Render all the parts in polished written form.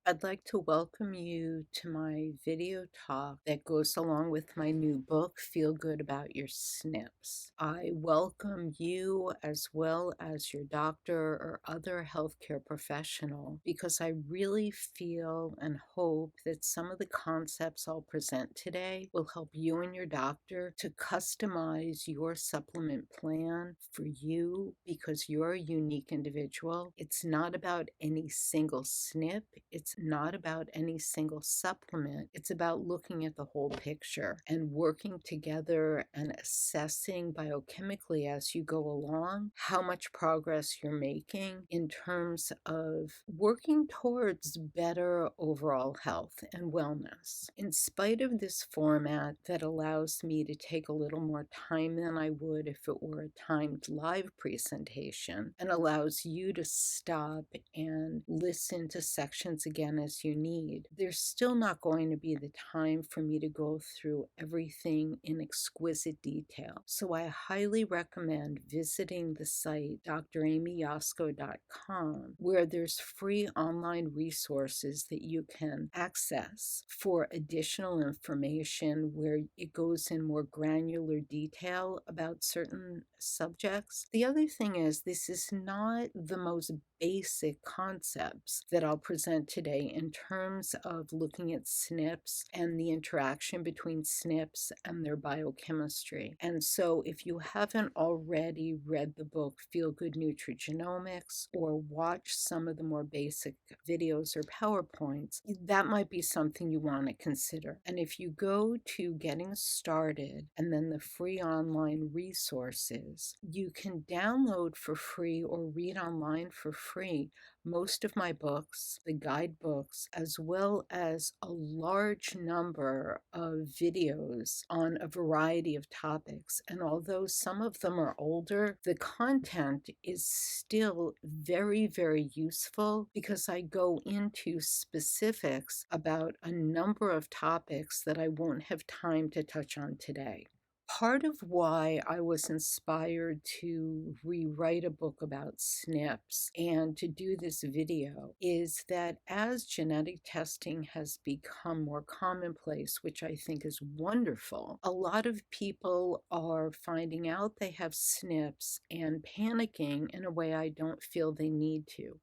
I'd like to welcome you to my video talk that goes along with my new book, Feel Good About Your SNPs. I welcome you as well as your doctor or other healthcare professional because I really feel and hope that some of the concepts I'll present today will help you and your doctor to customize your supplement plan for you because you're a unique individual. It's not about any single SNP. It's not about any single supplement. It's about looking at the whole picture and working together and assessing biochemically as you go along how much progress you're making in terms of working towards better overall health and wellness. In spite of this format that allows me to take a little more time than I would if it were a timed live presentation and allows you to stop and listen to sections again as you need, there's still not going to be the time for me to go through everything in exquisite detail. So I highly recommend visiting the site dramyosco.com, where there's free online resources that you can access for additional information where it goes in more granular detail about certain subjects. The other thing is, this is not the most basic concepts that I'll present today in terms of looking at SNPs and the interaction between SNPs and their biochemistry. And so if you haven't already read the book Feel Good Nutrigenomics or watched some of the more basic videos or PowerPoints, that might be something you want to consider. And if you go to Getting Started and then the free online resources, you can download for free or read online for free most of my books, the guidebooks, as well as a large number of videos on a variety of topics. And although some of them are older, the content is still very, very useful because I go into specifics about a number of topics that I won't have time to touch on today. Part of why I was inspired to rewrite a book about SNPs and to do this video is that as genetic testing has become more commonplace, which I think is wonderful, a lot of people are finding out they have SNPs and panicking in a way I don't feel they need to.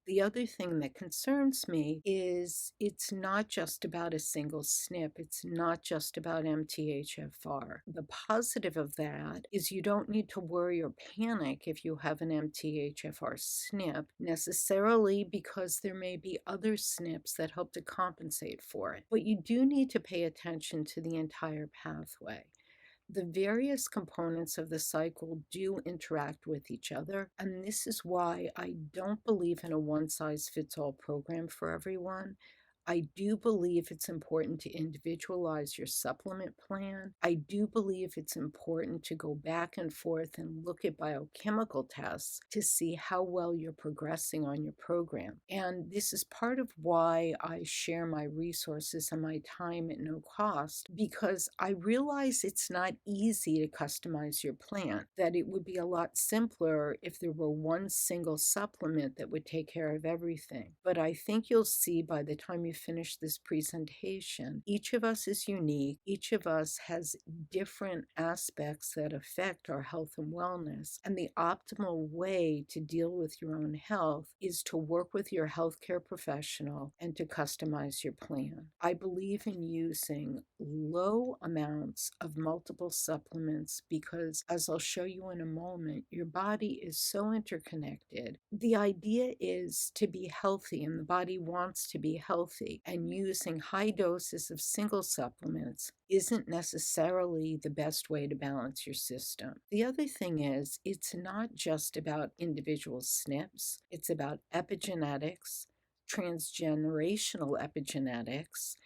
The other thing that concerns me is it's not just about a single SNP. It's not just about MTHFR. The positive of that is you don't need to worry or panic if you have an MTHFR SNP necessarily because there may be other SNPs that help to compensate for it. But you do need to pay attention to the entire pathway. The various components of the cycle do interact with each other, and this is why I don't believe in a one-size-fits-all program for everyone. I do believe it's important to individualize your supplement plan. I do believe it's important to go back and forth and look at biochemical tests to see how well you're progressing on your program. And this is part of why I share my resources and my time at no cost, because I realize it's not easy to customize your plan, that it would be a lot simpler if there were one single supplement that would take care of everything. But I think you'll see by the time you finish this presentation, each of us is unique. Each of us has different aspects that affect our health and wellness. And the optimal way to deal with your own health is to work with your healthcare professional and to customize your plan. I believe in using low amounts of multiple supplements because, as I'll show you in a moment, your body is so interconnected. The idea is to be healthy, and the body wants to be healthy. And using high doses of single supplements isn't necessarily the best way to balance your system. The other thing is, it's not just about individual SNPs, it's about epigenetics, transgenerational epigenetics,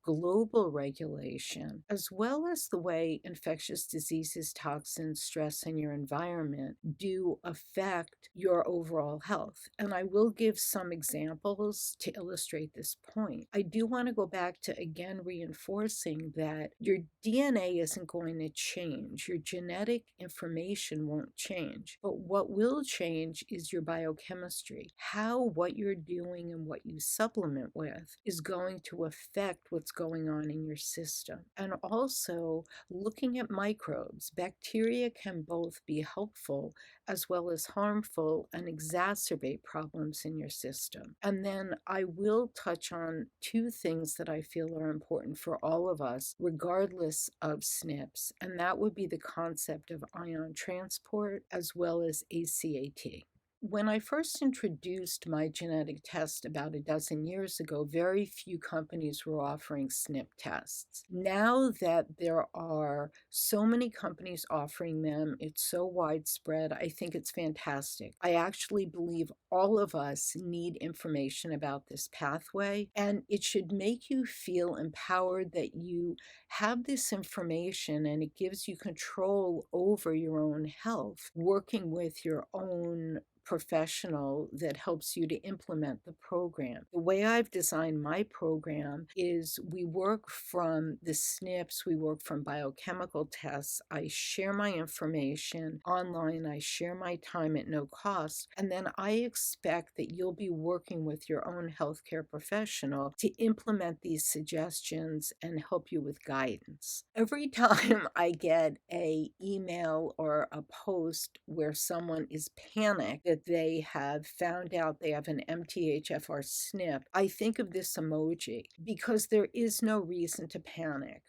global regulation, as well as the way infectious diseases, toxins, stress, and your environment do affect your overall health. And I will give some examples to illustrate this point. I do want to go back to again reinforcing that your DNA isn't going to change, your genetic information won't change, but what will change is your biochemistry. How what you're doing and what you supplement with is going to affect what's going on in your system. And also looking at microbes. Bacteria can both be helpful as well as harmful and exacerbate problems in your system. And then I will touch on two things that I feel are important for all of us, regardless of SNPs, and that would be the concept of ion transport as well as ACAT. When I first introduced my genetic test about a dozen years ago, very few companies were offering SNP tests. Now that there are so many companies offering them, it's so widespread, I think it's fantastic. I actually believe all of us need information about this pathway, and it should make you feel empowered that you have this information and it gives you control over your own health, working with your own professional that helps you to implement the program. The way I've designed my program is we work from the SNPs, we work from biochemical tests. I share my information online, I share my time at no cost, and then I expect that you'll be working with your own healthcare professional to implement these suggestions and help you with guidance. Every time I get an email or a post where someone is panicked that they have found out they have an MTHFR SNP, I think of this emoji because there is no reason to panic.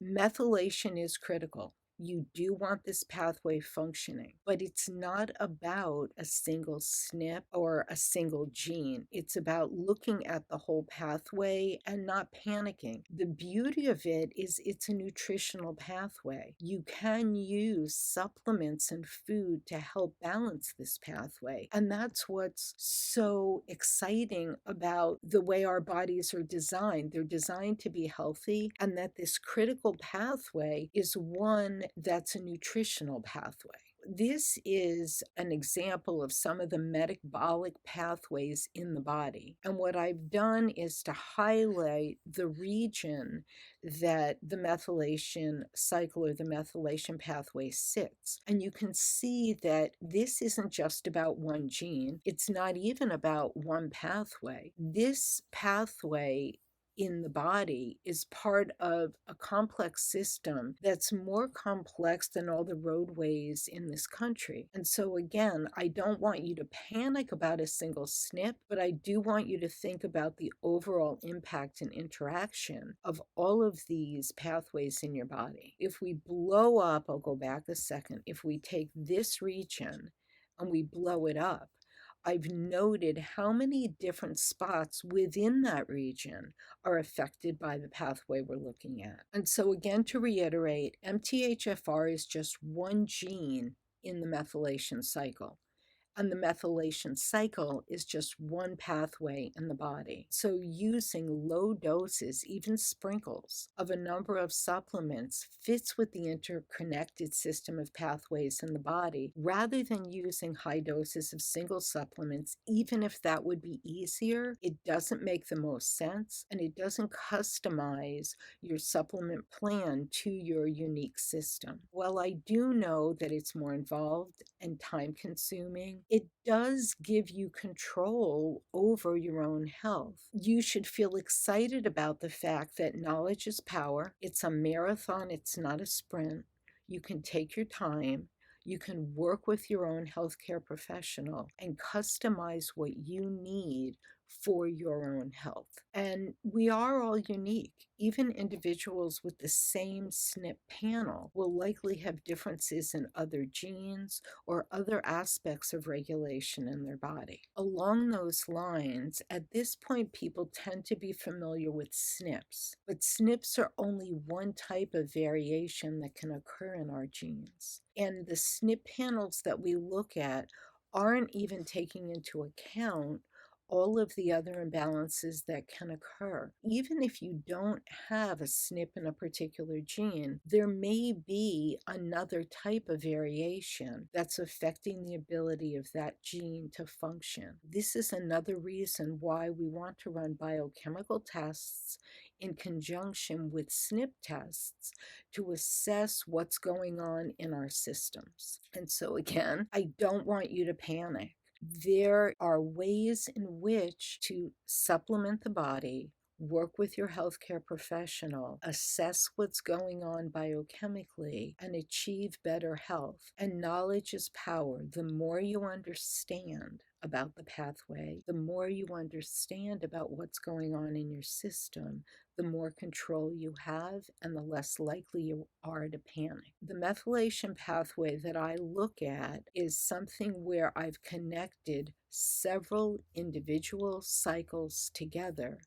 Methylation is critical. You do want this pathway functioning, but it's not about a single SNP or a single gene. It's about looking at the whole pathway and not panicking. The beauty of it is it's a nutritional pathway. You can use supplements and food to help balance this pathway. And that's what's so exciting about the way our bodies are designed. They're designed to be healthy, and that this critical pathway is one that's a nutritional pathway. This is an example of some of the metabolic pathways in the body. And what I've done is to highlight the region that the methylation cycle or the methylation pathway sits. And you can see that this isn't just about one gene. It's not even about one pathway. This pathway in the body is part of a complex system that's more complex than all the roadways in this country. And so again, I don't want you to panic about a single SNP, but I do want you to think about the overall impact and interaction of all of these pathways in your body. If we blow up, I'll go back a second, if we take this region and we blow it up, I've noted how many different spots within that region are affected by the pathway we're looking at. And so again, to reiterate, MTHFR is just one gene in the methylation cycle. And the methylation cycle is just one pathway in the body. So using low doses, even sprinkles, of a number of supplements fits with the interconnected system of pathways in the body, rather than using high doses of single supplements. Even if that would be easier, it doesn't make the most sense, and it doesn't customize your supplement plan to your unique system. While I do know that it's more involved and time consuming, it does give you control over your own health. You should feel excited about the fact that knowledge is power. It's a marathon, it's not a sprint. You can take your time. You can work with your own healthcare professional and customize what you need for your own health. And we are all unique. Even individuals with the same SNP panel will likely have differences in other genes or other aspects of regulation in their body. Along those lines, at this point, people tend to be familiar with SNPs, but SNPs are only one type of variation that can occur in our genes. And the SNP panels that we look at aren't even taking into account all of the other imbalances that can occur. Even if you don't have a SNP in a particular gene, there may be another type of variation that's affecting the ability of that gene to function. This is another reason why we want to run biochemical tests in conjunction with SNP tests to assess what's going on in our systems. And so, again, I don't want you to panic. There are ways in which to supplement the body, work with your healthcare professional, assess what's going on biochemically, and achieve better health. And knowledge is power. The more you understand about the pathway, the more you understand about what's going on in your system, the more control you have and the less likely you are to panic. The methylation pathway that I look at is something where I've connected several individual cycles together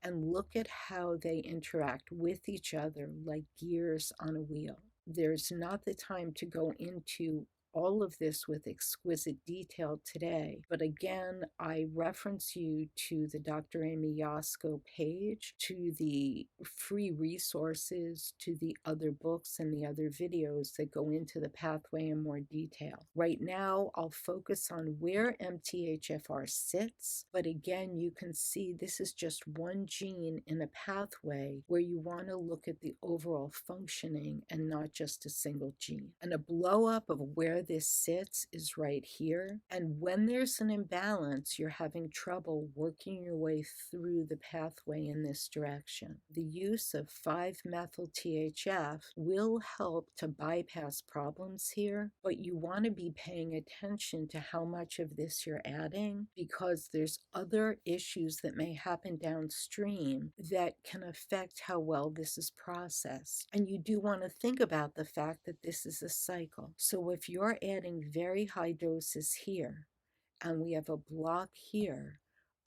and look at how they interact with each other like gears on a wheel. There's not the time to go into all of this with exquisite detail today, but again, I reference you to the Dr. Amy Yasko page, to the free resources, to the other books and the other videos that go into the pathway in more detail. Right now, I'll focus on where MTHFR sits, but again, you can see this is just one gene in a pathway where you want to look at the overall functioning and not just a single gene. And a blow up of where this sits is right here. And when there's an imbalance, you're having trouble working your way through the pathway in this direction. The use of 5-methyl-THF will help to bypass problems here, but you want to be paying attention to how much of this you're adding, because there's other issues that may happen downstream that can affect how well this is processed. And you do want to think about the fact that this is a cycle. So if you're adding very high doses here and we have a block here,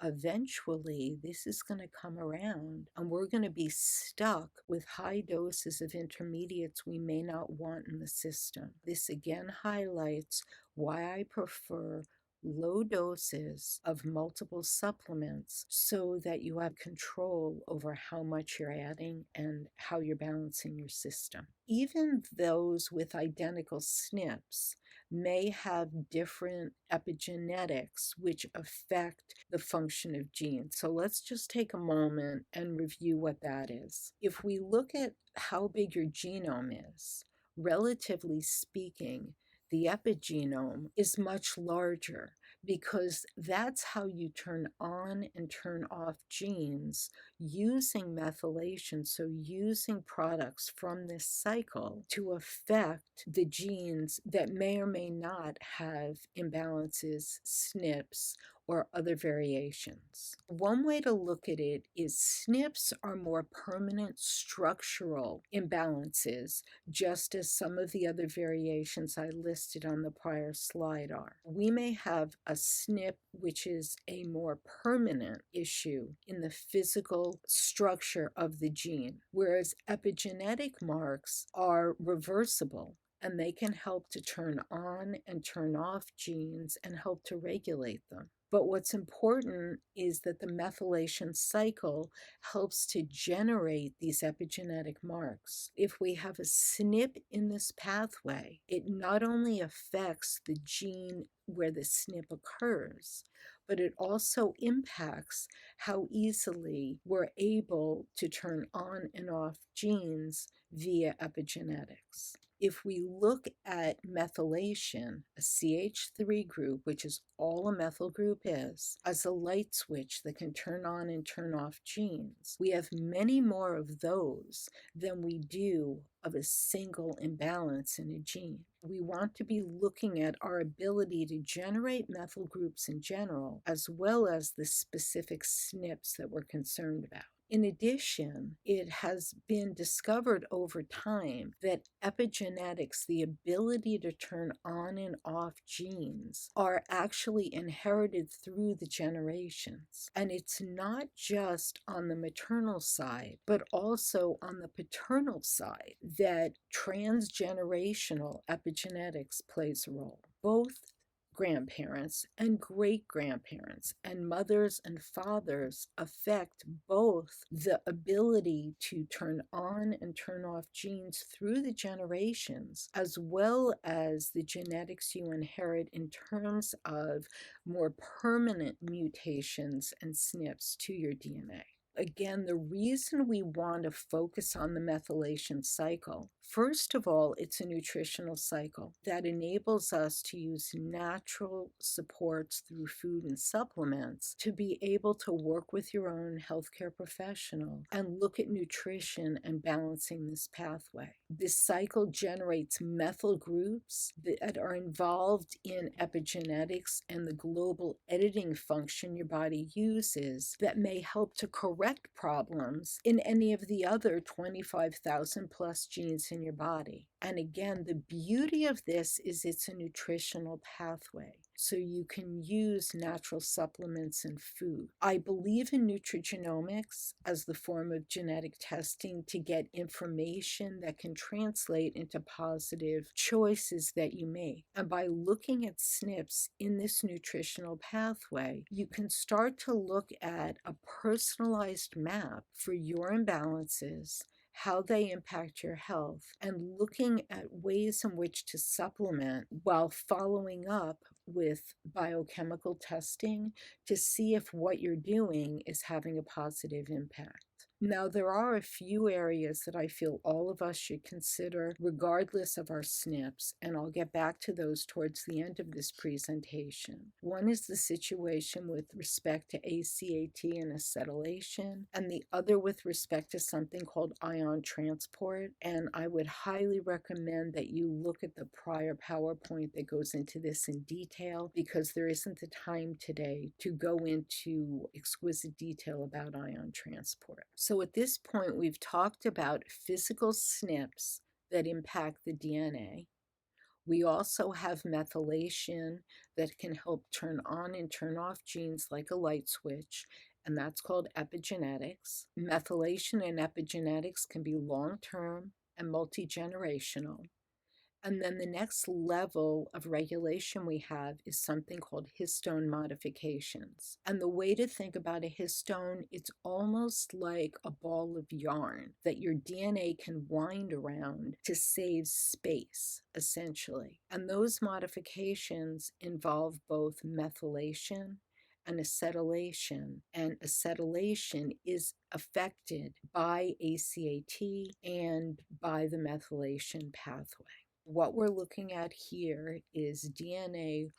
eventually this is going to come around and we're going to be stuck with high doses of intermediates we may not want in the system. This again highlights why I prefer low doses of multiple supplements so that you have control over how much you're adding and how you're balancing your system. Even those with identical SNPs may have different epigenetics which affect the function of genes. So let's just take a moment and review what that is. If we look at how big your genome is, relatively speaking, the epigenome is much larger because that's how you turn on and turn off genes using methylation, so using products from this cycle to affect the genes that may or may not have imbalances, SNPs, or other variations. One way to look at it is SNPs are more permanent structural imbalances, just as some of the other variations I listed on the prior slide are. We may have a SNP which is a more permanent issue in the physical structure of the gene, whereas epigenetic marks are reversible and they can help to turn on and turn off genes and help to regulate them. But what's important is that the methylation cycle helps to generate these epigenetic marks. If we have a SNP in this pathway, it not only affects the gene where the SNP occurs, but it also impacts how easily we're able to turn on and off genes via epigenetics. If we look at methylation, a CH3 group, which is all a methyl group is, as a light switch that can turn on and turn off genes, we have many more of those than we do of a single imbalance in a gene. We want to be looking at our ability to generate methyl groups in general, as well as the specific SNPs that we're concerned about. In addition, it has been discovered over time that epigenetics, the ability to turn on and off genes, are actually inherited through the generations. And it's not just on the maternal side, but also on the paternal side that transgenerational epigenetics plays a role. Both grandparents and great grandparents and mothers and fathers affect both the ability to turn on and turn off genes through the generations, as well as the genetics you inherit in terms of more permanent mutations and SNPs to your DNA. Again, the reason we want to focus on the methylation cycle, first of all, it's a nutritional cycle that enables us to use natural supports through food and supplements to be able to work with your own healthcare professional and look at nutrition and balancing this pathway. This cycle generates methyl groups that are involved in epigenetics and the global editing function your body uses that may help to correct problems in any of the other 25,000 plus genes in your body. And again, the beauty of this is it's a nutritional pathway. So you can use natural supplements and food. I believe in nutrigenomics as the form of genetic testing to get information that can translate into positive choices that you make. And by looking at SNPs in this nutritional pathway, you can start to look at a personalized map for your imbalances, how they impact your health, and looking at ways in which to supplement while following up with biochemical testing to see if what you're doing is having a positive impact. Now, there are a few areas that I feel all of us should consider regardless of our SNPs, and I'll get back to those towards the end of this presentation. One is the situation with respect to ACAT and acetylation, and the other with respect to something called ion transport. And I would highly recommend that you look at the prior PowerPoint that goes into this in detail, because there isn't the time today to go into exquisite detail about ion transport. So at this point, we've talked about physical SNPs that impact the DNA. We also have methylation that can help turn on and turn off genes like a light switch, and that's called epigenetics. Methylation and epigenetics can be long-term and multi-generational. And then the next level of regulation we have is something called histone modifications. And the way to think about a histone, it's almost like a ball of yarn that your DNA can wind around to save space, essentially. And those modifications involve both methylation and acetylation. And acetylation is affected by ACAT and by the methylation pathway. What we're looking at here is DNA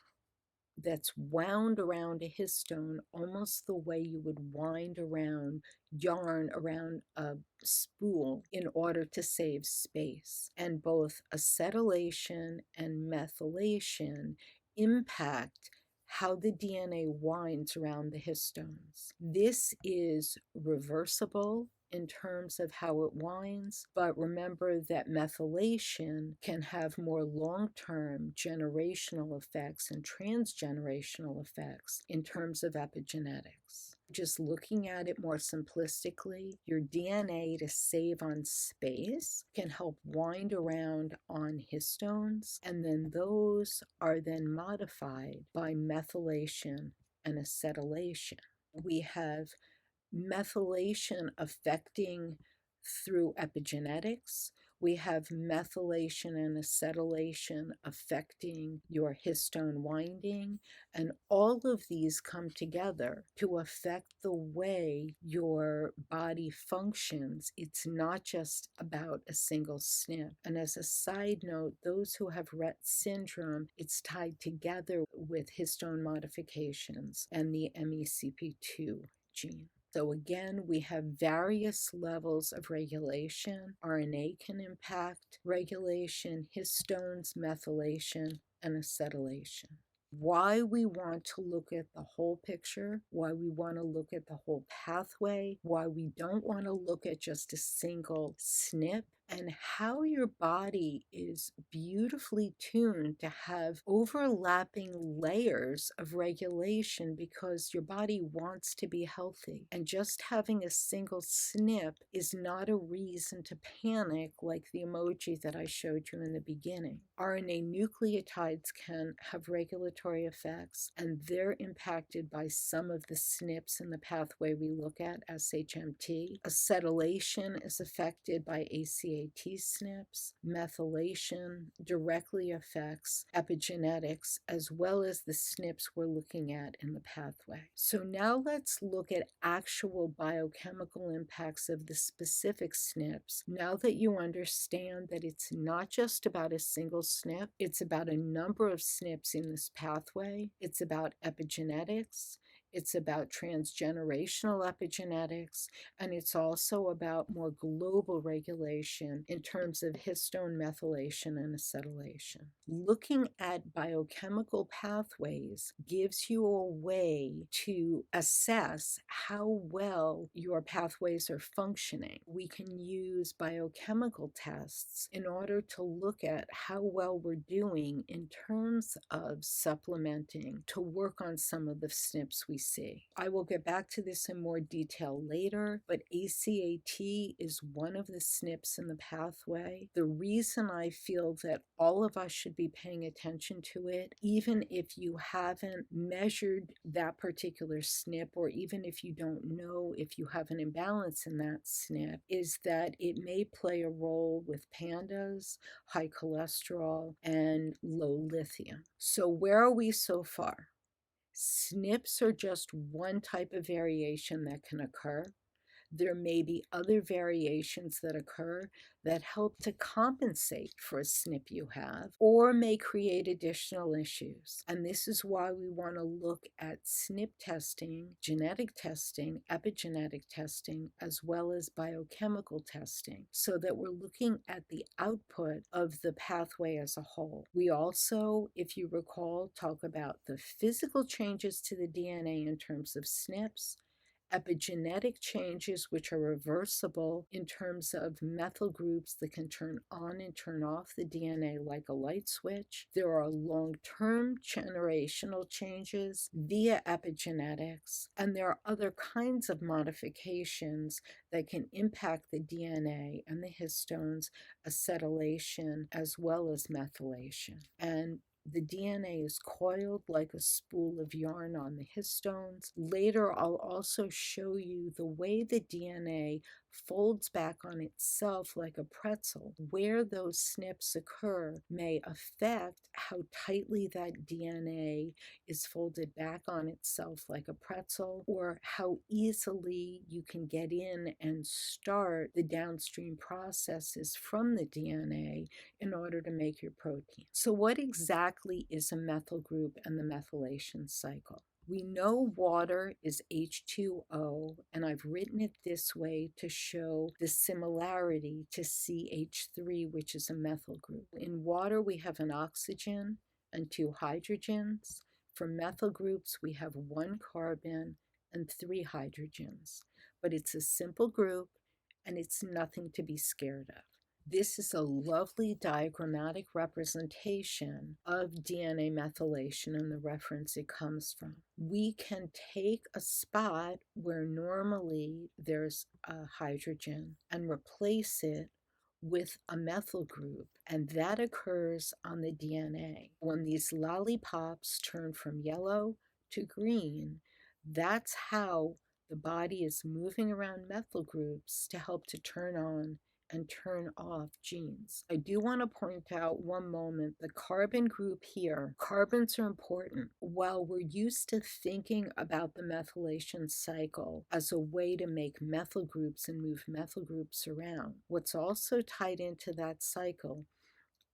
that's wound around a histone almost the way you would wind around yarn around a spool in order to save space. And both acetylation and methylation impact how the DNA winds around the histones. This is reversible in terms of how it winds, but remember that methylation can have more long-term generational effects and transgenerational effects in terms of epigenetics. Just looking at it more simplistically, your DNA, to save on space, can help wind around on histones, and then those are then modified by methylation and acetylation. We have methylation affecting through epigenetics. We have methylation and acetylation affecting your histone winding, and all of these come together to affect the way your body functions. It's not just about a single SNP. And as a side note, those who have Rett syndrome, it's tied together with histone modifications and the MECP2 gene. So again, we have various levels of regulation. RNA can impact regulation, histones, methylation, and acetylation. Why we want to look at the whole picture, why we want to look at the whole pathway, why we don't want to look at just a single SNP, and how your body is beautifully tuned to have overlapping layers of regulation because your body wants to be healthy. And just having a single SNP is not a reason to panic like the emoji that I showed you in the beginning. RNA nucleotides can have regulatory effects, and they're impacted by some of the SNPs in the pathway we look at, SHMT. Acetylation is affected by ACAT SNPs. Methylation directly affects epigenetics as well as the SNPs we're looking at in the pathway. So now let's look at actual biochemical impacts of the specific SNPs. Now that you understand that it's not just about a single SNP, it's about a number of SNPs in this pathway. It's about epigenetics. It's about transgenerational epigenetics, and it's also about more global regulation in terms of histone methylation and acetylation. Looking at biochemical pathways gives you a way to assess how well your pathways are functioning. We can use biochemical tests in order to look at how well we're doing in terms of supplementing to work on some of the SNPs we see. I will get back to this in more detail later, but ACAT is one of the SNPs in the pathway. The reason I feel that all of us should be paying attention to it, even if you haven't measured that particular SNP, or even if you don't know if you have an imbalance in that SNP, is that it may play a role with PANDAS, high cholesterol, and low lithium. So where are we so far? SNPs are just one type of variation that can occur. There may be other variations that occur that help to compensate for a SNP you have or may create additional issues. And this is why we want to look at SNP testing, genetic testing, epigenetic testing, as well as biochemical testing, so that we're looking at the output of the pathway as a whole. We also, if you recall, talk about the physical changes to the DNA in terms of SNPs, epigenetic changes which are reversible in terms of methyl groups that can turn on and turn off the DNA like a light switch. There are long-term generational changes via epigenetics, and there are other kinds of modifications that can impact the DNA and the histones, acetylation, as well as methylation. And the DNA is coiled like a spool of yarn on the histones. Later, I'll also show you the way the DNA folds back on itself like a pretzel. Where those SNPs occur may affect how tightly that DNA is folded back on itself like a pretzel, or how easily you can get in and start the downstream processes from the DNA in order to make your protein. So what exactly is a methyl group and the methylation cycle? We know water is H2O, and I've written it this way to show the similarity to CH3, which is a methyl group. In water, we have an oxygen and two hydrogens. For methyl groups, we have one carbon and three hydrogens. But it's a simple group, and it's nothing to be scared of. This is a lovely diagrammatic representation of DNA methylation and the reference it comes from. We can take a spot where normally there's a hydrogen and replace it with a methyl group, and that occurs on the DNA. When these lollipops turn from yellow to green, that's how the body is moving around methyl groups to help to turn on and turn off genes. I do want to point out one moment, the carbon group here. Carbons are important. While we're used to thinking about the methylation cycle as a way to make methyl groups and move methyl groups around, what's also tied into that cycle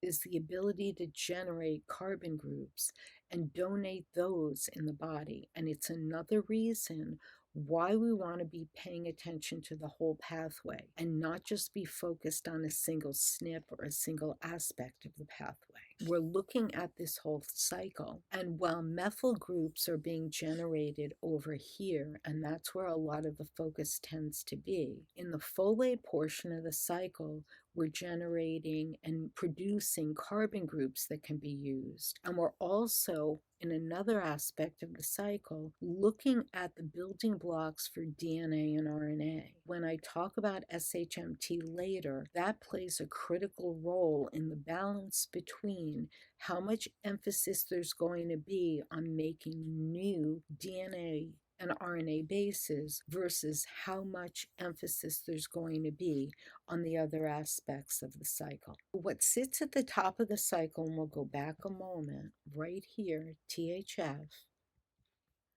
is the ability to generate carbon groups and donate those in the body. And it's another reason why we want to be paying attention to the whole pathway and not just be focused on a single SNP or a single aspect of the pathway. We're looking at this whole cycle, and while methyl groups are being generated over here, and that's where a lot of the focus tends to be, in the folate portion of the cycle, We're generating and producing carbon groups that can be used. And we're also, in another aspect of the cycle, looking at the building blocks for DNA and RNA. When I talk about SHMT later, that plays a critical role in the balance between how much emphasis there's going to be on making new DNA and RNA bases versus how much emphasis there's going to be on the other aspects of the cycle. What sits at the top of the cycle, and we'll go back a moment, right here, THF,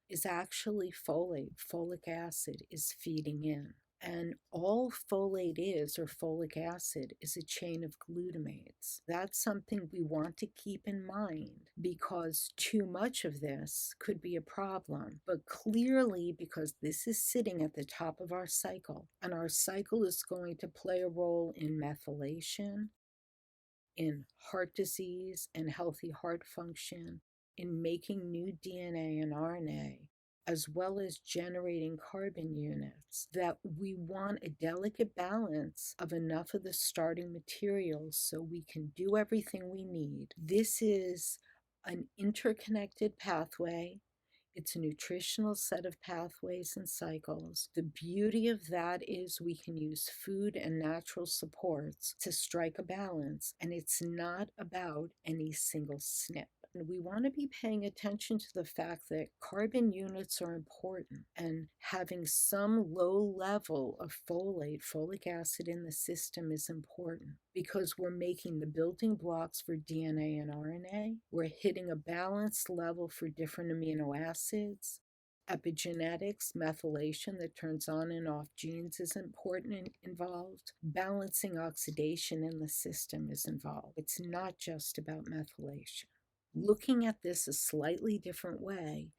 is actually folate. Folic acid is feeding in. And all folate is, or folic acid, is a chain of glutamates. That's something we want to keep in mind because too much of this could be a problem. But clearly, because this is sitting at the top of our cycle, and our cycle is going to play a role in methylation, in heart disease and healthy heart function, in making new DNA and RNA, as well as generating carbon units, that we want a delicate balance of enough of the starting materials so we can do everything we need. This is an interconnected pathway. It's a nutritional set of pathways and cycles. The beauty of that is we can use food and natural supports to strike a balance, and it's not about any single SNP. And we want to be paying attention to the fact that carbon units are important, and having some low level of folate, folic acid in the system is important because we're making the building blocks for DNA and RNA. We're hitting a balanced level for different amino acids. Epigenetics, methylation that turns on and off genes is important and involved. Balancing oxidation in the system is involved. It's not just about methylation. Looking at this a slightly different way,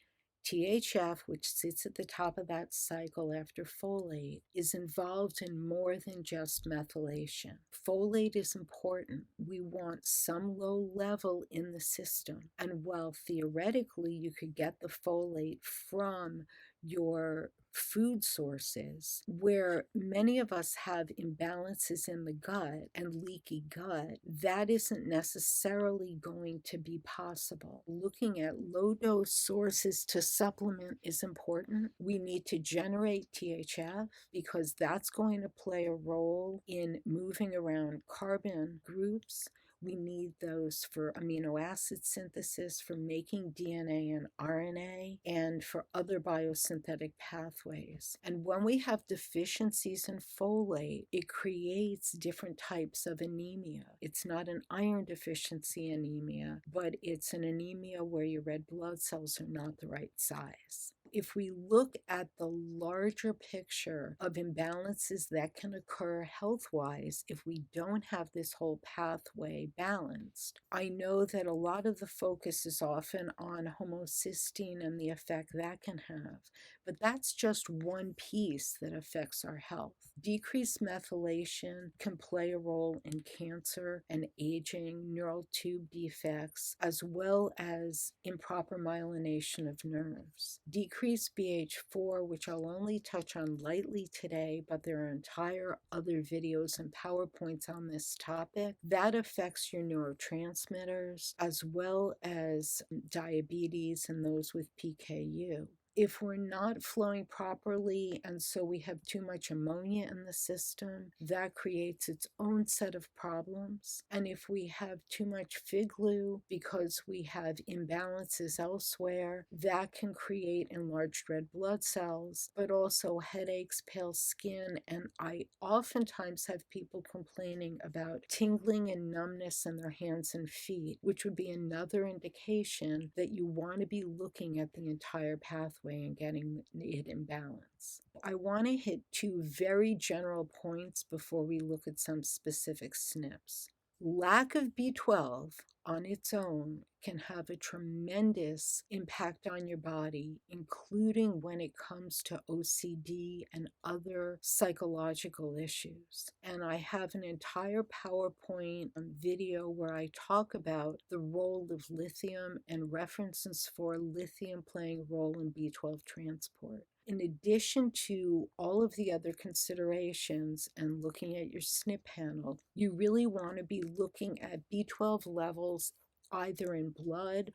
THF, which sits at the top of that cycle after folate, is involved in more than just methylation. Folate is important. We want some low level in the system. And while theoretically you could get the folate from your food sources, where many of us have imbalances in the gut and leaky gut, that isn't necessarily going to be possible. Looking at low dose sources to supplement is important. We need to generate THF because that's going to play a role in moving around carbon groups. We need those for amino acid synthesis, for making DNA and RNA, and for other biosynthetic pathways. And when we have deficiencies in folate, it creates different types of anemia. It's not an iron deficiency anemia, but it's an anemia where your red blood cells are not the right size. If we look at the larger picture of imbalances that can occur health-wise if we don't have this whole pathway balanced, I know that a lot of the focus is often on homocysteine and the effect that can have, but that's just one piece that affects our health. Decreased methylation can play a role in cancer and aging, neural tube defects, as well as improper myelination of nerves. Decreased BH4, which I'll only touch on lightly today, but there are entire other videos and PowerPoints on this topic, that affects your neurotransmitters, as well as diabetes and those with PKU. If we're not flowing properly and so we have too much ammonia in the system, that creates its own set of problems. And if we have too much Fig glue because we have imbalances elsewhere, that can create enlarged red blood cells, but also headaches, pale skin. And I oftentimes have people complaining about tingling and numbness in their hands and feet, which would be another indication that you want to be looking at the entire pathway and getting it in balance. I want to hit two very general points before we look at some specific SNPs. Lack of B12 on its own can have a tremendous impact on your body, including when it comes to OCD and other psychological issues. And I have an entire PowerPoint video where I talk about the role of lithium and references for lithium playing a role in B12 transport. in addition to all of the other considerations and looking at your SNP panel, you really want to be looking at B12 levels either in blood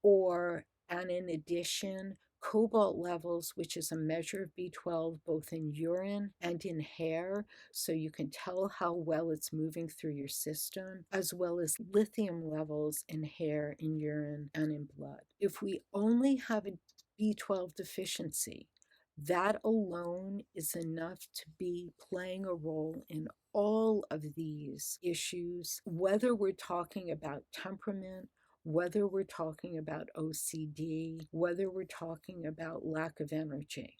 and in addition, cobalt levels, which is a measure of B12 both in urine and in hair, so you can tell how well it's moving through your system, as well as lithium levels in hair, in urine, and in blood. If we only have a B12 deficiency, that alone is enough to be playing a role in all of these issues, whether we're talking about temperament, whether we're talking about OCD, whether we're talking about lack of energy.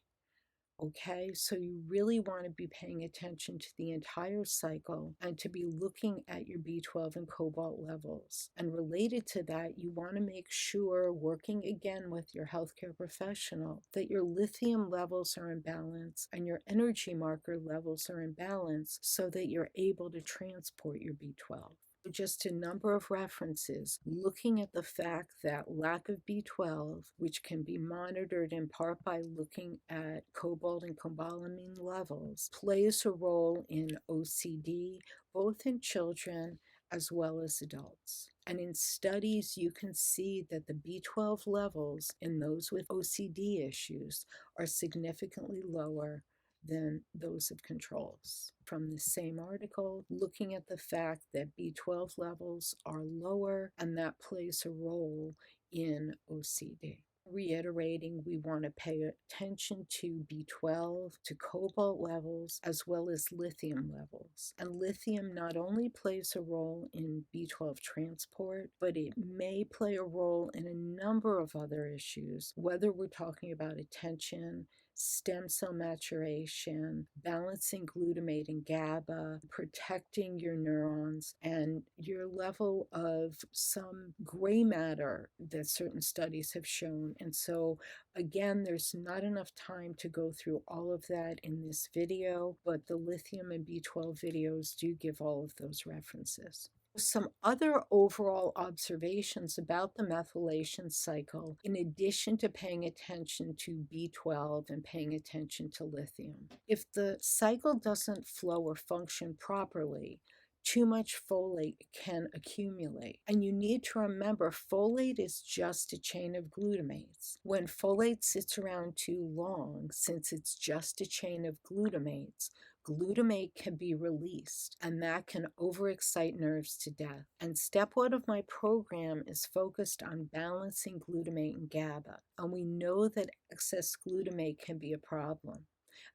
Okay, so you really want to be paying attention to the entire cycle and to be looking at your B12 and cobalt levels. And related to that, you want to make sure, working again with your healthcare professional, that your lithium levels are in balance and your energy marker levels are in balance so that you're able to transport your B12. Just a number of references looking at the fact that lack of B12, which can be monitored in part by looking at cobalt and cobalamin levels, plays a role in OCD, both in children as well as adults. And in studies, you can see that the B12 levels in those with OCD issues are significantly lower than those of controls. From the same article, looking at the fact that B12 levels are lower, and that plays a role in OCD. Reiterating, we want to pay attention to B12, to cobalt levels, as well as lithium levels. And lithium not only plays a role in B12 transport, but it may play a role in a number of other issues, whether we're talking about attention, stem cell maturation, balancing glutamate and GABA, protecting your neurons, and your level of some gray matter that certain studies have shown. And so, again, there's not enough time to go through all of that in this video, but the lithium and B12 videos do give all of those references. Some other overall observations about the methylation cycle, in addition to paying attention to B12 and paying attention to lithium. If the cycle doesn't flow or function properly, too much folate can accumulate. And you need to remember, folate is just a chain of glutamates. When folate sits around too long, since it's just a chain of glutamates, glutamate can be released, and that can overexcite nerves to death. And step one of my program is focused on balancing glutamate and GABA. And we know that excess glutamate can be a problem,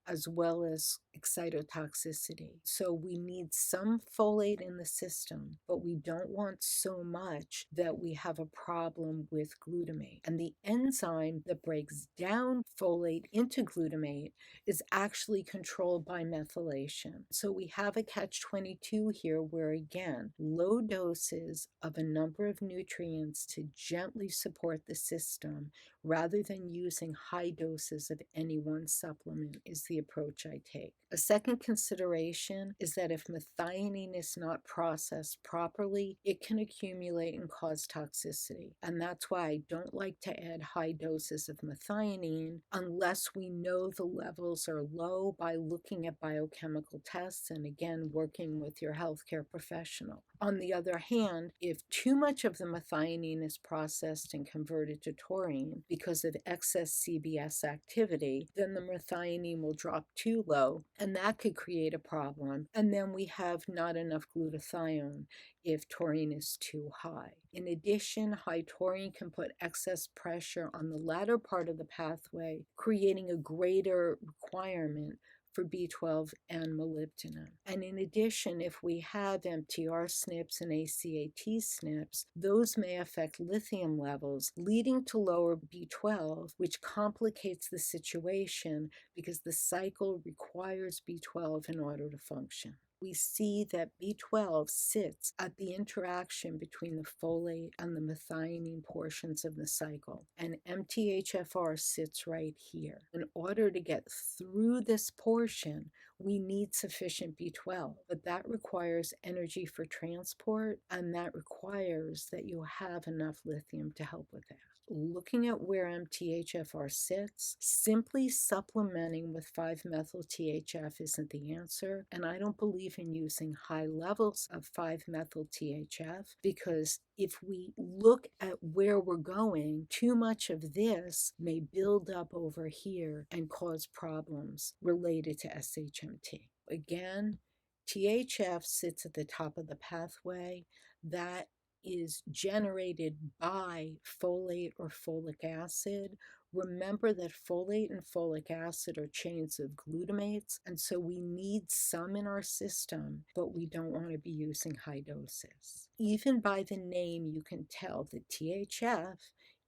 as well as excitotoxicity. So we need some folate in the system, but we don't want so much that we have a problem with glutamate. And the enzyme that breaks down folate into glutamate is actually controlled by methylation. So we have a catch-22 here where, again, low doses of a number of nutrients to gently support the system rather than using high doses of any one supplement is the approach I take. A second consideration is that if methionine is not processed properly, it can accumulate and cause toxicity. And that's why I don't like to add high doses of methionine unless we know the levels are low by looking at biochemical tests and, again, working with your healthcare professional. On the other hand, if too much of the methionine is processed and converted to taurine because of excess CBS activity, then the methionine will drop too low, and that could create a problem. And then we have not enough glutathione if taurine is too high. In addition, high taurine can put excess pressure on the latter part of the pathway, creating a greater requirement for B12 and molybdenum. And in addition, if we have MTR SNPs and ACAT SNPs, those may affect lithium levels, leading to lower B12, which complicates the situation because the cycle requires B12 in order to function. We see that B12 sits at the interaction between the folate and the methionine portions of the cycle, and MTHFR sits right here. In order to get through this portion, we need sufficient B12, but that requires energy for transport, and that requires that you have enough lithium to help with that. looking at where MTHFR sits, simply supplementing with 5-methyl-THF isn't the answer, and I don't believe in using high levels of 5-methyl-THF because if we look at where we're going, too much of this may build up over here and cause problems related to SHMT. Again, THF sits at the top of the pathway. That is generated by folate or folic acid. Remember that folate and folic acid are chains of glutamates, and so we need some in our system, but we don't want to be using high doses. Even by the name, you can tell that THF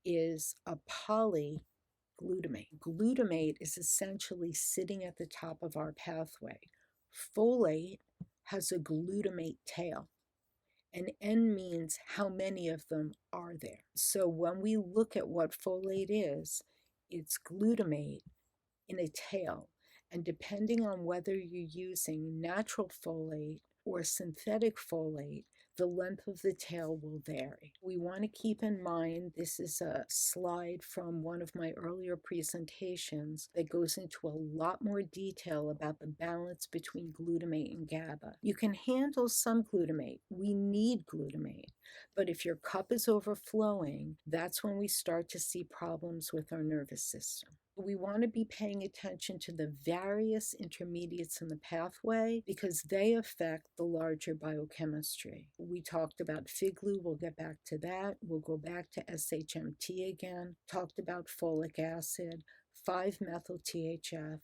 is a polyglutamate. Glutamate is essentially sitting at the top of our pathway. Folate has a glutamate tail. And N means how many of them are there. So when we look at what folate is, it's glutamate in a tail. And depending on whether you're using natural folate or synthetic folate, the length of the tail will vary. We want to keep in mind, this is a slide from one of my earlier presentations that goes into a lot more detail about the balance between glutamate and GABA. You can handle some glutamate. We need glutamate. But if your cup is overflowing, that's when we start to see problems with our nervous system. We want to be paying attention to the various intermediates in the pathway because they affect the larger biochemistry. We talked about FIGLU, we'll get back to that. We'll go back to SHMT again, talked about folic acid, 5-methyl-THF,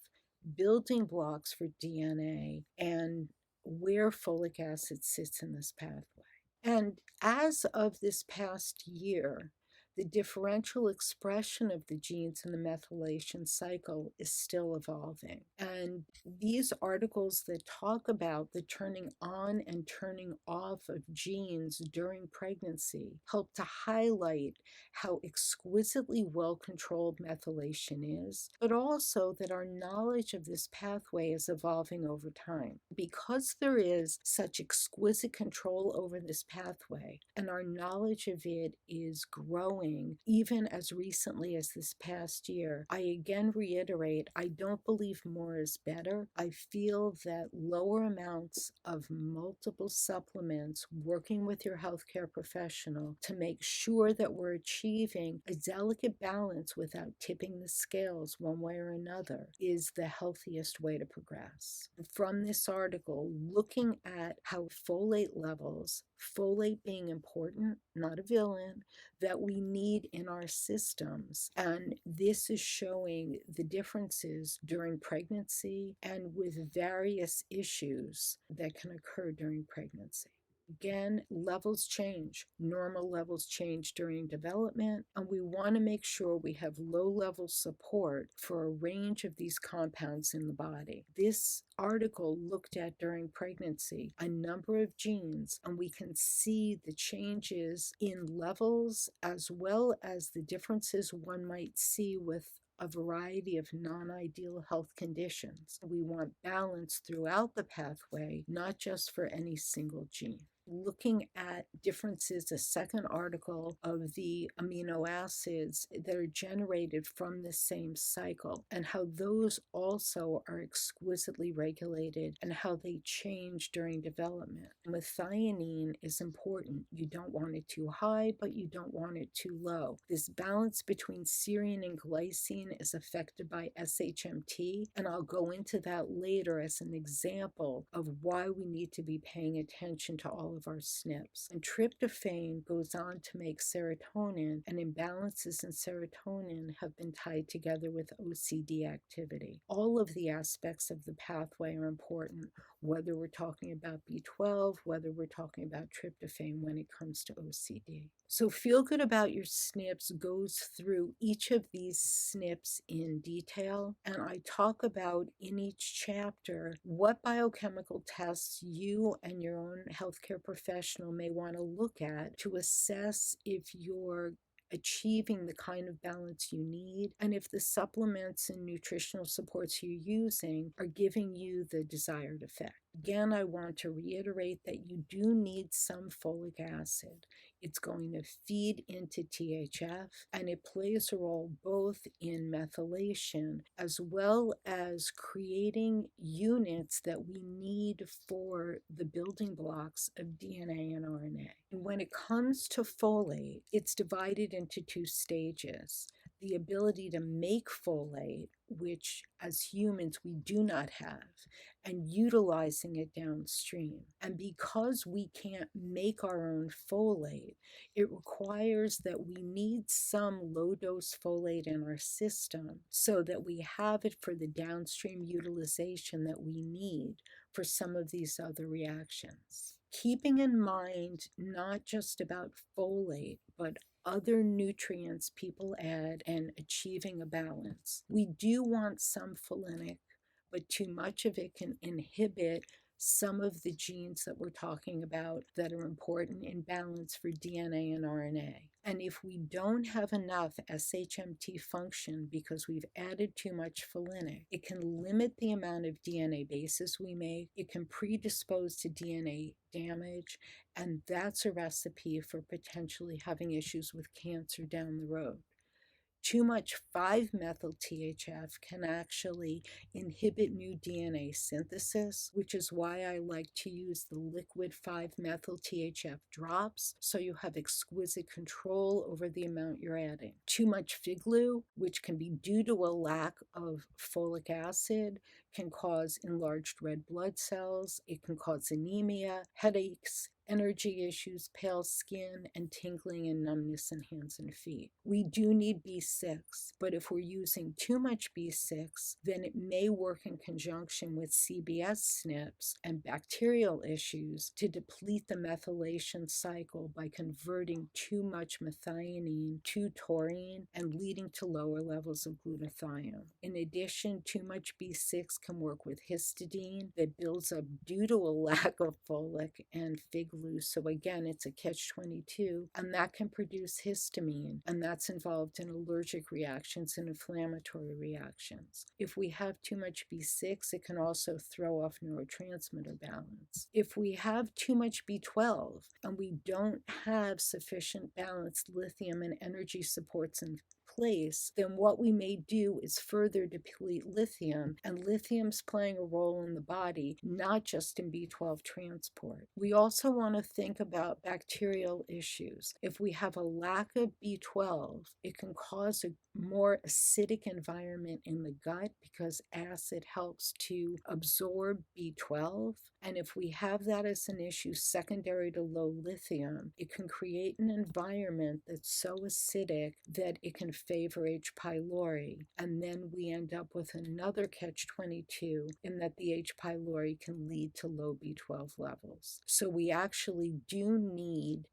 building blocks for DNA, and where folic acid sits in this pathway. And as of this past year, the differential expression of the genes in the methylation cycle is still evolving. And these articles that talk about the turning on and turning off of genes during pregnancy help to highlight how exquisitely well-controlled methylation is, but also that our knowledge of this pathway is evolving over time. Because there is such exquisite control over this pathway, and our knowledge of it is growing even as recently as this past year, I again reiterate, I don't believe more is better. I feel that lower amounts of multiple supplements, working with your healthcare professional to make sure that we're achieving a delicate balance without tipping the scales one way or another, is the healthiest way to progress. From this article, looking at how folate levels, folate being important, not a villain, that we need in our systems. And this is showing the differences during pregnancy and with various issues that can occur during pregnancy. Again, levels change. Normal levels change during development, and we want to make sure we have low-level support for a range of these compounds in the body. This article looked at during pregnancy a number of genes, and we can see the changes in levels as well as the differences one might see with a variety of non-ideal health conditions. We want balance throughout the pathway, not just for any single gene. Looking at differences, a second article of the amino acids that are generated from the same cycle and how those also are exquisitely regulated and how they change during development. Methionine is important. You don't want it too high, but you don't want it too low. This balance between serine and glycine is affected by SHMT, and I'll go into that later as an example of why we need to be paying attention to all of our SNPs. And tryptophan goes on to make serotonin, and imbalances in serotonin have been tied together with OCD activity. All of the aspects of the pathway are important, whether we're talking about B12, whether we're talking about tryptophan when it comes to OCD. So Feel Good About Your SNPs goes through each of these SNPs in detail, and I talk about in each chapter what biochemical tests you and your own healthcare professional may want to look at to assess if you're achieving the kind of balance you need, and if the supplements and nutritional supports you're using are giving you the desired effect. Again, I want to reiterate that you do need some folic acid. It's going to feed into THF, and it plays a role both in methylation as well as creating units that we need for the building blocks of DNA and RNA. And when it comes to folate, it's divided into two stages. The ability to make folate, which as humans we do not have, and utilizing it downstream. And because we can't make our own folate, it requires that we need some low dose folate in our system so that we have it for the downstream utilization that we need for some of these other reactions. Keeping in mind not just about folate, but other nutrients people add and achieving a balance. We do want some folinic, but too much of it can inhibit some of the genes that we're talking about that are important in balance for DNA and RNA. And if we don't have enough SHMT function because we've added too much folinic, it can limit the amount of DNA bases we make, it can predispose to DNA damage, and that's a recipe for potentially having issues with cancer down the road. Too much 5-methyl-THF can actually inhibit new DNA synthesis, which is why I like to use the liquid 5-methyl-THF drops, so you have exquisite control over the amount you're adding. Too much FIGLU, which can be due to a lack of folic acid, can cause enlarged red blood cells, it can cause anemia, headaches, energy issues, pale skin, and tingling and numbness in hands and feet. We do need B6, but if we're using too much B6, then it may work in conjunction with CBS SNPs and bacterial issues to deplete the methylation cycle by converting too much methionine to taurine and leading to lower levels of glutathione. In addition, too much B6 can work with histidine that builds up due to a lack of folic and FIGLU. So again, it's a catch-22, and that can produce histamine, and that's involved in allergic reactions and inflammatory reactions. If we have too much B6, it can also throw off neurotransmitter balance. If we have too much B12 and we don't have sufficient balanced lithium and energy supports in place, then what we may do is further deplete lithium, and lithium's playing a role in the body, not just in B12 transport. We also want to think about bacterial issues. If we have a lack of B12, it can cause a more acidic environment in the gut because acid helps to absorb B12. And if we have that as an issue secondary to low lithium, it can create an environment that's so acidic that it can favor H. pylori. And then we end up with another catch-22 in that the H. pylori can lead to low B12 levels. So we actually do need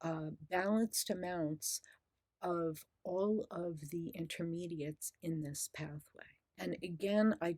balanced amounts of all of the intermediates in this pathway. And again, I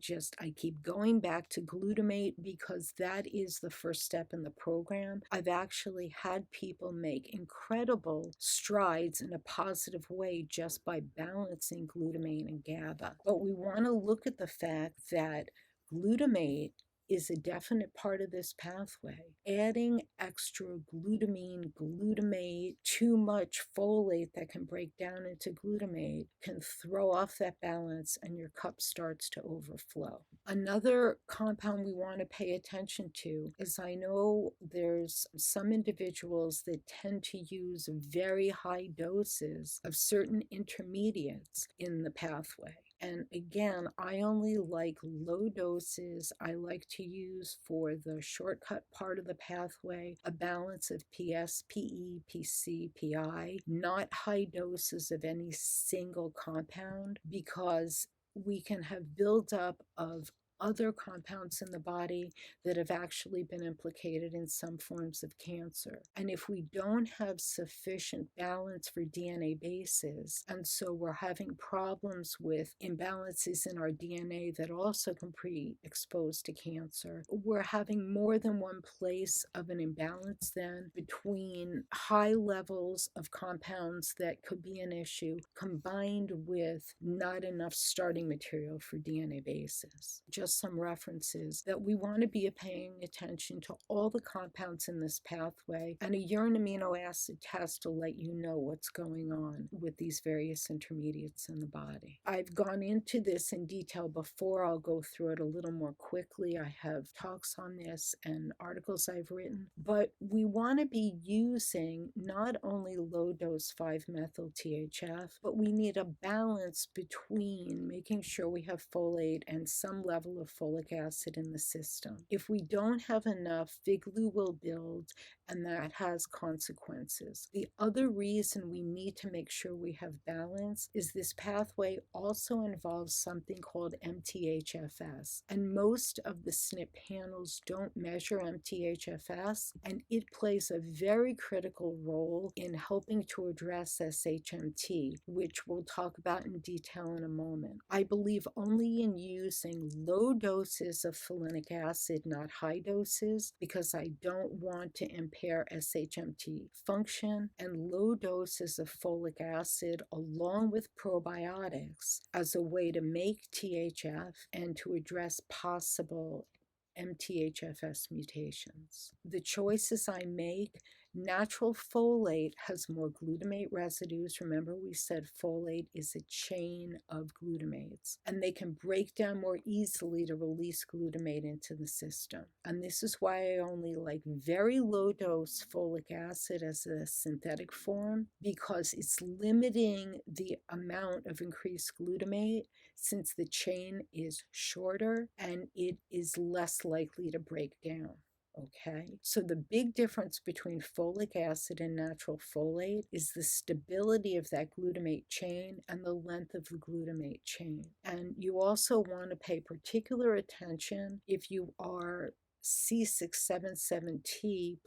keep going back to glutamate because that is the first step in the program. I've actually had people make incredible strides in a positive way just by balancing glutamate and GABA. But we want to look at the fact that glutamate is a definite part of this pathway. Adding extra glutamine, glutamate, too much folate that can break down into glutamate can throw off that balance and your cup starts to overflow. Another compound we want to pay attention to is I know there's some individuals that tend to use very high doses of certain intermediates in the pathway. And again, I only like low doses. I like to use for the shortcut part of the pathway a balance of PS, PE, PC, PI, not high doses of any single compound, because we can have buildup of other compounds in the body that have actually been implicated in some forms of cancer. And if we don't have sufficient balance for DNA bases, and so we're having problems with imbalances in our DNA that also can pre-expose to cancer, we're having more than one place of an imbalance then between high levels of compounds that could be an issue combined with not enough starting material for DNA bases. Just just some references, that we want to be paying attention to all the compounds in this pathway, and a urine amino acid test will let you know what's going on with these various intermediates in the body. I've gone into this in detail before. I'll go through it a little more quickly. I have talks on this and articles I've written, but we want to be using not only low dose 5-methyl THF, but we need a balance between making sure we have folate and some level of folic acid in the system. If we don't have enough, big glue will build, and that has consequences. The other reason we need to make sure we have balance is this pathway also involves something called MTHFS, and most of the SNP panels don't measure MTHFS, and it plays a very critical role in helping to address SHMT, which we'll talk about in detail in a moment. I believe only in using low doses of folinic acid, not high doses, because I don't want to impair SHMT function, and low doses of folic acid along with probiotics as a way to make THF and to address possible MTHFS mutations. The choices I make: natural folate has more glutamate residues. Remember, we said folate is a chain of glutamates, and they can break down more easily to release glutamate into the system. And this is why I only like very low dose folic acid as a synthetic form, because it's limiting the amount of increased glutamate, since the chain is shorter and it is less likely to break down. Okay, so the big difference between folic acid and natural folate is the stability of that glutamate chain and the length of the glutamate chain. And you also want to pay particular attention if you are C677T++,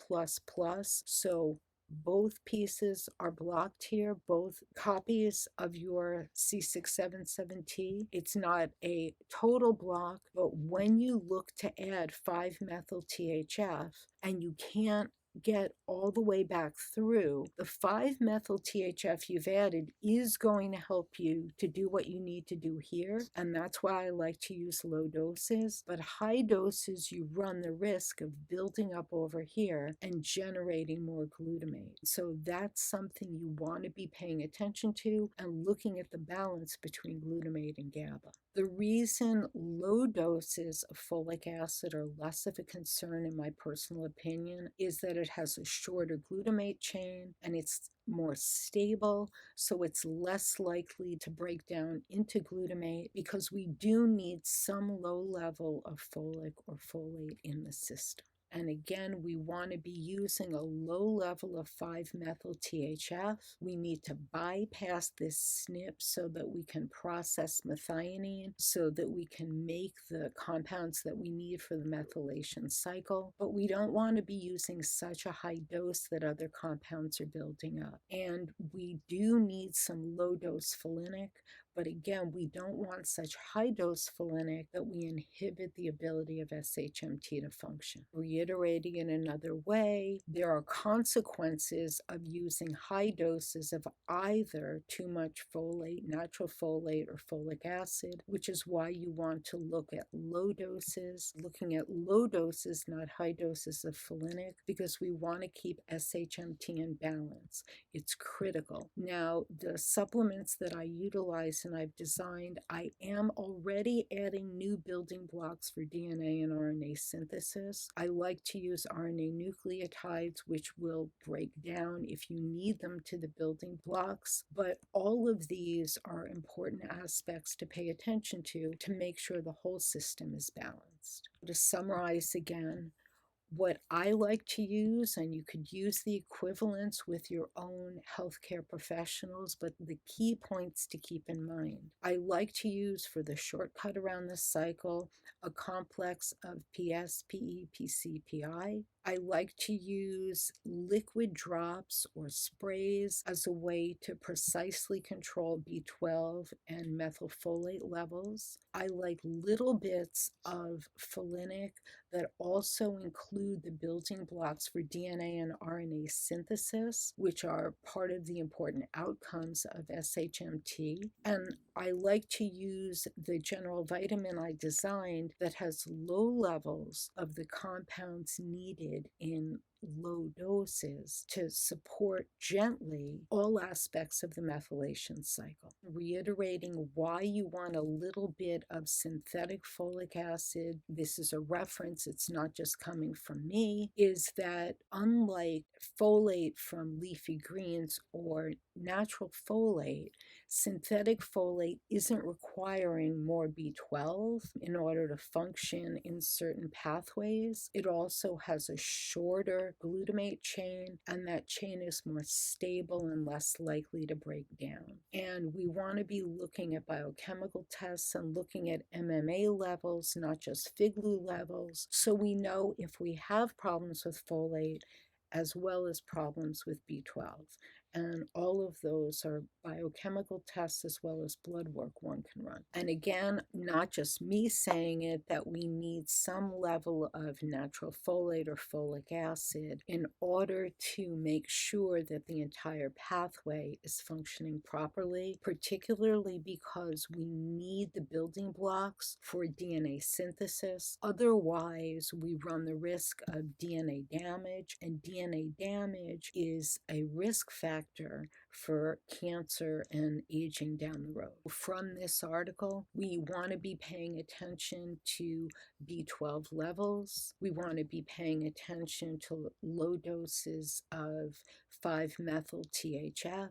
so both pieces are blocked here, both copies of your C677T. It's not a total block, but when you look to add 5-methyl THF and you can't get all the way back through, the 5-methyl THF you've added is going to help you to do what you need to do here, and that's why I like to use low doses. But high doses, you run the risk of building up over here and generating more glutamate. So that's something you want to be paying attention to and looking at the balance between glutamate and GABA. The reason low doses of folic acid are less of a concern, in my personal opinion, is that it has a shorter glutamate chain and it's more stable, so it's less likely to break down into glutamate, because we do need some low level of folic or folate in the system. And again, we want to be using a low level of 5-methyl THF. We need to bypass this SNP so that we can process methionine, so that we can make the compounds that we need for the methylation cycle. But we don't want to be using such a high dose that other compounds are building up. And we do need some low dose folinic, but again, we don't want such high dose folinic that we inhibit the ability of SHMT to function. Reiterating in another way, there are consequences of using high doses of either too much folate, natural folate, or folic acid, which is why you want to look at low doses, looking at low doses, not high doses of folinic, because we want to keep SHMT in balance. It's critical. Now, the supplements that I utilize and I've designed, I am already adding new building blocks for DNA and RNA synthesis. I like to use RNA nucleotides, which will break down if you need them to the building blocks. But all of these are important aspects to pay attention to make sure the whole system is balanced. To summarize again, what I like to use, and you could use the equivalents with your own healthcare professionals, but the key points to keep in mind. I like to use, for the shortcut around the cycle, a complex of PS, PE, PC, PI. I like to use liquid drops or sprays as a way to precisely control B12 and methylfolate levels. I like little bits of folinic that also include the building blocks for DNA and RNA synthesis, which are part of the important outcomes of SHMT. And I like to use the general vitamin I designed that has low levels of the compounds needed in low doses to support gently all aspects of the methylation cycle. Reiterating why you want a little bit of synthetic folic acid, this is a reference, it's not just coming from me, is that unlike folate from leafy greens or natural folate, synthetic folate isn't requiring more B12 in order to function in certain pathways. It also has a shorter glutamate chain, and that chain is more stable and less likely to break down. And we want to be looking at biochemical tests and looking at MMA levels, not just FIGLU levels, so we know if we have problems with folate as well as problems with B12. And all of those are biochemical tests as well as blood work one can run. And again, not just me saying it, that we need some level of natural folate or folic acid in order to make sure that the entire pathway is functioning properly, particularly because we need the building blocks for DNA synthesis. Otherwise, we run the risk of DNA damage, and DNA damage is a risk factor for cancer and aging down the road. From this article, we want to be paying attention to B12 levels. We want to be paying attention to low doses of 5-methyl THF.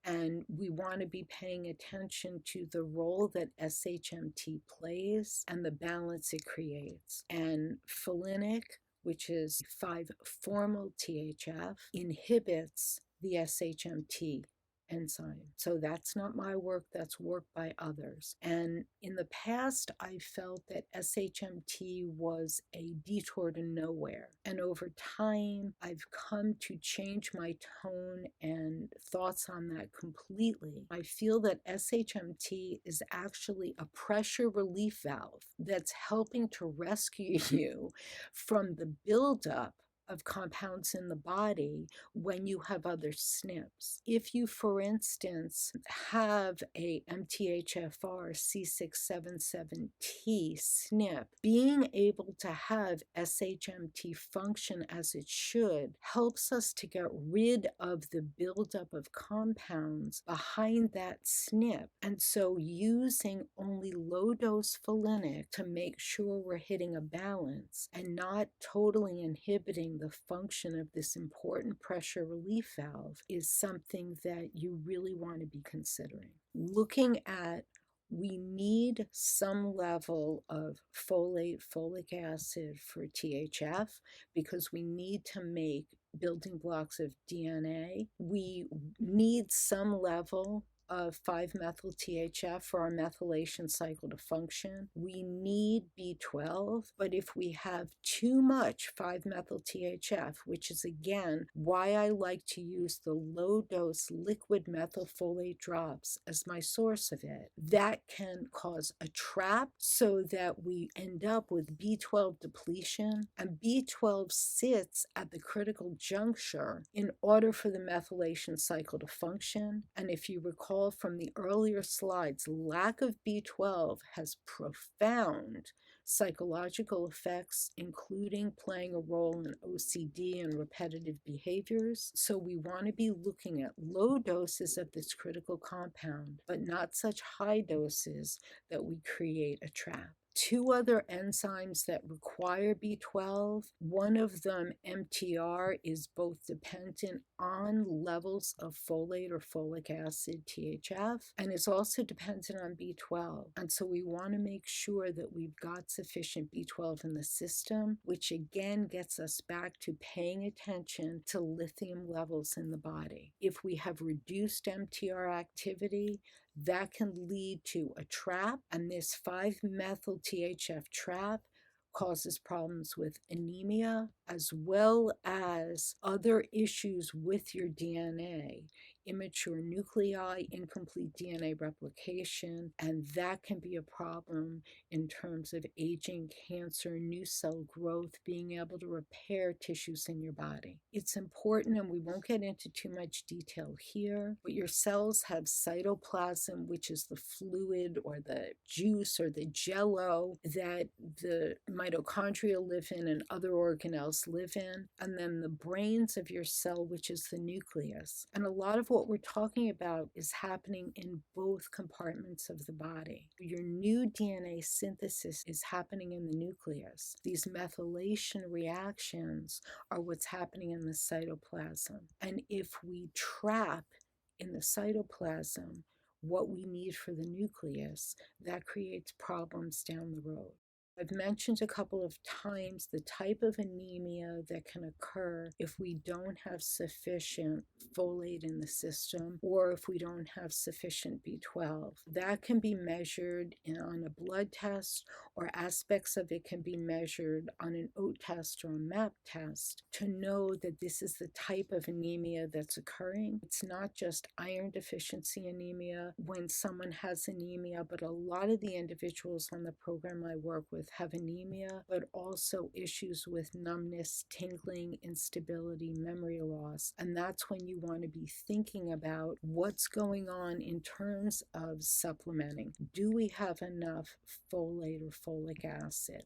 And we want to be paying attention to the role that SHMT plays and the balance it creates. And folinic, which is 5-formyl THF, inhibits the SHMT enzyme. So that's not my work, that's work by others. And in the past, I felt that SHMT was a detour to nowhere. And over time, I've come to change my tone and thoughts on that completely. I feel that SHMT is actually a pressure relief valve that's helping to rescue you from the buildup of compounds in the body when you have other SNPs. If you, for instance, have a MTHFR C677T SNP, being able to have SHMT function as it should helps us to get rid of the buildup of compounds behind that SNP. And so using only low dose folinic to make sure we're hitting a balance and not totally inhibiting the function of this important pressure relief valve is something that you really want to be considering. Looking at, we need some level of folate, folic acid for THF because we need to make building blocks of DNA. We need some level of 5-methyl THF for our methylation cycle to function. We need B12, but if we have too much 5-methyl THF, which is again why I like to use the low-dose liquid methylfolate drops as my source of it, that can cause a trap so that we end up with B12 depletion, and B12 sits at the critical juncture in order for the methylation cycle to function. And if you recall from the earlier slides, lack of B12 has profound psychological effects, including playing a role in OCD and repetitive behaviors. So we want to be looking at low doses of this critical compound, but not such high doses that we create a trap. Two other enzymes that require B12, one of them, MTR, is both dependent on levels of folate or folic acid, THF, and is also dependent on B12. And so we want to make sure that we've got sufficient B12 in the system, which again gets us back to paying attention to lithium levels in the body. If we have reduced MTR activity, that can lead to a trap, and this 5-methyl THF trap causes problems with anemia, as well as other issues with your DNA, immature nuclei, incomplete DNA replication, and that can be a problem in terms of aging, cancer, new cell growth, being able to repair tissues in your body. It's important, and we won't get into too much detail here, but your cells have cytoplasm, which is the fluid or the juice or the jello that the mitochondria live in and other organelles live in, and then the brains of your cell, which is the nucleus. And a lot of what we're talking about is happening in both compartments of the body. Your new DNA synthesis is happening in the nucleus. These methylation reactions are what's happening in the cytoplasm. And if we trap in the cytoplasm what we need for the nucleus, that creates problems down the road. I've mentioned a couple of times the type of anemia that can occur if we don't have sufficient folate in the system or if we don't have sufficient B12. That can be measured on a blood test, or aspects of it can be measured on an OAT test or a MAP test to know that this is the type of anemia that's occurring. It's not just iron deficiency anemia when someone has anemia, but a lot of the individuals on the program I work with have anemia, but also issues with numbness, tingling, instability, memory loss. And that's when you want to be thinking about what's going on in terms of supplementing. Do we have enough folate or folic acid?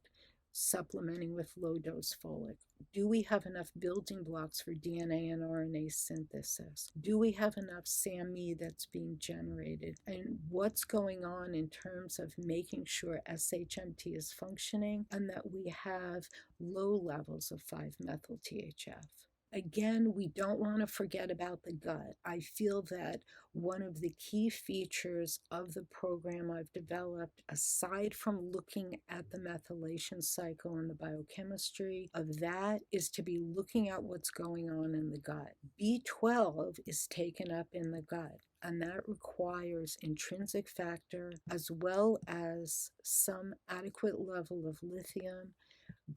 Supplementing with low-dose folic. Do we have enough building blocks for DNA and RNA synthesis? Do we have enough SAMe that's being generated? And what's going on in terms of making sure SHMT is functioning and that we have low levels of 5-methyl-THF? Again, we don't want to forget about the gut. I feel that one of the key features of the program I've developed, aside from looking at the methylation cycle and the biochemistry of that, is to be looking at what's going on in the gut. B12 is taken up in the gut, and that requires intrinsic factor as well as some adequate level of lithium.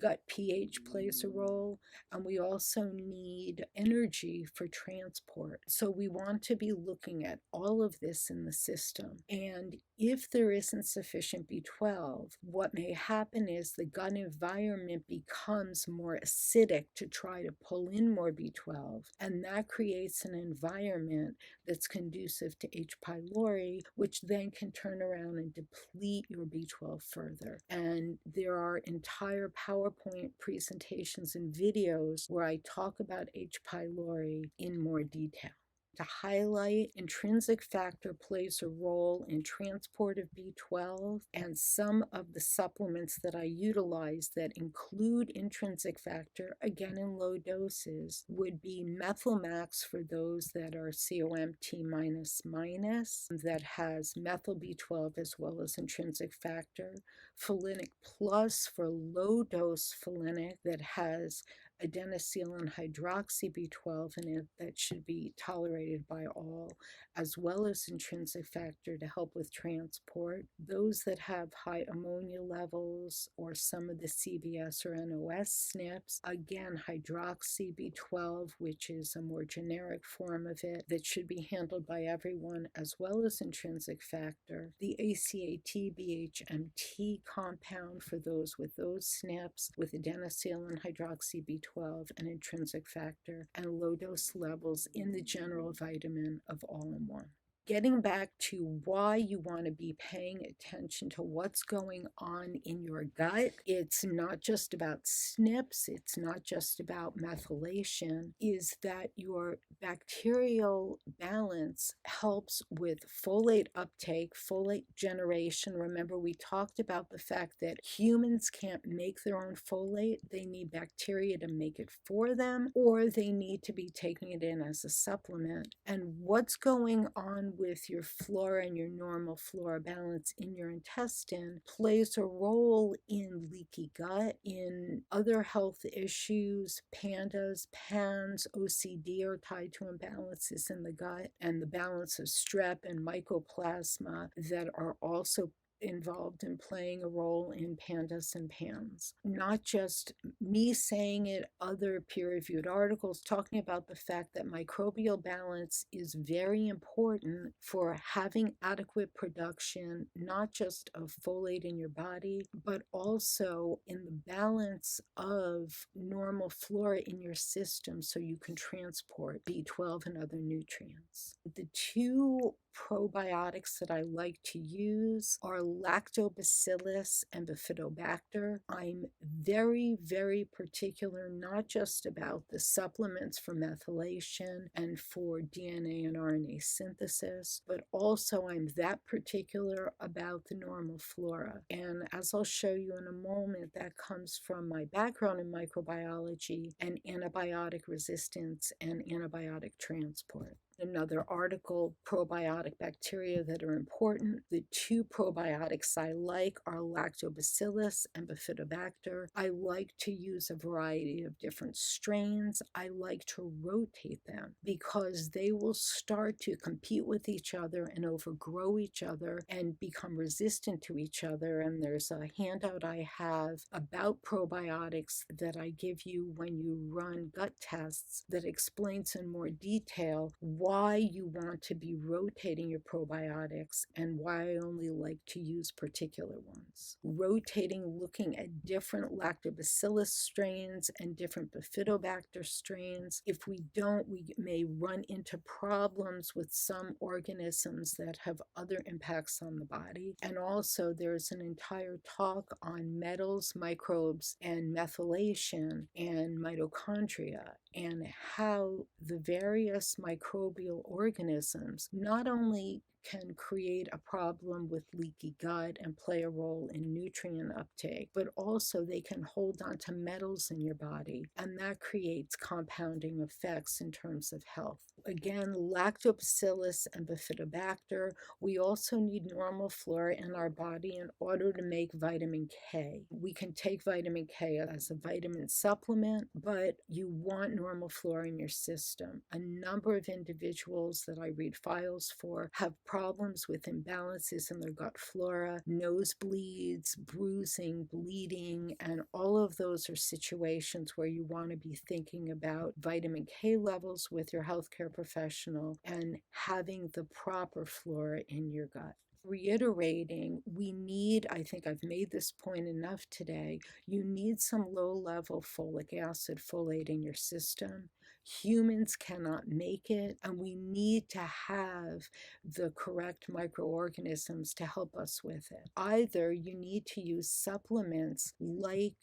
Gut pH plays a role, and we also need energy for transport. So we want to be looking at all of this in the system. And if there isn't sufficient B12, what may happen is the gut environment becomes more acidic to try to pull in more B12, and that creates an environment that's conducive to H. pylori, which then can turn around and deplete your B12 further. And there are entire PowerPoint presentations and videos where I talk about H. pylori in more detail. To highlight, intrinsic factor plays a role in transport of B12, and some of the supplements that I utilize that include intrinsic factor, again in low doses, would be Methylmax for those that are COMT that has methyl B12 as well as intrinsic factor, Folinic Plus for low dose folinic that has adenosylin hydroxy B12 in it that should be tolerated by all, as well as intrinsic factor to help with transport. Those that have high ammonia levels or some of the CBS or NOS SNPs, again, hydroxy B12, which is a more generic form of it that should be handled by everyone, as well as intrinsic factor. The ACAT BHMT compound for those with those SNPs with adenosylin hydroxy B12 and intrinsic factor, and low dose levels in the general vitamin of all-in-one. Getting back to why you want to be paying attention to what's going on in your gut, it's not just about SNPs, it's not just about methylation, is that your bacterial balance helps with folate uptake, folate generation. Remember, we talked about the fact that humans can't make their own folate. They need bacteria to make it for them, or they need to be taking it in as a supplement. And what's going on with your flora and your normal flora balance in your intestine plays a role in leaky gut, in other health issues. PANDAS, PANS, OCD are tied to imbalances in the gut, and the balance of strep and mycoplasma that are also involved in playing a role in PANDAS and PANS. Not just me saying it, other peer-reviewed articles talking about the fact that microbial balance is very important for having adequate production, not just of folate in your body, but also in the balance of normal flora in your system so you can transport B12 and other nutrients. The two probiotics that I like to use are Lactobacillus and Bifidobacter. I'm very, very particular not just about the supplements for methylation and for DNA and RNA synthesis, but also I'm that particular about the normal flora. And as I'll show you in a moment, that comes from my background in microbiology and antibiotic resistance and antibiotic transport. Another article, probiotic bacteria that are important. The two probiotics I like are Lactobacillus and Bifidobacter. I like to use a variety of different strains. I like to rotate them because they will start to compete with each other and overgrow each other and become resistant to each other. And there's a handout I have about probiotics that I give you when you run gut tests that explains in more detail why you want to be rotating your probiotics and why I only like to use particular ones. Rotating, looking at different lactobacillus strains and different bifidobacter strains. If we don't, we may run into problems with some organisms that have other impacts on the body. And also there's an entire talk on metals, microbes, and methylation and mitochondria and how the various microbial organisms not only can create a problem with leaky gut and play a role in nutrient uptake, but also they can hold on to metals in your body, and that creates compounding effects in terms of health. Again, lactobacillus and bifidobacter. We also need normal flora in our body in order to make vitamin K. We can take vitamin K as a vitamin supplement, but you want normal flora in your system. A number of individuals that I read files for have problems with imbalances in their gut flora, nosebleeds, bruising, bleeding, and all of those are situations where you want to be thinking about vitamin K levels with your healthcare professional and having the proper flora in your gut. Reiterating, we need, I think I've made this point enough today, you need some low-level folic acid, folate in your system. Humans cannot make it, and we need to have the correct microorganisms to help us with it. Either you need to use supplements like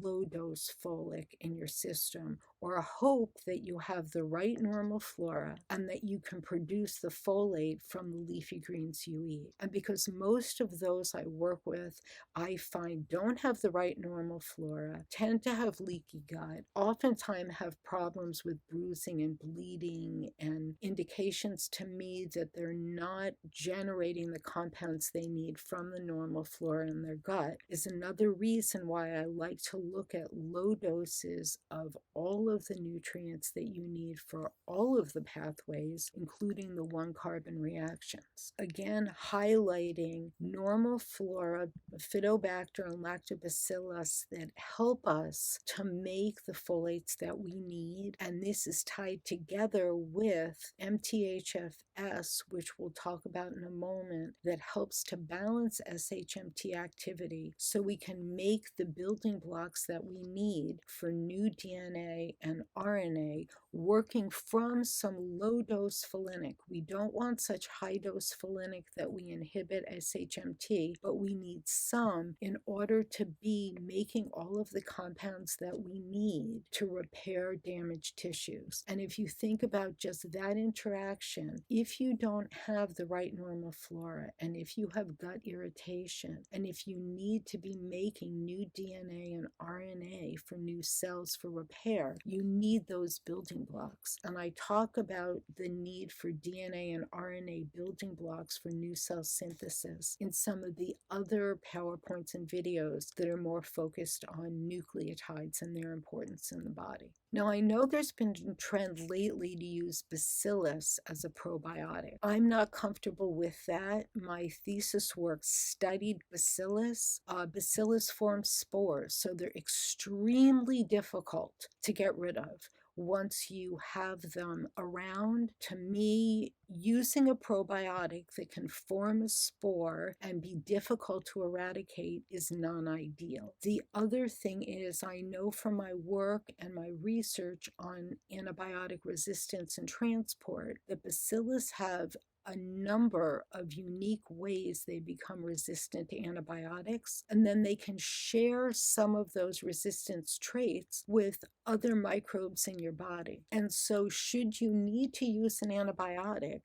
low-dose folic in your system, or hope that you have the right normal flora and that you can produce the folate from the leafy greens you eat. And because most of those I work with, I find don't have the right normal flora, tend to have leaky gut, oftentimes have problems with bruising and bleeding and indications to me that they're not generating the compounds they need from the normal flora in their gut, is another reason why I like to look at low doses of all of the nutrients that you need for all of the pathways, including the one-carbon reactions. Again, highlighting normal flora, Phytobacter and Lactobacillus that help us to make the folates that we need. And this is tied together with MTHFS, which we'll talk about in a moment, that helps to balance SHMT activity so we can make the building blocks that we need for new DNA and RNA working from some low-dose folinic. We don't want such high-dose folinic that we inhibit SHMT, but we need some in order to be making all of the compounds that we need to repair damaged tissues. And if you think about just that interaction, if you don't have the right normal flora, and if you have gut irritation, and if you need to be making new DNA and RNA for new cells for repair, you need those building blocks. And I talk about the need for DNA and RNA building blocks for new cell synthesis in some of the other PowerPoints and videos that are more focused on nucleotides and their importance in the body. Now, I know there's been a trend lately to use bacillus as a probiotic. I'm not comfortable with that. My thesis work studied bacillus. Bacillus forms spores, so they're extremely difficult to get rid of once you have them around. To me, using a probiotic that can form a spore and be difficult to eradicate is non-ideal. The other thing is, I know from my work and my research on antibiotic resistance and transport that bacillus have a number of unique ways they become resistant to antibiotics, and then they can share some of those resistance traits with other microbes in your body. And so should you need to use an antibiotic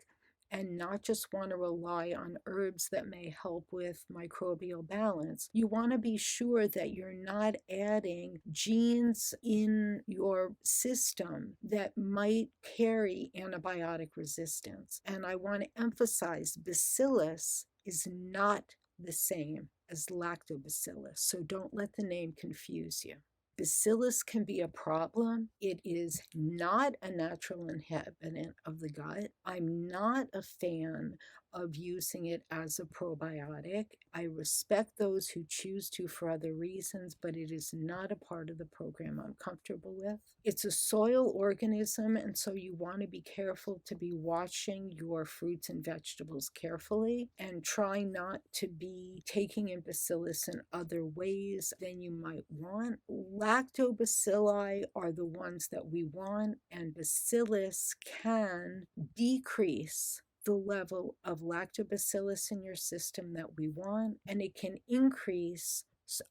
and not just want to rely on herbs that may help with microbial balance, you want to be sure that you're not adding genes in your system that might carry antibiotic resistance. And I want to emphasize, bacillus is not the same as lactobacillus, so don't let the name confuse you. Bacillus can be a problem. It is not a natural inhabitant of the gut. I'm not a fan of using it as a probiotic. I respect those who choose to for other reasons, but it is not a part of the program I'm comfortable with. It's a soil organism, and so you want to be careful to be watching your fruits and vegetables carefully and try not to be taking in bacillus in other ways than you might want. Lactobacilli are the ones that we want, and bacillus can decrease the level of lactobacillus in your system that we want, and it can increase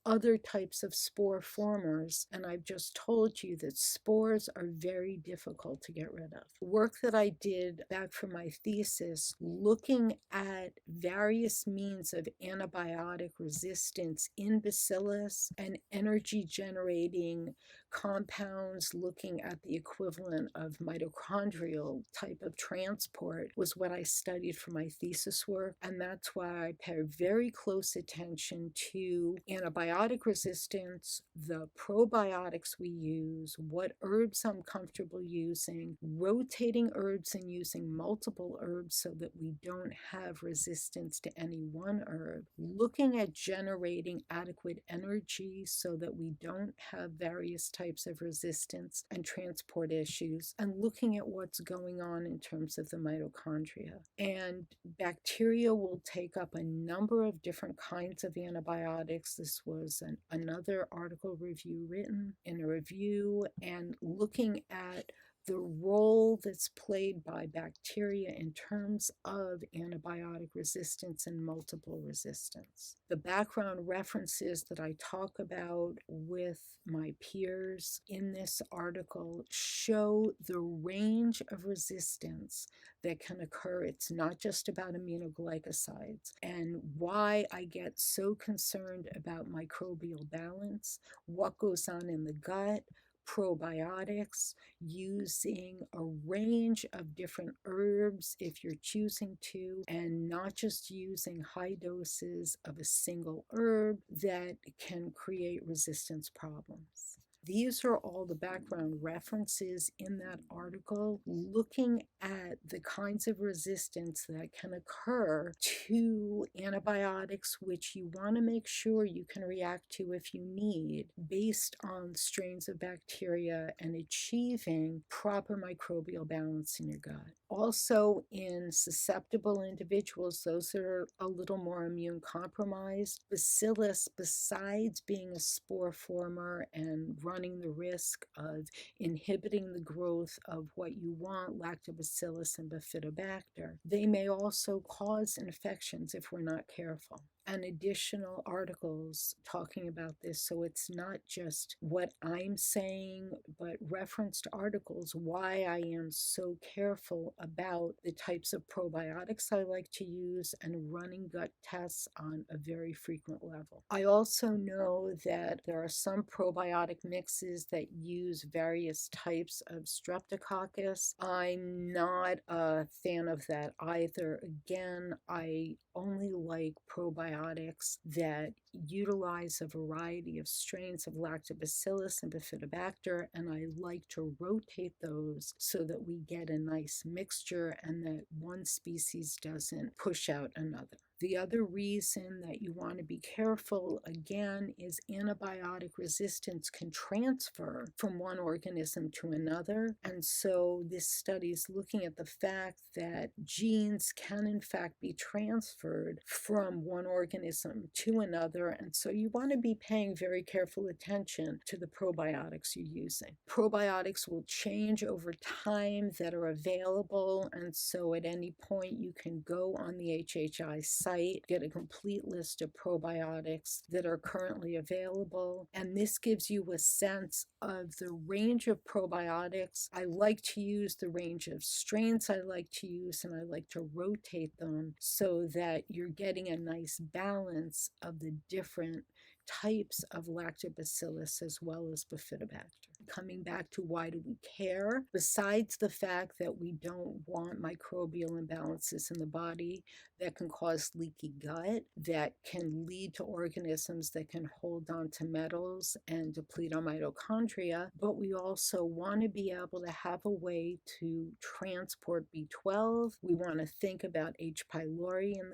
other types of spore formers. And I've just told you that spores are very difficult to get rid of. Work that I did back for my thesis, looking at various means of antibiotic resistance in bacillus and energy generating compounds, looking at the equivalent of mitochondrial type of transport, was what I studied for my thesis work. And that's why I pay very close attention to antibiotic resistance, the probiotics we use, what herbs I'm comfortable using, rotating herbs and using multiple herbs so that we don't have resistance to any one herb, looking at generating adequate energy so that we don't have various types of resistance and transport issues, and looking at what's going on in terms of the mitochondria. And bacteria will take up a number of different kinds of antibiotics. This was another article review written in a review, and looking at the role that's played by bacteria in terms of antibiotic resistance and multiple resistance. The background references that I talk about with my peers in this article show the range of resistance that can occur. It's not just about aminoglycosides, and why I get so concerned about microbial balance, what goes on in the gut, probiotics, using a range of different herbs if you're choosing to, and not just using high doses of a single herb that can create resistance problems. These are all the background references in that article, looking at the kinds of resistance that can occur to antibiotics, which you want to make sure you can react to if you need, based on strains of bacteria and achieving proper microbial balance in your gut. Also, in susceptible individuals, those that are a little more immune compromised, bacillus, besides being a spore former and running the risk of inhibiting the growth of what you want, lactobacillus and bifidobacter, they may also cause infections if we're not careful. and additional articles talking about this. So it's not just what I'm saying, but referenced articles why I am so careful about the types of probiotics I like to use and running gut tests on a very frequent level. I also know that there are some probiotic mixes that use various types of streptococcus. I'm not a fan of that either. Again, I only like probiotics that utilize a variety of strains of lactobacillus and bifidobacter, and I like to rotate those so that we get a nice mixture and that one species doesn't push out another. The other reason that you want to be careful, again, is antibiotic resistance can transfer from one organism to another. And so this study is looking at the fact that genes can, in fact, be transferred from one organism to another. And so you want to be paying very careful attention to the probiotics you're using. Probiotics will change over time that are available. And so at any point, you can go on the HHI site, get a complete list of probiotics that are currently available. And this gives you a sense of the range of probiotics. I like to use the range of strains I like to use, and I like to rotate them so that you're getting a nice balance of the different types of lactobacillus as well as bifidobacter. Coming back to why do we care? Besides the fact that we don't want microbial imbalances in the body that can cause leaky gut, that can lead to organisms that can hold on to metals and deplete our mitochondria, but we also want to be able to have a way to transport B12. We want to think about H. pylori in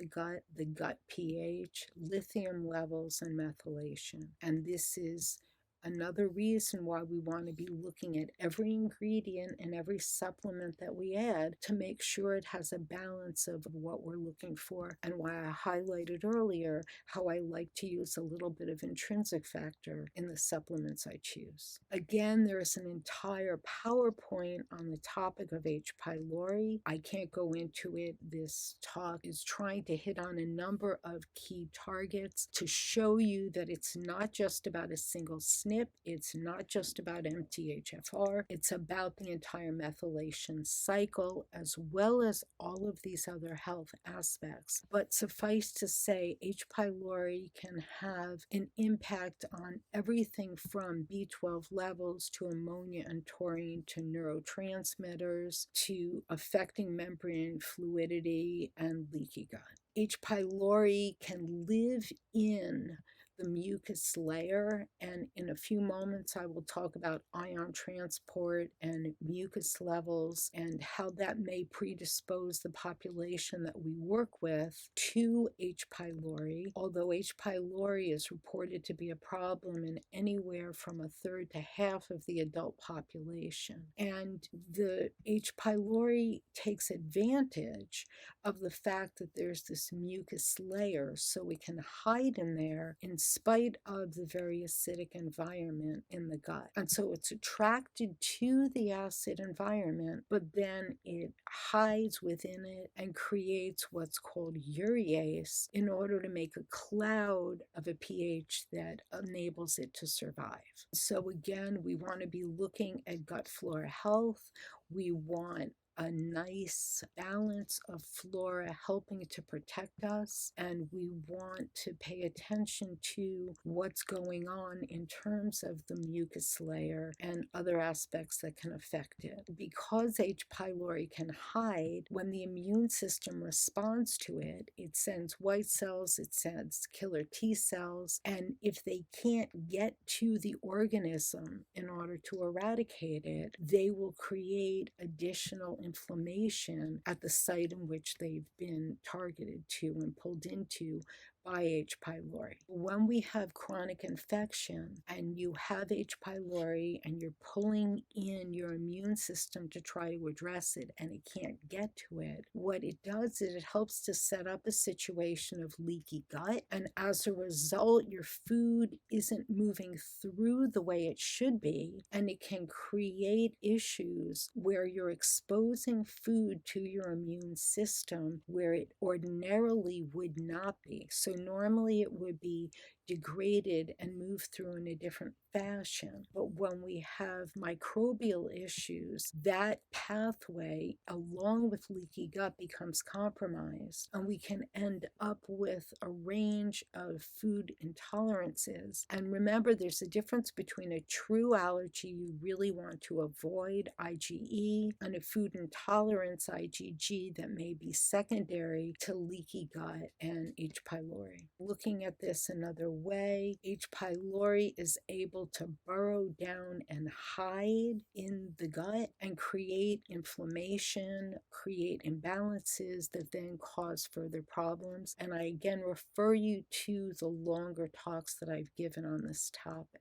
the gut pH, lithium levels, and methylation. And this is another reason why we want to be looking at every ingredient and every supplement that we add to make sure it has a balance of what we're looking for, and why I highlighted earlier how I like to use a little bit of intrinsic factor in the supplements I choose. Again, there is an entire PowerPoint on the topic of H. pylori. I can't go into it. This talk is trying to hit on a number of key targets to show you that it's not just about a single SNP. It's not just about MTHFR. It's about the entire methylation cycle as well as all of these other health aspects. But suffice to say, H. pylori can have an impact on everything from B12 levels to ammonia and taurine to neurotransmitters to affecting membrane fluidity and leaky gut. H. pylori can live in the mucus layer, and in a few moments I will talk about ion transport and mucus levels and how that may predispose the population that we work with to H. pylori, although H. pylori is reported to be a problem in anywhere from a third to half of the adult population. And the H. pylori takes advantage of the fact that there's this mucus layer, so it can hide in there in spite of the very acidic environment in the gut. And so it's attracted to the acid environment, but then it hides within it and creates what's called urease in order to make a cloud of a pH that enables it to survive. So again, we want to be looking at gut flora health. We want a nice balance of flora helping to protect us, and we want to pay attention to what's going on in terms of the mucus layer and other aspects that can affect it. Because H. pylori can hide, when the immune system responds to it, it sends white cells, it sends killer T cells, and if they can't get to the organism in order to eradicate it, they will create additional inflammation at the site in which they've been targeted to and pulled into by H. pylori. When we have chronic infection and you have H. pylori and you're pulling in your immune system to try to address it and it can't get to it, what it does is it helps to set up a situation of leaky gut, and as a result, your food isn't moving through the way it should be, and it can create issues where you're exposing food to your immune system where it ordinarily would not be. So normally it would be degraded and move through in a different fashion. But when we have microbial issues, that pathway, along with leaky gut, becomes compromised, and we can end up with a range of food intolerances. And remember, there's a difference between a true allergy you really want to avoid, IgE, and a food intolerance, IgG, that may be secondary to leaky gut and H. pylori. Looking at this another way, H. pylori is able to burrow down and hide in the gut and create inflammation, create imbalances that then cause further problems. And I again refer you to the longer talks that I've given on this topic.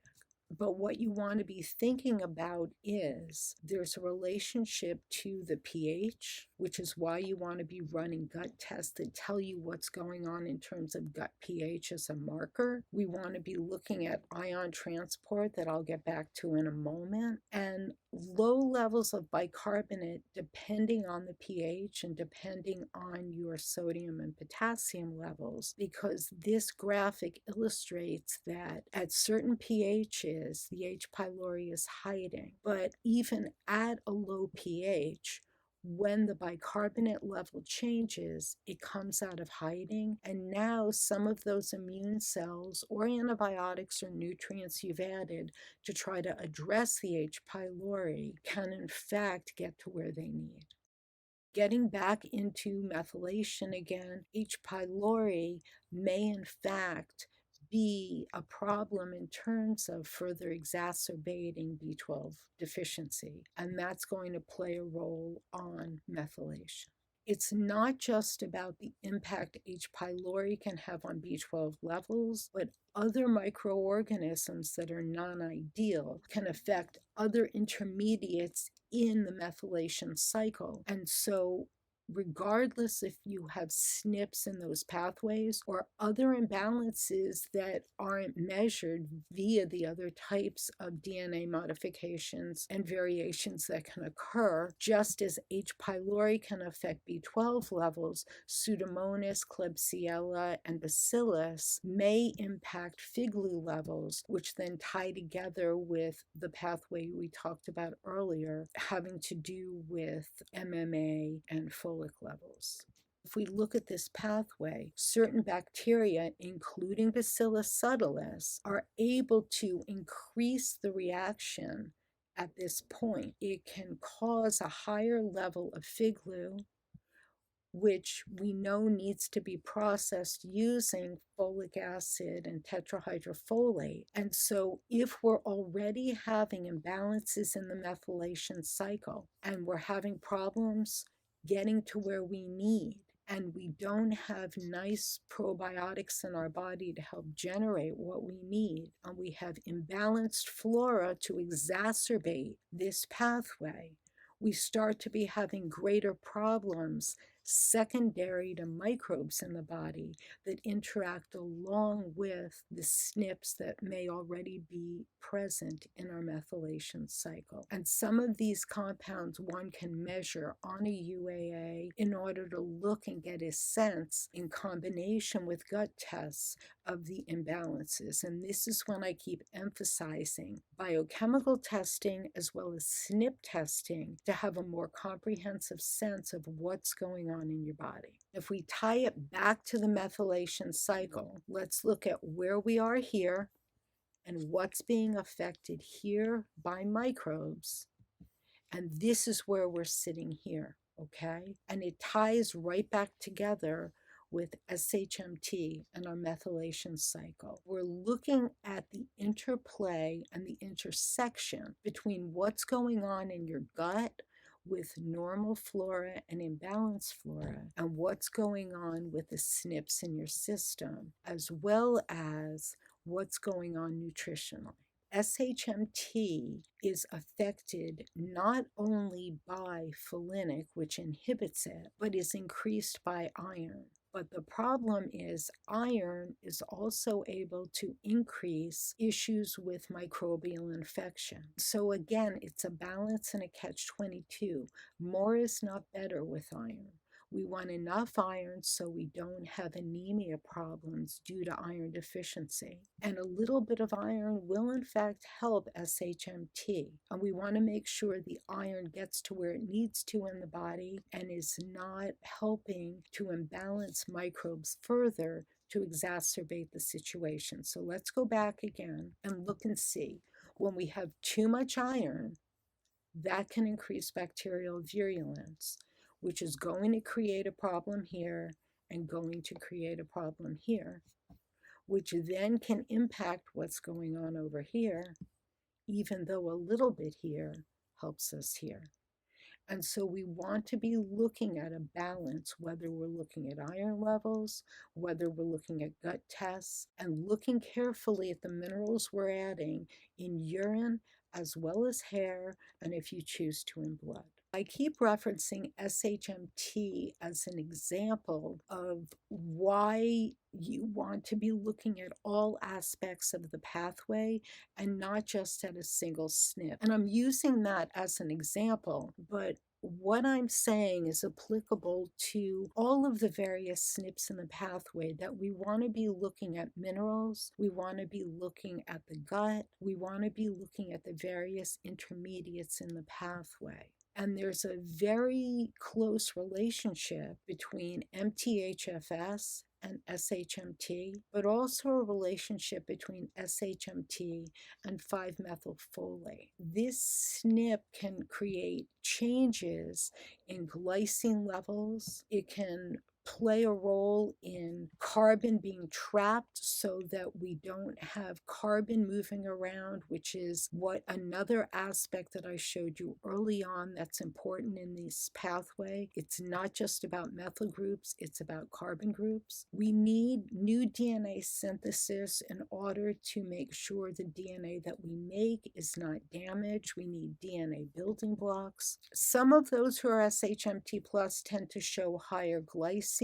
But what you want to be thinking about is there's a relationship to the pH, which is why you want to be running gut tests that tell you what's going on in terms of gut pH as a marker. We want to be looking at ion transport that I'll get back to in a moment, and low levels of bicarbonate depending on the pH and depending on your sodium and potassium levels, because this graphic illustrates that at certain pHs, the H. pylori is hiding. But even at a low pH, when the bicarbonate level changes, it comes out of hiding, and now some of those immune cells or antibiotics or nutrients you've added to try to address the H. pylori can in fact get to where they need. Getting back into methylation again, H. pylori may in fact be a problem in terms of further exacerbating B12 deficiency, and that's going to play a role on methylation. It's not just about the impact H. pylori can have on B12 levels, but other microorganisms that are non-ideal can affect other intermediates in the methylation cycle. And so regardless if you have SNPs in those pathways or other imbalances that aren't measured via the other types of DNA modifications and variations that can occur, just as H. pylori can affect B12 levels, Pseudomonas, Klebsiella, and Bacillus may impact Figlu levels, which then tie together with the pathway we talked about earlier, having to do with MMA and folic levels. If we look at this pathway, certain bacteria, including Bacillus subtilis, are able to increase the reaction at this point. It can cause a higher level of Figlu, which we know needs to be processed using folic acid and tetrahydrofolate. And so if we're already having imbalances in the methylation cycle and we're having problems getting to where we need, and we don't have nice probiotics in our body to help generate what we need, and we have imbalanced flora to exacerbate this pathway, we start to be having greater problems secondary to microbes in the body that interact along with the SNPs that may already be present in our methylation cycle. And some of these compounds one can measure on a UAA in order to look and get a sense in combination with gut tests of the imbalances. And this is when I keep emphasizing biochemical testing as well as SNP testing to have a more comprehensive sense of what's going on in your body. If we tie it back to the methylation cycle, let's look at where we are here and what's being affected here by microbes. And this is where we're sitting here, okay? And it ties right back together with SHMT and our methylation cycle. We're looking at the interplay and the intersection between what's going on in your gut with normal flora and imbalanced flora, and what's going on with the SNPs in your system, as well as what's going on nutritionally. SHMT is affected not only by folinic, which inhibits it, but is increased by iron. But the problem is iron is also able to increase issues with microbial infection. So again, it's a balance and a catch-22. More is not better with iron. We want enough iron so we don't have anemia problems due to iron deficiency. And a little bit of iron will in fact help SHMT. And we want to make sure the iron gets to where it needs to in the body and is not helping to imbalance microbes further to exacerbate the situation. So let's go back again and look and see. When we have too much iron, that can increase bacterial virulence, which is going to create a problem here and going to create a problem here, which then can impact what's going on over here, even though a little bit here helps us here. And so we want to be looking at a balance, whether we're looking at iron levels, whether we're looking at gut tests, and looking carefully at the minerals we're adding in urine as well as hair, and if you choose to in blood. I keep referencing SHMT as an example of why you want to be looking at all aspects of the pathway and not just at a single SNP. And I'm using that as an example, but what I'm saying is applicable to all of the various SNPs in the pathway, that we want to be looking at minerals, we want to be looking at the gut, we want to be looking at the various intermediates in the pathway. And there's a very close relationship between MTHFS and SHMT, but also a relationship between SHMT and 5-methylfolate. This SNP can create changes in glycine levels. It can play a role in carbon being trapped so that we don't have carbon moving around, which is what another aspect that I showed you early on that's important in this pathway. It's not just about methyl groups, it's about carbon groups. We need new DNA synthesis in order to make sure the DNA that we make is not damaged. We need DNA building blocks. Some of those who are SHMT plus tend to show higher glycine.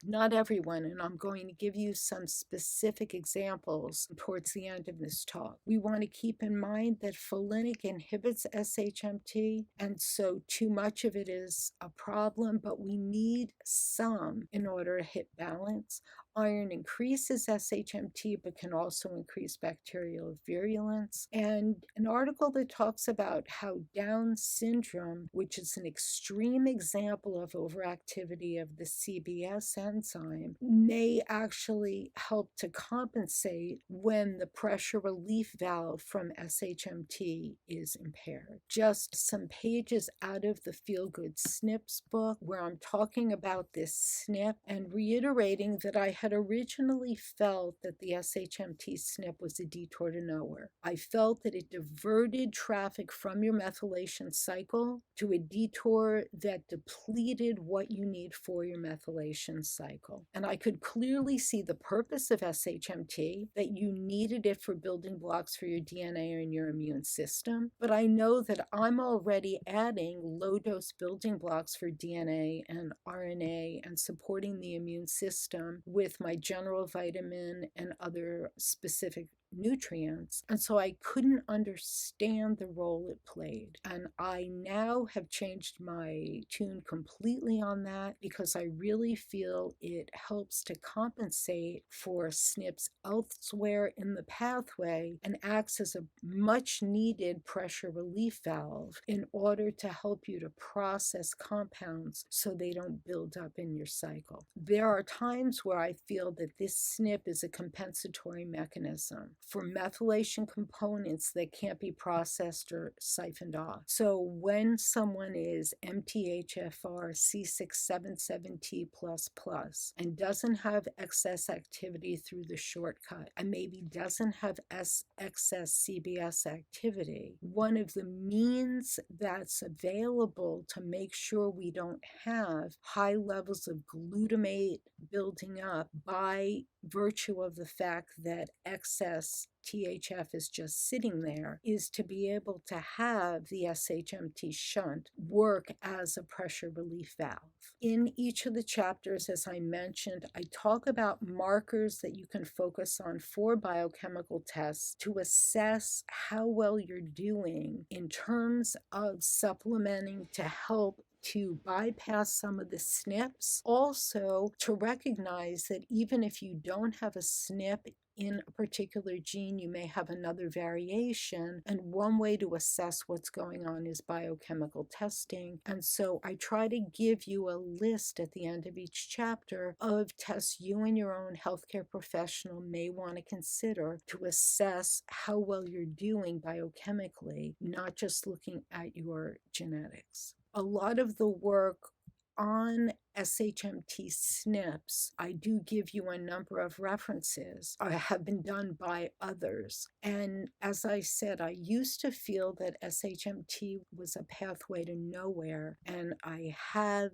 Not everyone, and I'm going to give you some specific examples towards the end of this talk. We want to keep in mind that folinic inhibits SHMT, and so too much of it is a problem, but we need some in order to hit balance. Iron increases SHMT, but can also increase bacterial virulence. And an article that talks about how Down syndrome, which is an extreme example of overactivity of the CBS enzyme, may actually help to compensate when the pressure relief valve from SHMT is impaired. Just some pages out of the Feel Good SNPs book where I'm talking about this SNP and reiterating that I had originally felt that the SHMT SNP was a detour to nowhere. I felt that it diverted traffic from your methylation cycle to a detour that depleted what you need for your methylation cycle. And I could clearly see the purpose of SHMT, that you needed it for building blocks for your DNA and your immune system. But I know that I'm already adding low-dose building blocks for DNA and RNA and supporting the immune system with my general vitamin and other specific nutrients. And so I couldn't understand the role it played. And I now have changed my tune completely on that because I really feel it helps to compensate for SNPs elsewhere in the pathway and acts as a much needed pressure relief valve in order to help you to process compounds so they don't build up in your cycle. There are times where I feel that this SNP is a compensatory mechanism for methylation components that can't be processed or siphoned off. So when someone is MTHFR C677T++ and doesn't have excess activity through the shortcut and maybe doesn't have excess CBS activity, one of the means that's available to make sure we don't have high levels of glutamate building up by virtue of the fact that excess THF is just sitting there is to be able to have the SHMT shunt work as a pressure relief valve. In each of the chapters, as I mentioned, I talk about markers that you can focus on for biochemical tests to assess how well you're doing in terms of supplementing to help to bypass some of the SNPs. Also, to recognize that even if you don't have a SNP in a particular gene, you may have another variation. And one way to assess what's going on is biochemical testing. And so I try to give you a list at the end of each chapter of tests you and your own healthcare professional may want to consider to assess how well you're doing biochemically, not just looking at your genetics. A lot of the work on SHMT SNPs, I do give you a number of references, have been done by others. And as I said, I used to feel that SHMT was a pathway to nowhere, and I have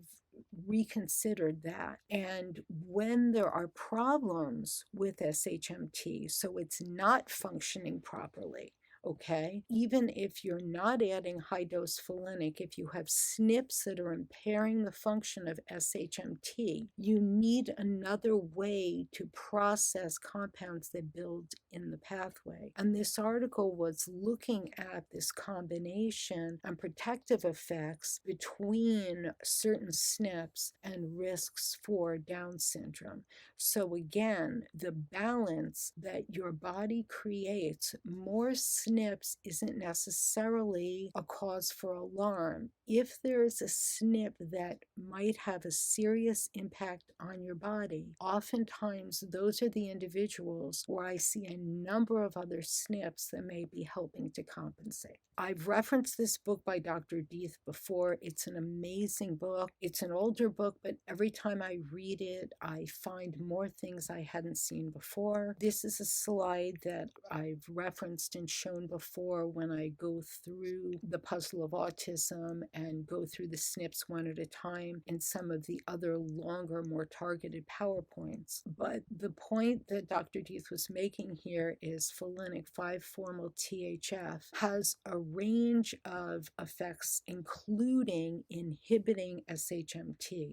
reconsidered that. And when there are problems with SHMT, so it's not functioning properly, okay? Even if you're not adding high dose folinic, if you have SNPs that are impairing the function of SHMT, you need another way to process compounds that build in the pathway. And this article was looking at this combination and protective effects between certain SNPs and risks for Down syndrome. So again, the balance that your body creates, more SNPs isn't necessarily a cause for alarm. If there is a SNP that might have a serious impact on your body, oftentimes those are the individuals where I see a number of other SNPs that may be helping to compensate. I've referenced this book by Dr. Deeth before. It's an amazing book. It's an older book, but every time I read it, I find more things I hadn't seen before. This is a slide that I've referenced and shown before when I go through the puzzle of autism and go through the SNPs one at a time in some of the other longer, more targeted PowerPoints. But the point that Dr. Deeth was making here is folinic 5-formyl THF has a range of effects, including inhibiting SHMT.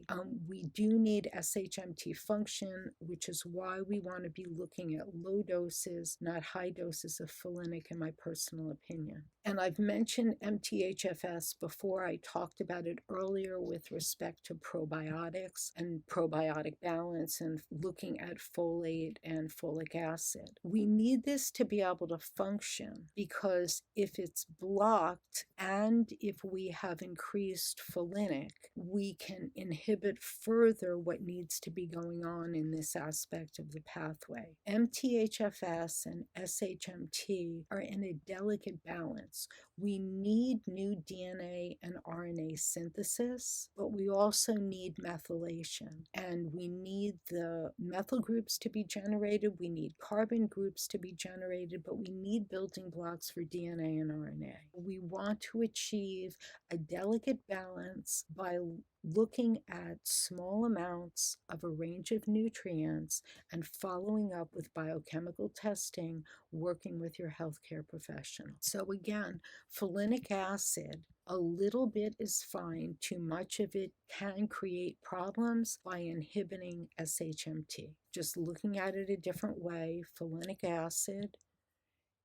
We do need SHMT function, which is why we want to be looking at low doses, not high doses of folinic, in my personal opinion. And I've mentioned MTHFS before. I talked about it earlier with respect to probiotics and probiotic balance and looking at folate and folic acid. We need this to be able to function, because if it's blocked and if we have increased folinic, we can inhibit further what needs to be going on in this aspect of the pathway. MTHFS and SHMT are in a delicate balance. We need new DNA and RNA synthesis, but we also need methylation. And we need the methyl groups to be generated, we need carbon groups to be generated, but we need building blocks for DNA and RNA. We want to achieve a delicate balance by looking at small amounts of a range of nutrients and following up with biochemical testing, working with your healthcare professional. So again, folinic acid, a little bit is fine. Too much of it can create problems by inhibiting SHMT. Just looking at it a different way, folinic acid,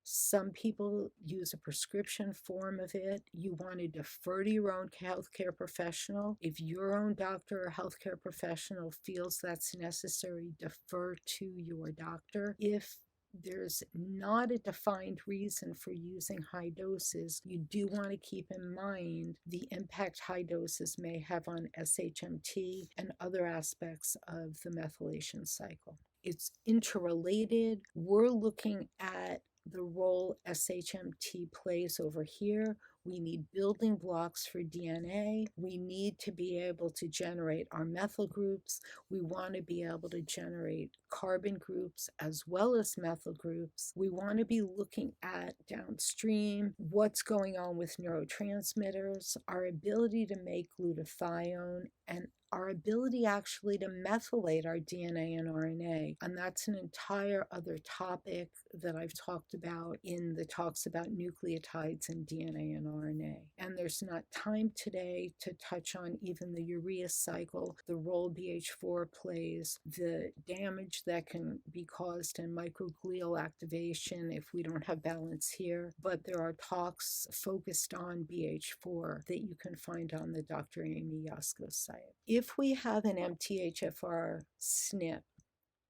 some people use a prescription form of it. You want to defer to your own healthcare professional. If your own doctor or healthcare professional feels that's necessary, defer to your doctor. If there's not a defined reason for using high doses, you do want to keep in mind the impact high doses may have on SHMT and other aspects of the methylation cycle. It's interrelated. We're looking at the role SHMT plays over here. We need building blocks for DNA. We need to be able to generate our methyl groups. We want to be able to generate carbon groups as well as methyl groups. We want to be looking at downstream what's going on with neurotransmitters, our ability to make glutathione, and our ability actually to methylate our DNA and RNA. And that's an entire other topic that I've talked about in the talks about nucleotides and DNA and RNA. And there's not time today to touch on even the urea cycle, the role BH4 plays, the damage that can be caused in microglial activation if we don't have balance here. But there are talks focused on BH4 that you can find on the Dr. Amy Yasko site. If we have an MTHFR SNP,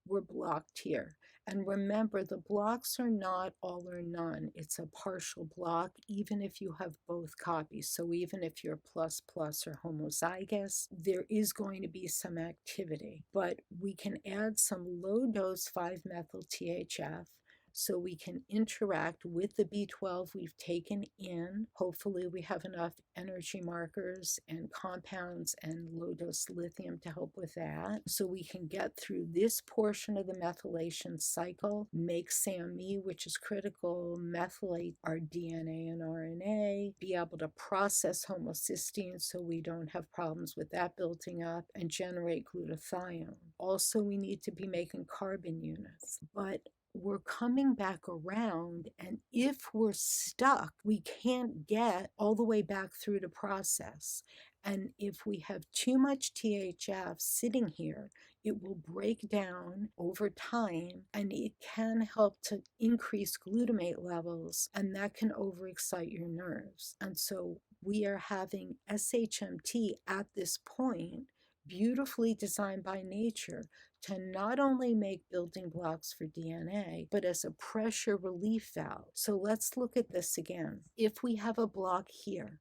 we're blocked here. And remember, the blocks are not all or none. It's a partial block, even if you have both copies. So even if you're plus plus or homozygous, there is going to be some activity. But we can add some low dose 5-methyl THF so we can interact with the B12 we've taken in. Hopefully we have enough energy markers and compounds and low-dose lithium to help with that. So we can get through this portion of the methylation cycle, make SAMe, which is critical, methylate our DNA and RNA, be able to process homocysteine so we don't have problems with that building up, and generate glutathione. Also, we need to be making carbon units. But we're coming back around, and if we're stuck, we can't get all the way back through the process. And if we have too much THF sitting here, it will break down over time, and it can help to increase glutamate levels, and that can overexcite your nerves. And so we are having SHMT at this point, beautifully designed by nature, to not only make building blocks for DNA, but as a pressure relief valve. So let's look at this again. If we have a block here,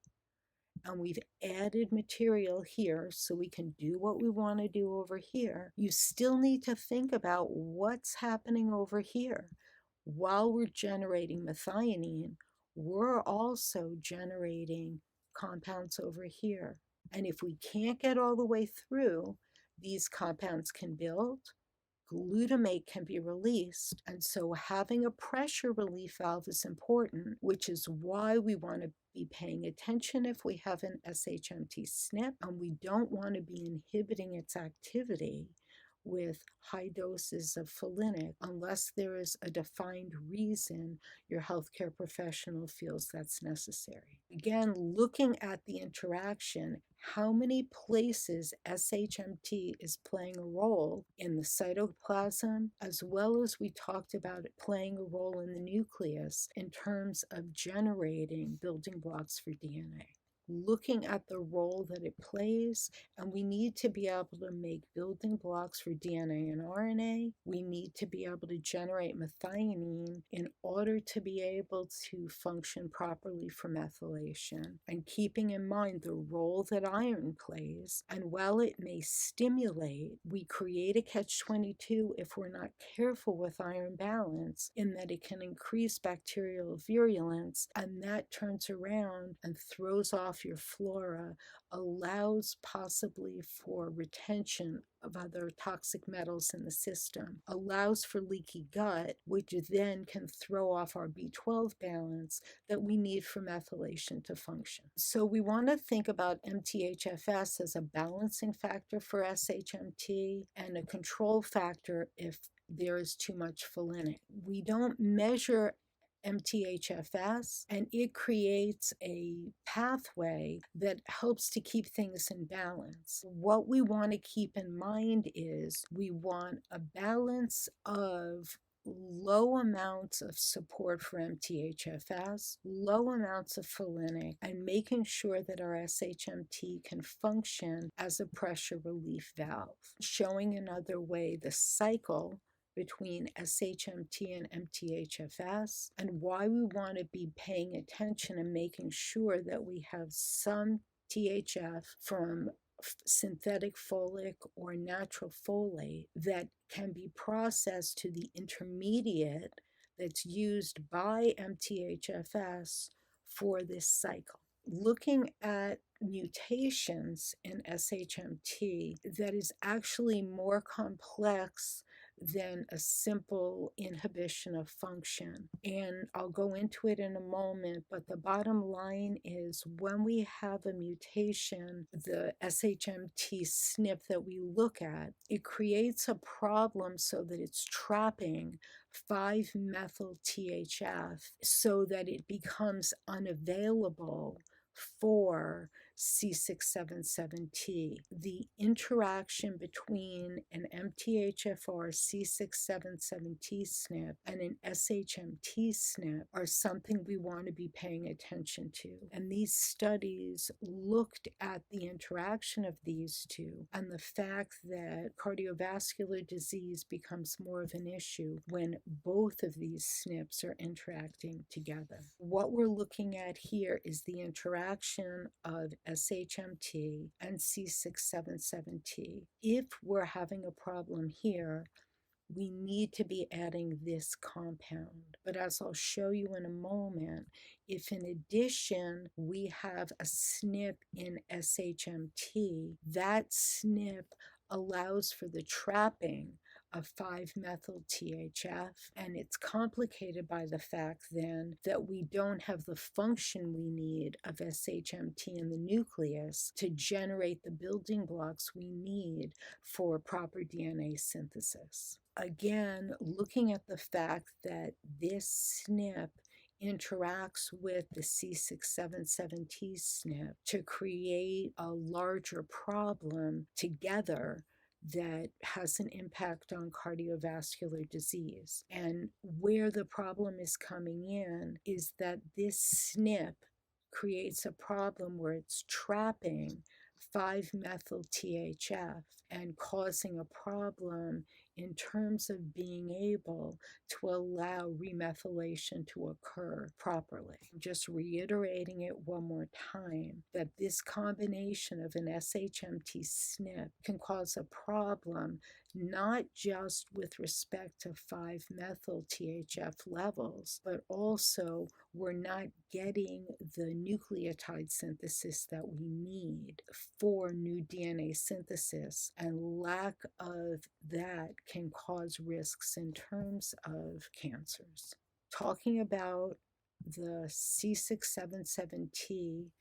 and we've added material here so we can do what we want to do over here, you still need to think about what's happening over here. While we're generating methionine, we're also generating compounds over here. And if we can't get all the way through, these compounds can build, glutamate can be released, and so having a pressure relief valve is important, which is why we want to be paying attention if we have an SHMT SNP, and we don't want to be inhibiting its activity with high doses of folinic unless there is a defined reason your healthcare professional feels that's necessary. Again, looking at the interaction, how many places SHMT is playing a role in the cytoplasm, as well as we talked about it playing a role in the nucleus in terms of generating building blocks for DNA. Looking at the role that it plays, and we need to be able to make building blocks for DNA and RNA. We need to be able to generate methionine in order to be able to function properly for methylation, and keeping in mind the role that iron plays. And while it may stimulate, we create a catch-22 if we're not careful with iron balance, in that it can increase bacterial virulence, and that turns around and throws off your flora, allows possibly for retention of other toxic metals in the system, allows for leaky gut, which then can throw off our B12 balance that we need for methylation to function. So we want to think about MTHFS as a balancing factor for SHMT and a control factor if there is too much folinic. We don't measure MTHFS, and it creates a pathway that helps to keep things in balance. What we want to keep in mind is we want a balance of low amounts of support for MTHFS, low amounts of folinic, and making sure that our SHMT can function as a pressure relief valve. Showing another way the cycle between SHMT and MTHFS, and why we want to be paying attention and making sure that we have some THF from synthetic folic or natural folate that can be processed to the intermediate that's used by MTHFS for this cycle. Looking at mutations in SHMT that is actually more complex than a simple inhibition of function. And I'll go into it in a moment, but the bottom line is when we have a mutation, the SHMT SNP that we look at, it creates a problem so that it's trapping 5-methyl THF so that it becomes unavailable for C677T. The interaction between an MTHFR C677T SNP and an SHMT SNP are something we want to be paying attention to. And these studies looked at the interaction of these two and the fact that cardiovascular disease becomes more of an issue when both of these SNPs are interacting together. What we're looking at here is the interaction of SHMT and C677T. If we're having a problem here, we need to be adding this compound. But as I'll show you in a moment, if in addition we have a SNP in SHMT, that SNP allows for the trapping of 5-methyl THF, and it's complicated by the fact then that we don't have the function we need of SHMT in the nucleus to generate the building blocks we need for proper DNA synthesis. Again, looking at the fact that this SNP interacts with the C677T SNP to create a larger problem together that has an impact on cardiovascular disease. And where the problem is coming in is that this SNP creates a problem where it's trapping 5-methyl THF and causing a problem in terms of being able to allow remethylation to occur properly. Just reiterating it one more time, that this combination of an SHMT SNP can cause a problem not just with respect to 5-methyl THF levels, but also we're not getting the nucleotide synthesis that we need for new DNA synthesis, and lack of that can cause risks in terms of cancers. Talking about the C677T,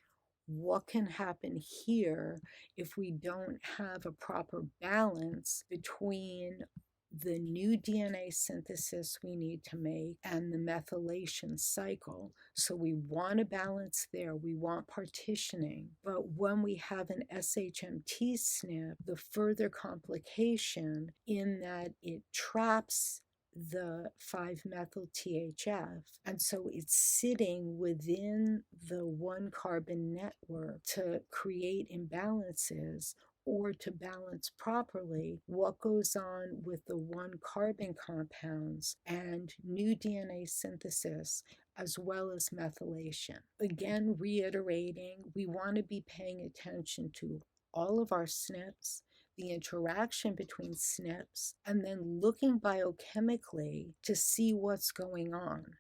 what can happen here if we don't have a proper balance between the new DNA synthesis we need to make and the methylation cycle? So we want a balance there, we want partitioning, but when we have an SHMT SNP, the further complication in that it traps the 5-methyl THF, and so it's sitting within the 1-carbon network to create imbalances or to balance properly what goes on with the 1-carbon compounds and new DNA synthesis as well as methylation. Again, reiterating, we want to be paying attention to all of our SNPs, the interaction between SNPs, and then looking biochemically to see what's going on.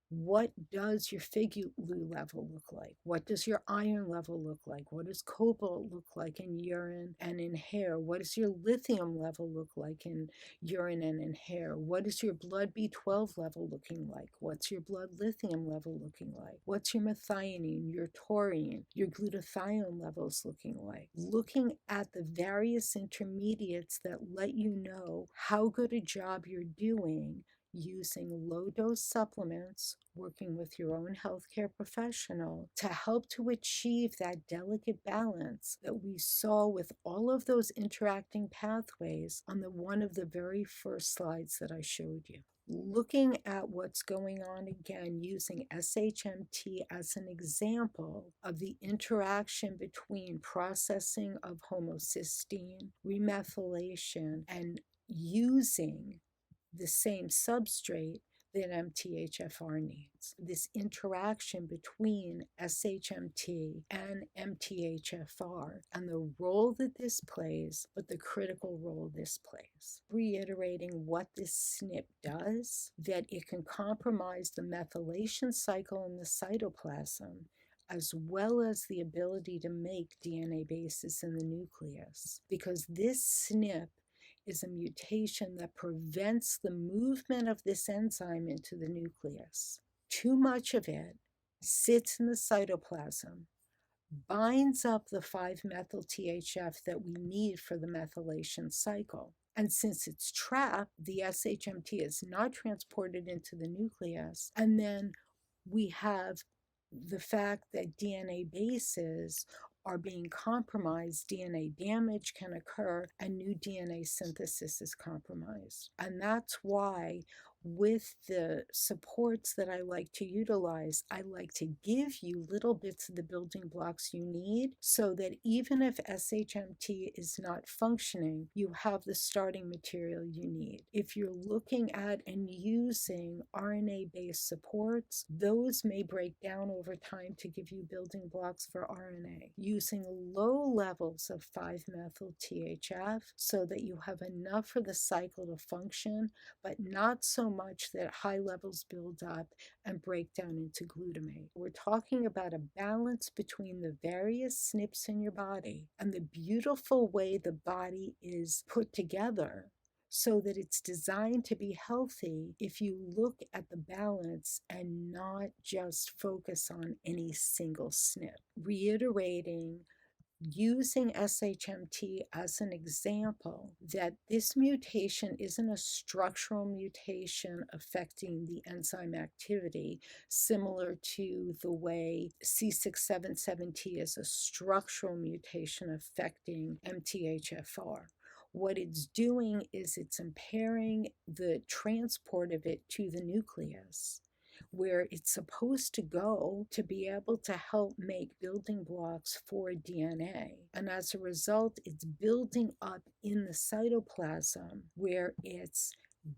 What does your Fig-U level look like? What does your iron level look like? What does cobalt look like in urine and in hair? What does your lithium level look like in urine and in hair? What is your blood B12 level looking like? What's your blood lithium level looking like? What's your methionine, your taurine, your glutathione levels looking like? Looking at the various intermediates that let you know how good a job you're doing using low-dose supplements, working with your own healthcare professional to help to achieve that delicate balance that we saw with all of those interacting pathways on one of the very first slides that I showed you. Looking at what's going on again using SHMT as an example of the interaction between processing of homocysteine, remethylation, and using the same substrate that MTHFR needs. This interaction between SHMT and MTHFR and the role that this plays, but the critical role this plays. Reiterating what this SNP does, that it can compromise the methylation cycle in the cytoplasm, as well as the ability to make DNA bases in the nucleus, because this SNP is a mutation that prevents the movement of this enzyme into the nucleus. Too much of it sits in the cytoplasm, binds up the 5-methyl THF that we need for the methylation cycle. And since it's trapped, the SHMT is not transported into the nucleus. And then we have the fact that DNA bases are being compromised, DNA damage can occur, and new DNA synthesis is compromised. And that's why, with the supports that I like to utilize, I like to give you little bits of the building blocks you need so that even if SHMT is not functioning, you have the starting material you need. If you're looking at and using RNA-based supports, those may break down over time to give you building blocks for RNA. Using low levels of 5-methyl THF so that you have enough for the cycle to function, but not so much that high levels build up and break down into glutamate. We're talking about a balance between the various SNPs in your body and the beautiful way the body is put together so that it's designed to be healthy if you look at the balance and not just focus on any single SNP. Reiterating, using SHMT as an example, that this mutation isn't a structural mutation affecting the enzyme activity, similar to the way C677T is a structural mutation affecting MTHFR. What it's doing is it's impairing the transport of it to the nucleus, where it's supposed to go to be able to help make building blocks for DNA. And as a result, it's building up in the cytoplasm where it's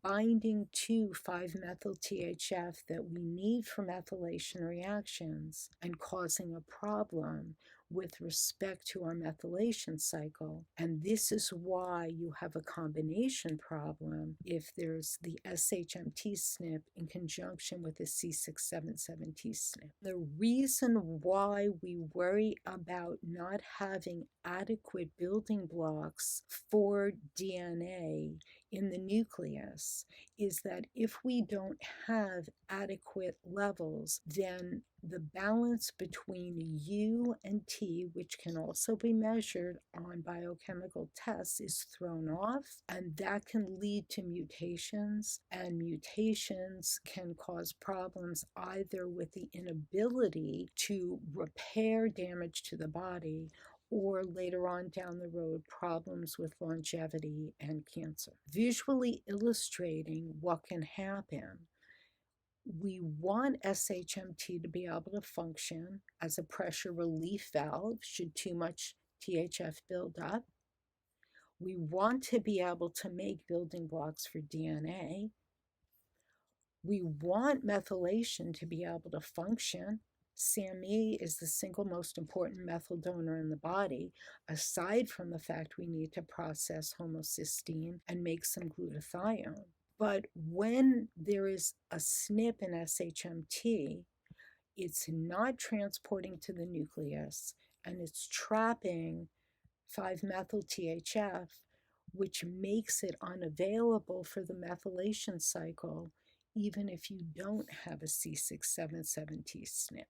binding to 5-methyl THF that we need for methylation reactions and causing a problem with respect to our methylation cycle. And this is why you have a combination problem if there's the SHMT SNP in conjunction with the C677T SNP. The reason why we worry about not having adequate building blocks for DNA in the nucleus is that if we don't have adequate levels, then the balance between U and T, which can also be measured on biochemical tests, is thrown off, and that can lead to mutations, and mutations can cause problems either with the inability to repair damage to the body or later on down the road, problems with longevity and cancer. Visually illustrating what can happen, we want SHMT to be able to function as a pressure relief valve should too much THF build up. We want to be able to make building blocks for DNA. We want methylation to be able to function. SAMe is the single most important methyl donor in the body, aside from the fact we need to process homocysteine and make some glutathione. But when there is a SNP in SHMT, it's not transporting to the nucleus and it's trapping 5-methyl THF, which makes it unavailable for the methylation cycle, even if you don't have a C677T SNP.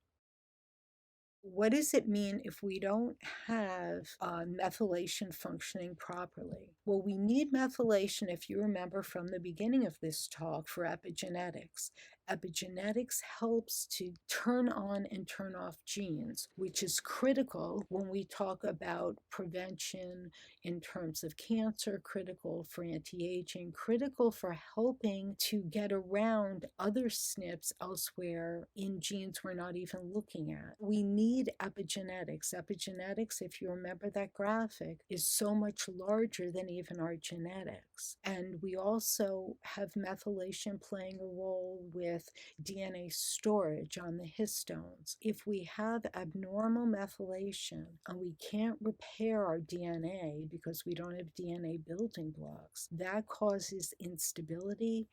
What does it mean if we don't have methylation functioning properly? Well, we need methylation, if you remember from the beginning of this talk, for epigenetics. Epigenetics helps to turn on and turn off genes, which is critical when we talk about prevention in terms of cancer, critical for anti-aging, critical for helping to get around other SNPs elsewhere in genes we're not even looking at. We need epigenetics. Epigenetics, if you remember that graphic, is so much larger than even our genetics. And we also have methylation playing a role with DNA storage on the histones. If we have abnormal methylation and we can't repair our DNA because we don't have DNA building blocks, that causes instability,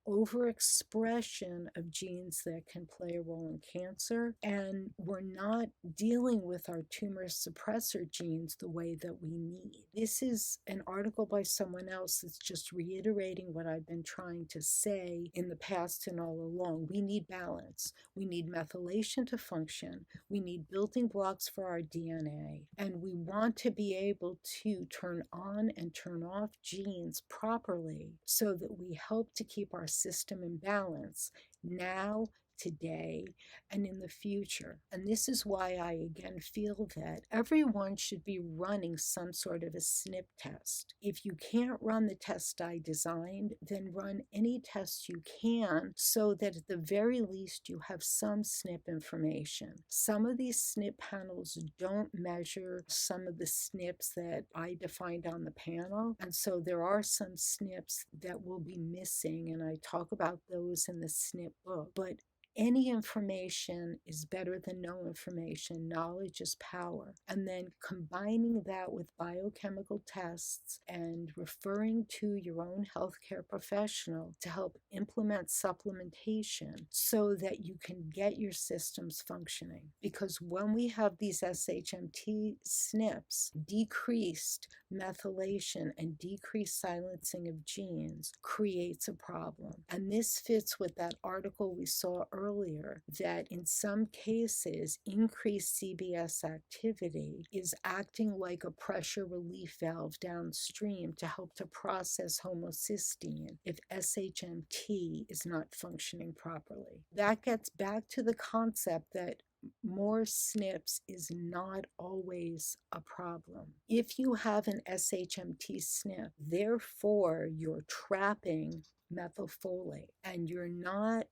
overexpression of genes that can play a role in cancer, and we're not dealing with our tumor suppressor genes the way that we need. This is an article by someone else that's just reiterating what I've been trying to say in the past and all along. We need balance. We need methylation to function. We need building blocks for our DNA, and we want to be able to turn on and turn off genes properly so that we help to keep our system in balance now, today, and in the future. And this is why I again feel that everyone should be running some sort of a SNP test. If you can't run the test I designed, then run any test you can so that at the very least you have some SNP information. Some of these SNP panels don't measure some of the SNPs that I defined on the panel, and so there are some SNPs that will be missing, and I talk about those in the SNP book. But any information is better than no information. Knowledge is power. And then combining that with biochemical tests and referring to your own healthcare professional to help implement supplementation so that you can get your systems functioning. Because when we have these SHMT SNPs, decreased methylation and decreased silencing of genes creates a problem. And this fits with that article we saw earlier, that in some cases, increased CBS activity is acting like a pressure relief valve downstream to help to process homocysteine if SHMT is not functioning properly. That gets back to the concept that more SNPs is not always a problem. If you have an SHMT SNP, therefore you're trapping methylfolate and you're not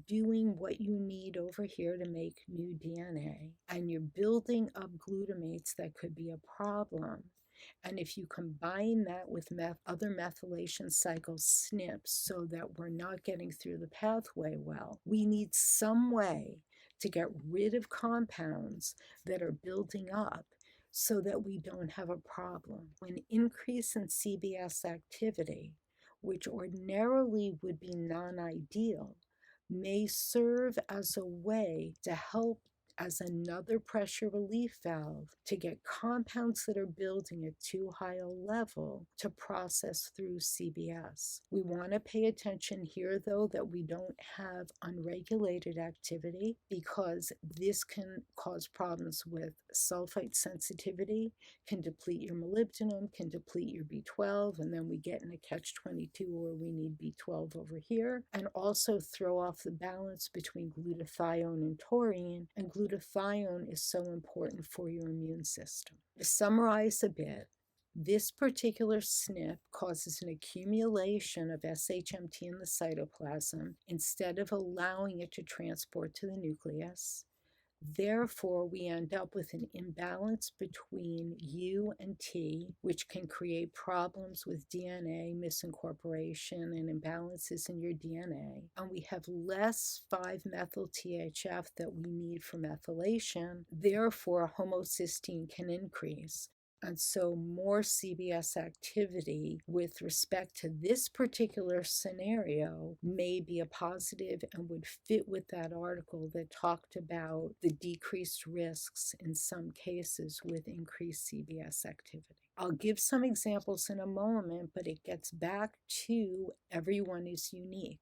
doing what you need over here to make new DNA, and you're building up glutamates that could be a problem. And if you combine that with other methylation cycle SNPs so that we're not getting through the pathway well, we need some way to get rid of compounds that are building up so that we don't have a problem. An increase in CBS activity, which ordinarily would be non-ideal, may serve as a way to help as another pressure relief valve to get compounds that are building at too high a level to process through CBS. We want to pay attention here, though, that we don't have unregulated activity, because this can cause problems with sulfite sensitivity, can deplete your molybdenum, can deplete your B12, and then we get in a catch-22 where we need B12 over here, and also throw off the balance between glutathione and taurine, and glutathione is so important for your immune system. To summarize a bit, this particular SNP causes an accumulation of SHMT in the cytoplasm instead of allowing it to transport to the nucleus. Therefore, we end up with an imbalance between U and T, which can create problems with DNA misincorporation and imbalances in your DNA. And we have less 5-methyl-THF that we need for methylation. Therefore, homocysteine can increase. And so more CBS activity with respect to this particular scenario may be a positive and would fit with that article that talked about the decreased risks in some cases with increased CBS activity. I'll give some examples in a moment, but it gets back to everyone is unique.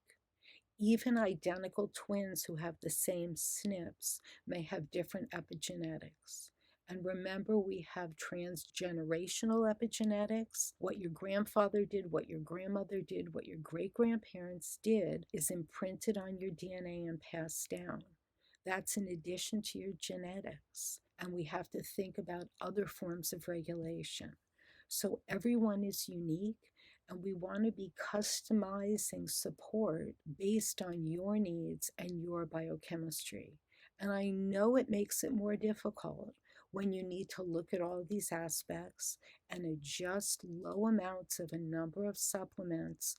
Even identical twins who have the same SNPs may have different epigenetics. And remember, we have transgenerational epigenetics. What your grandfather did, what your grandmother did, what your great-grandparents did is imprinted on your DNA and passed down. That's in addition to your genetics. And we have to think about other forms of regulation. So everyone is unique, and we want to be customizing support based on your needs and your biochemistry. And I know it makes it more difficult when you need to look at all these aspects and adjust low amounts of a number of supplements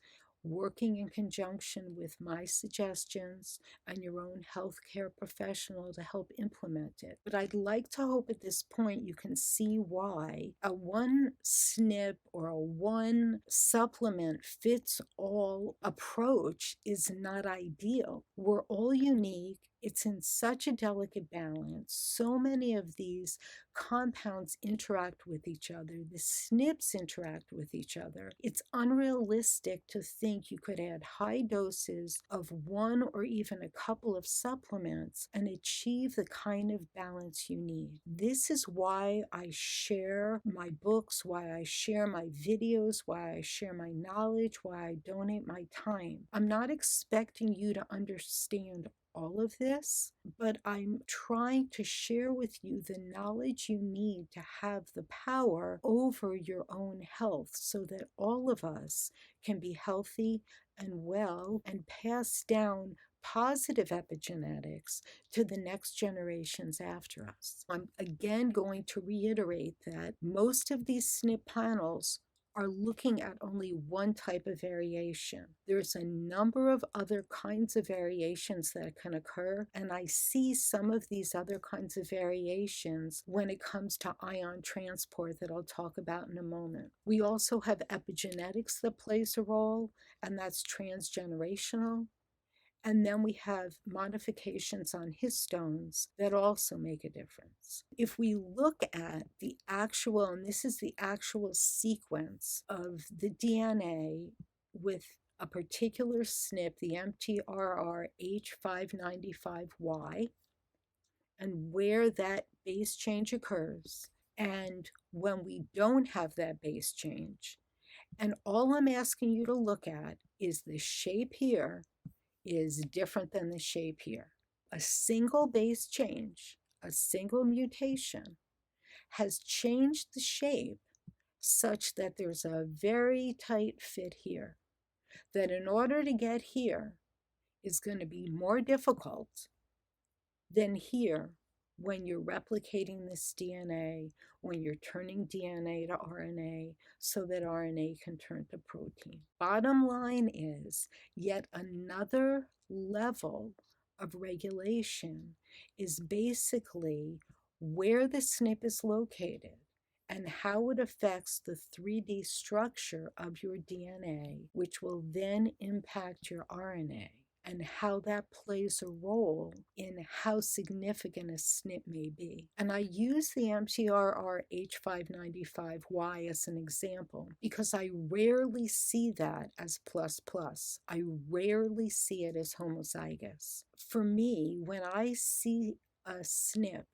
working in conjunction with my suggestions and your own healthcare professional to help implement it. But I'd like to hope at this point you can see why a one SNP or a one supplement fits all approach is not ideal. We're all unique. It's in such a delicate balance. So many of these compounds interact with each other. The SNPs interact with each other. It's unrealistic to think you could add high doses of one or even a couple of supplements and achieve the kind of balance you need. This is why I share my books, why I share my videos, why I share my knowledge, why I donate my time. I'm not expecting you to understand all of this, but I'm trying to share with you the knowledge you need to have the power over your own health so that all of us can be healthy and well and pass down positive epigenetics to the next generations after us. I'm again going to reiterate that most of these SNP panels are looking at only one type of variation. There's a number of other kinds of variations that can occur, and I see some of these other kinds of variations when it comes to ion transport that I'll talk about in a moment. We also have epigenetics that plays a role, and that's transgenerational. And then we have modifications on histones that also make a difference. If we look at the actual, and this is the actual sequence of the DNA with a particular SNP, the MTRRH595Y, and where that base change occurs, and when we don't have that base change. And all I'm asking you to look at is the shape here is different than the shape here. A single base change, a single mutation, has changed the shape such that there's a very tight fit here. That in order to get here is going to be more difficult than here when you're replicating this DNA, when you're turning DNA to RNA so that RNA can turn to protein. Bottom line is, yet another level of regulation is basically where the SNP is located and how it affects the 3D structure of your DNA, which will then impact your RNA, and how that plays a role in how significant a SNP may be. And I use the MTRRH595Y as an example because I rarely see that as plus plus. I rarely see it as homozygous. For me, when I see a SNP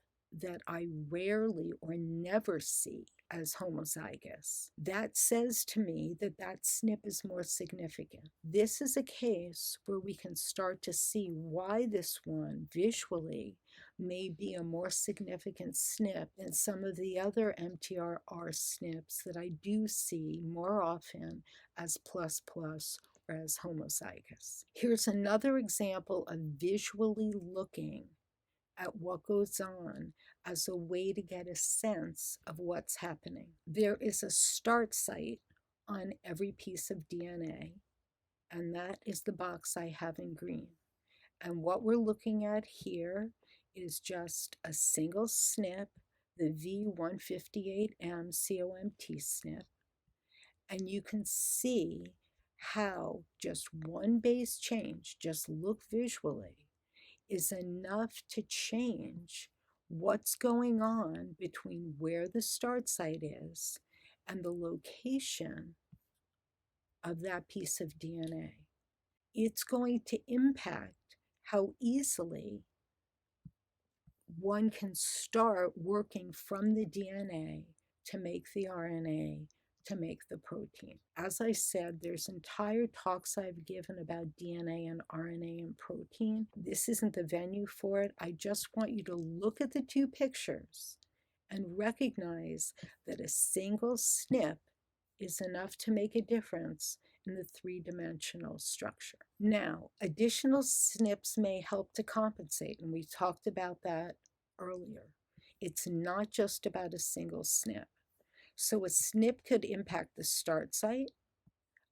that I rarely or never see as homozygous, that says to me that that SNP is more significant. This is a case where we can start to see why this one visually may be a more significant SNP than some of the other MTRR SNPs that I do see more often as plus plus or as homozygous. Here's another example of visually looking at what goes on as a way to get a sense of what's happening. There is a start site on every piece of DNA, and that is the box I have in green. And what we're looking at here is just a single SNP, the V158M COMT SNP, and you can see how just one base change, just look visually, is enough to change what's going on between where the start site is and the location of that piece of DNA. It's going to impact how easily one can start working from the DNA to make the RNA, to make the protein. As I said, there's entire talks I've given about DNA and RNA and protein. This isn't the venue for it. I just want you to look at the two pictures and recognize that a single SNP is enough to make a difference in the three-dimensional structure. Now, additional SNPs may help to compensate, and we talked about that earlier. It's not just about a single SNP. So a SNP could impact the start site,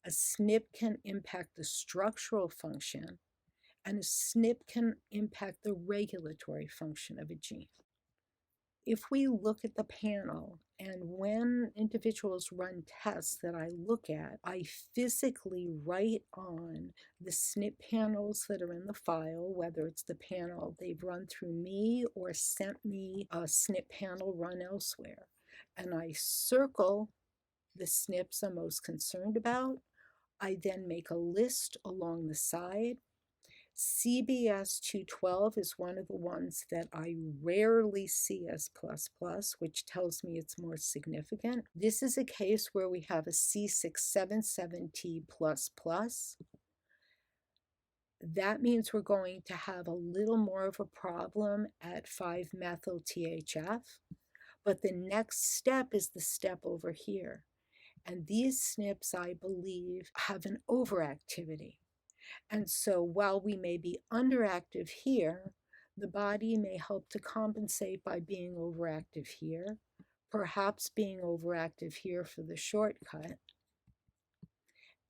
A SNP can impact the structural function, and a SNP can impact the regulatory function of a gene. If we look at the panel, and when individuals run tests that I look at, I physically write on the SNP panels that are in the file, whether it's the panel they've run through me or sent me a SNP panel run elsewhere. And I circle the SNPs I'm most concerned about. I then make a list along the side. CBS 212 is one of the ones that I rarely see as plus plus, which tells me it's more significant. This is a case where we have a C677T plus plus. That means we're going to have a little more of a problem at 5-methyl-THF, but the next step is the step over here. And these SNPs, I believe, have an overactivity. And so while we may be underactive here, the body may help to compensate by being overactive here, perhaps being overactive here for the shortcut,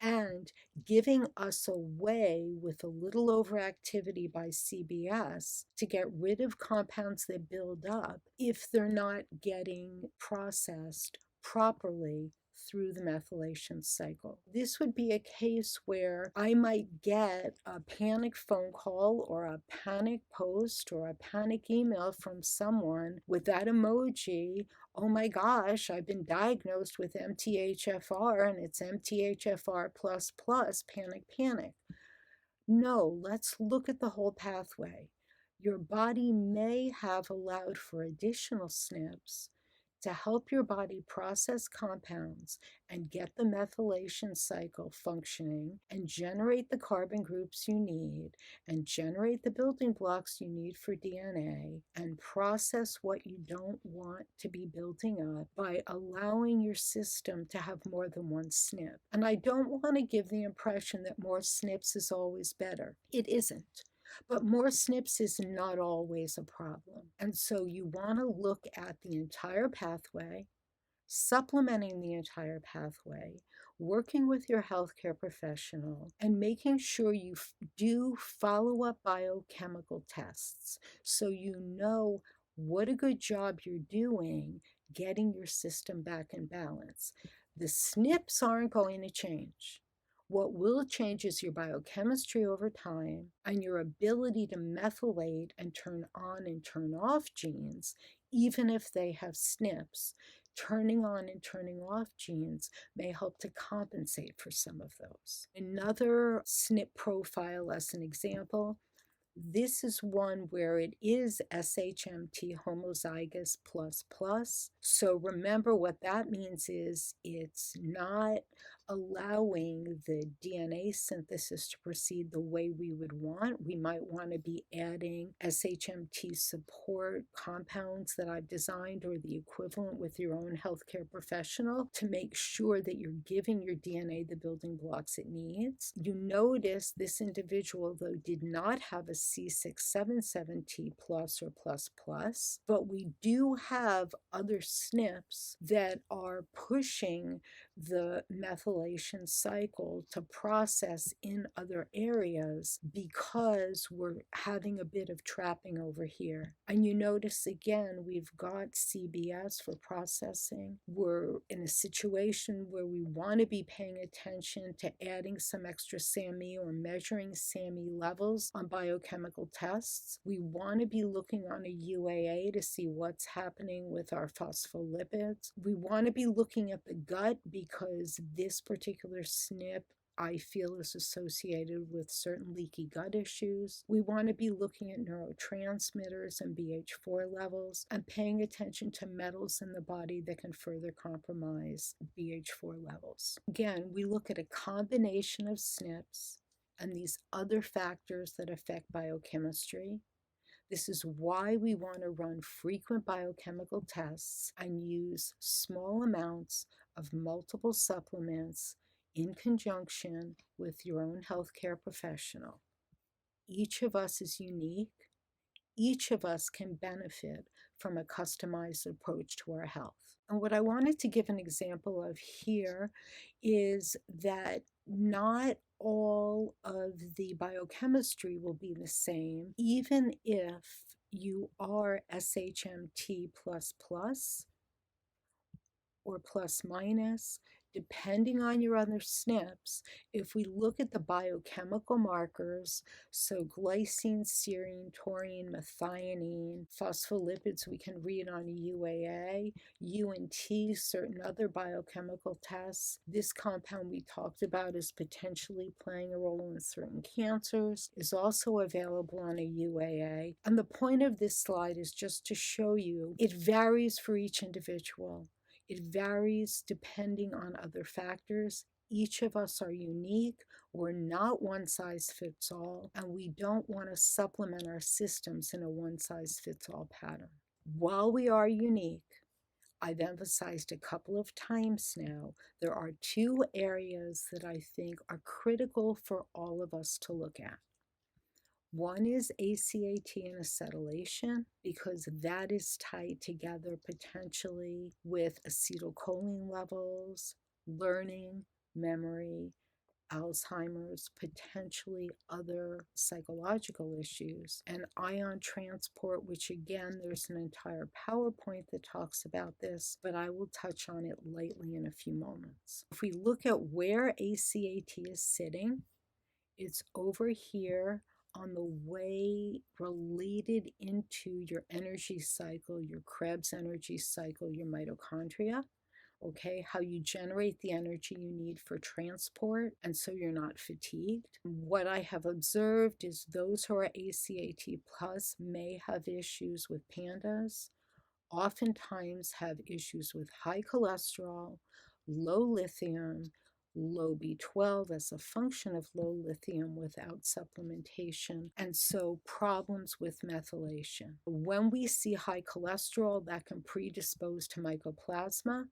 and giving us a way with a little overactivity by CBS to get rid of compounds that build up if they're not getting processed properly through the methylation cycle. This would be a case where I might get a panic phone call or a panic post or a panic email from someone with that emoji. Oh my gosh, I've been diagnosed with MTHFR and it's MTHFR plus plus, panic, panic. No, let's look at the whole pathway. Your body may have allowed for additional SNPs to help your body process compounds and get the methylation cycle functioning and generate the carbon groups you need and generate the building blocks you need for DNA and process what you don't want to be building up by allowing your system to have more than one SNP. And I don't want to give the impression that more SNPs is always better. It isn't. But more SNPs is not always a problem. And so you want to look at the entire pathway, supplementing the entire pathway, working with your healthcare professional, and making sure you do follow-up biochemical tests so you know what a good job you're doing getting your system back in balance. The SNPs aren't going to change. What will change is your biochemistry over time and your ability to methylate and turn on and turn off genes, even if they have SNPs. Turning on and turning off genes may help to compensate for some of those. Another SNP profile as an example, this is one where it is SHMT homozygous plus plus. So remember what that means is it's not allowing the DNA synthesis to proceed the way we would want. We might want to be adding SHMT support compounds that I've designed or the equivalent with your own healthcare professional to make sure that you're giving your DNA the building blocks it needs. You notice this individual, though, did not have a C677T plus or plus plus, but we do have other SNPs that are pushing the methylation cycle to process in other areas because we're having a bit of trapping over here. And you notice again, we've got CBS for processing. We're in a situation where we want to be paying attention to adding some extra SAMe or measuring SAMe levels on biochemical tests. We want to be looking on a UAA to see what's happening with our phospholipids. We want to be looking at the gut because this particular SNP I feel is associated with certain leaky gut issues. We want to be looking at neurotransmitters and BH4 levels and paying attention to metals in the body that can further compromise BH4 levels. Again, we look at a combination of SNPs and these other factors that affect biochemistry. This is why we want to run frequent biochemical tests and use small amounts of multiple supplements in conjunction with your own healthcare professional. Each of us is unique. Each of us can benefit from a customized approach to our health. And what I wanted to give an example of here is that not all of the biochemistry will be the same, even if you are SHMT or plus minus, depending on your other SNPs. If we look at the biochemical markers, so glycine, serine, taurine, methionine, phospholipids we can read on a UAA, UNT, certain other biochemical tests. This compound we talked about is potentially playing a role in certain cancers, is also available on a UAA. And the point of this slide is just to show you it varies for each individual. It varies depending on other factors. Each of us are unique. We're not one size fits all, and we don't want to supplement our systems in a one size fits all pattern. While we are unique, I've emphasized a couple of times now, there are two areas that I think are critical for all of us to look at. One is ACAT and acetylation, because that is tied together potentially with acetylcholine levels, learning, memory, Alzheimer's, potentially other psychological issues, and ion transport, which again, there's an entire PowerPoint that talks about this, but I will touch on it lightly in a few moments. If we look at where ACAT is sitting, it's over here on the way related into your energy cycle, your Krebs energy cycle, your mitochondria, okay, how you generate the energy you need for transport, and so you're not fatigued. What I have observed is those who are ACAT plus may have issues with PANDAS, oftentimes have issues with high cholesterol, low lithium, low B12 as a function of low lithium without supplementation, and so problems with methylation. When we see high cholesterol, that can predispose to mycoplasma.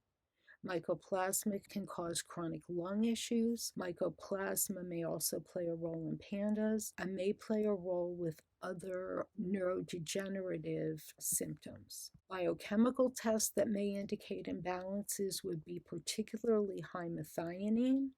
Mycoplasma can cause chronic lung issues. Mycoplasma may also play a role in PANDAS and may play a role with other neurodegenerative symptoms. Biochemical tests that may indicate imbalances would be particularly high methionine,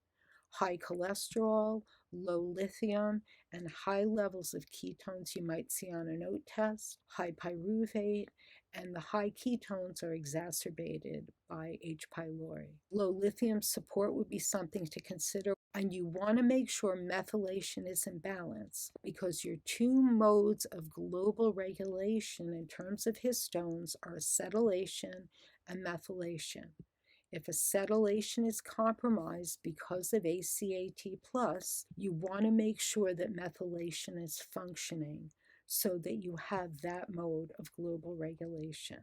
high cholesterol, low lithium, and high levels of ketones you might see on a note test, high pyruvate, and the high ketones are exacerbated by H. pylori. Low lithium support would be something to consider, and you want to make sure methylation is in balance, because your two modes of global regulation in terms of histones are acetylation and methylation. If acetylation is compromised because of ACAT+, you want to make sure that methylation is functioning so that you have that mode of global regulation.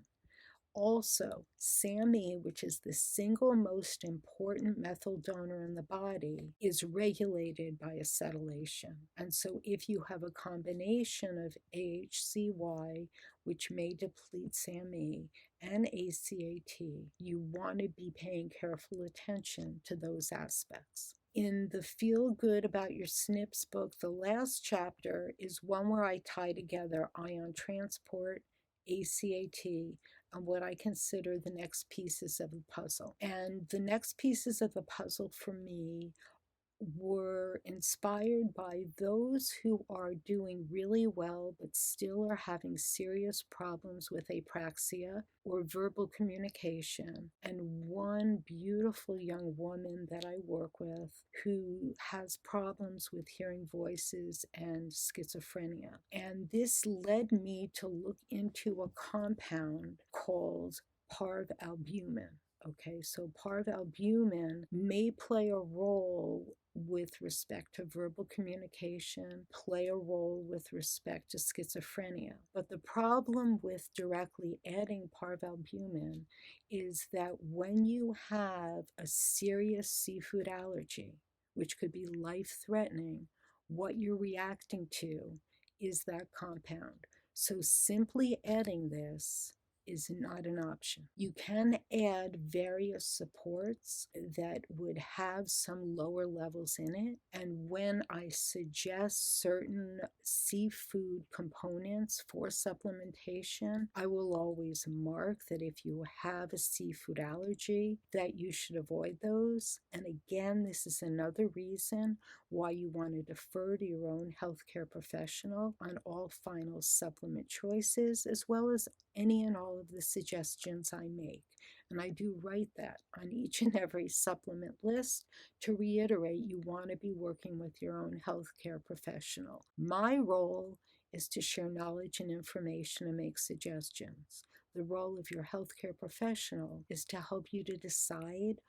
Also, SAMe, which is the single most important methyl donor in the body, is regulated by acetylation. And so if you have a combination of AHCY, which may deplete SAMe, and ACAT, you want to be paying careful attention to those aspects. In the Feel Good About Your SNPs book, the last chapter is one where I tie together ion transport, ACAT, and what I consider the next pieces of the puzzle. And the next pieces of the puzzle for me were inspired by those who are doing really well but still are having serious problems with apraxia or verbal communication. And one beautiful young woman that I work with who has problems with hearing voices and schizophrenia. And this led me to look into a compound called parvalbumin. Okay, so parvalbumin may play a role with respect to verbal communication, play a role with respect to schizophrenia. But the problem with directly adding parvalbumin is that when you have a serious seafood allergy, which could be life-threatening, what you're reacting to is that compound. So simply adding this is not an option. You can add various supports that would have some lower levels in it. And when I suggest certain seafood components for supplementation, I will always mark that if you have a seafood allergy, that you should avoid those. And again, this is another reason why you want to defer to your own healthcare professional on all final supplement choices, as well as any and all of the suggestions I make. And I do write that on each and every supplement list to reiterate you want to be working with your own healthcare professional. My role is to share knowledge and information and make suggestions. The role of your healthcare professional is to help you to decide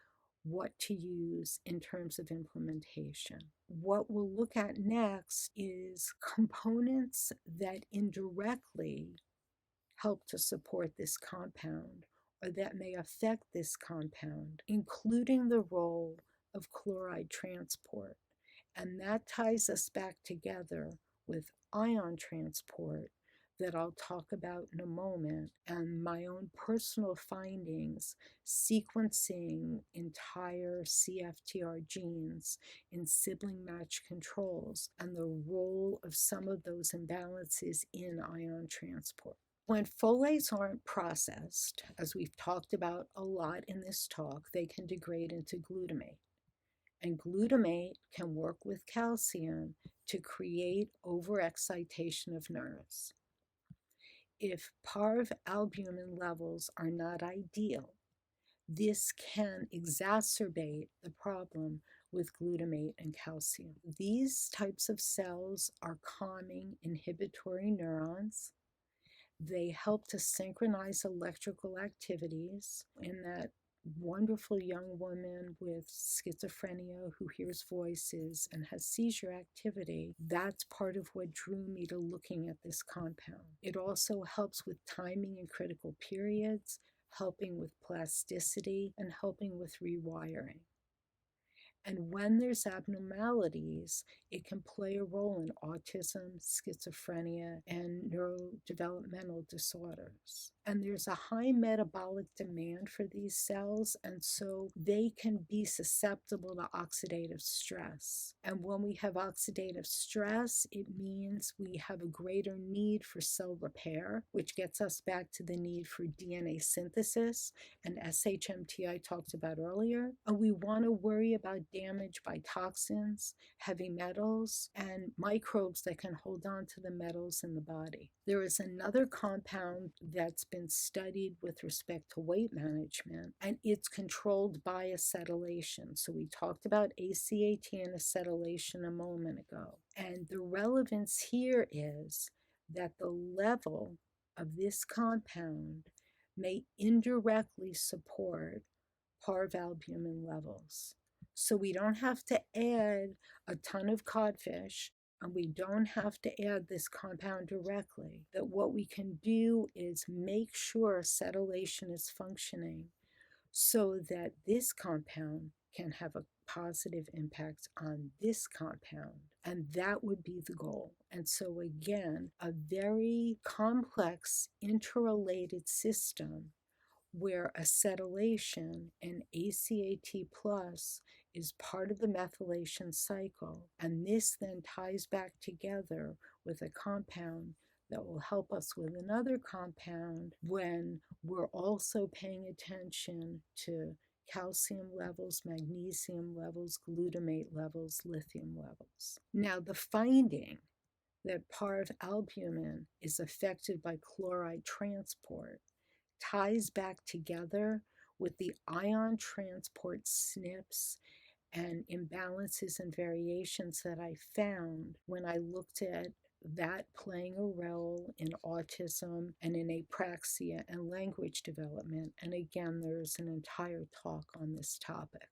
what to use in terms of implementation. What we'll look at next is components that indirectly help to support this compound or that may affect this compound, including the role of chloride transport. And that ties us back together with ion transport that I'll talk about in a moment, and my own personal findings sequencing entire CFTR genes in sibling match controls and the role of some of those imbalances in ion transport. When folates aren't processed, as we've talked about a lot in this talk, they can degrade into glutamate. And glutamate can work with calcium to create overexcitation of nerves. If parvalbumin levels are not ideal, this can exacerbate the problem with glutamate and calcium. These types of cells are calming inhibitory neurons. They help to synchronize electrical activities in that wonderful young woman with schizophrenia who hears voices and has seizure activity. That's part of what drew me to looking at this compound. It also helps with timing in critical periods, helping with plasticity, and helping with rewiring. And when there's abnormalities, it can play a role in autism, schizophrenia, and neurodevelopmental disorders. And there's a high metabolic demand for these cells, and so they can be susceptible to oxidative stress. And when we have oxidative stress, it means we have a greater need for cell repair, which gets us back to the need for DNA synthesis and SHMT I talked about earlier. And we want to worry about damage by toxins, heavy metals, and microbes that can hold on to the metals in the body. There is another compound that's been studied with respect to weight management, and it's controlled by acetylation. So we talked about ACAT and acetylation a moment ago. And the relevance here is that the level of this compound may indirectly support parvalbumin levels. So we don't have to add a ton of codfish, and we don't have to add this compound directly. That what we can do is make sure acetylation is functioning so that this compound can have a positive impact on this compound. And that would be the goal. And so again, a very complex interrelated system where acetylation and ACAT plus is part of the methylation cycle. And this then ties back together with a compound that will help us with another compound when we're also paying attention to calcium levels, magnesium levels, glutamate levels, lithium levels. Now, the finding that parvalbumin is affected by chloride transport ties back together with the ion transport SNPs and imbalances and variations that I found when I looked at that playing a role in autism and in apraxia and language development. And again, there's an entire talk on this topic.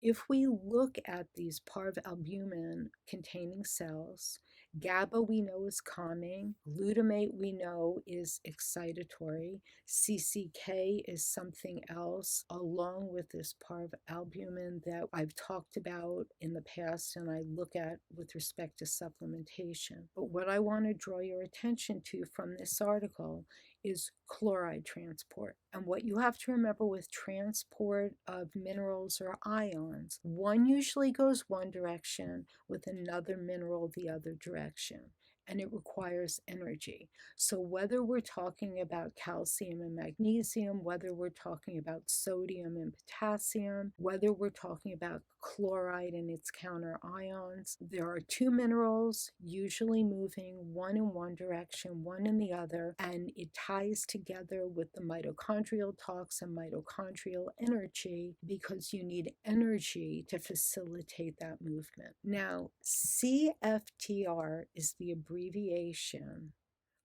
If we look at these parvalbumin containing cells, GABA we know is calming, glutamate we know is excitatory, CCK is something else, along with this parvalbumin that I've talked about in the past and I look at with respect to supplementation. But what I want to draw your attention to from this article is chloride transport. And what you have to remember with transport of minerals or ions, one usually goes one direction with another mineral the other direction, and it requires energy. So whether we're talking about calcium and magnesium, whether we're talking about sodium and potassium, whether we're talking about chloride and its counter ions, there are two minerals usually moving one in one direction, one in the other, and it ties together with the mitochondrial talks and mitochondrial energy because you need energy to facilitate that movement. Now, CFTR is the abbreviation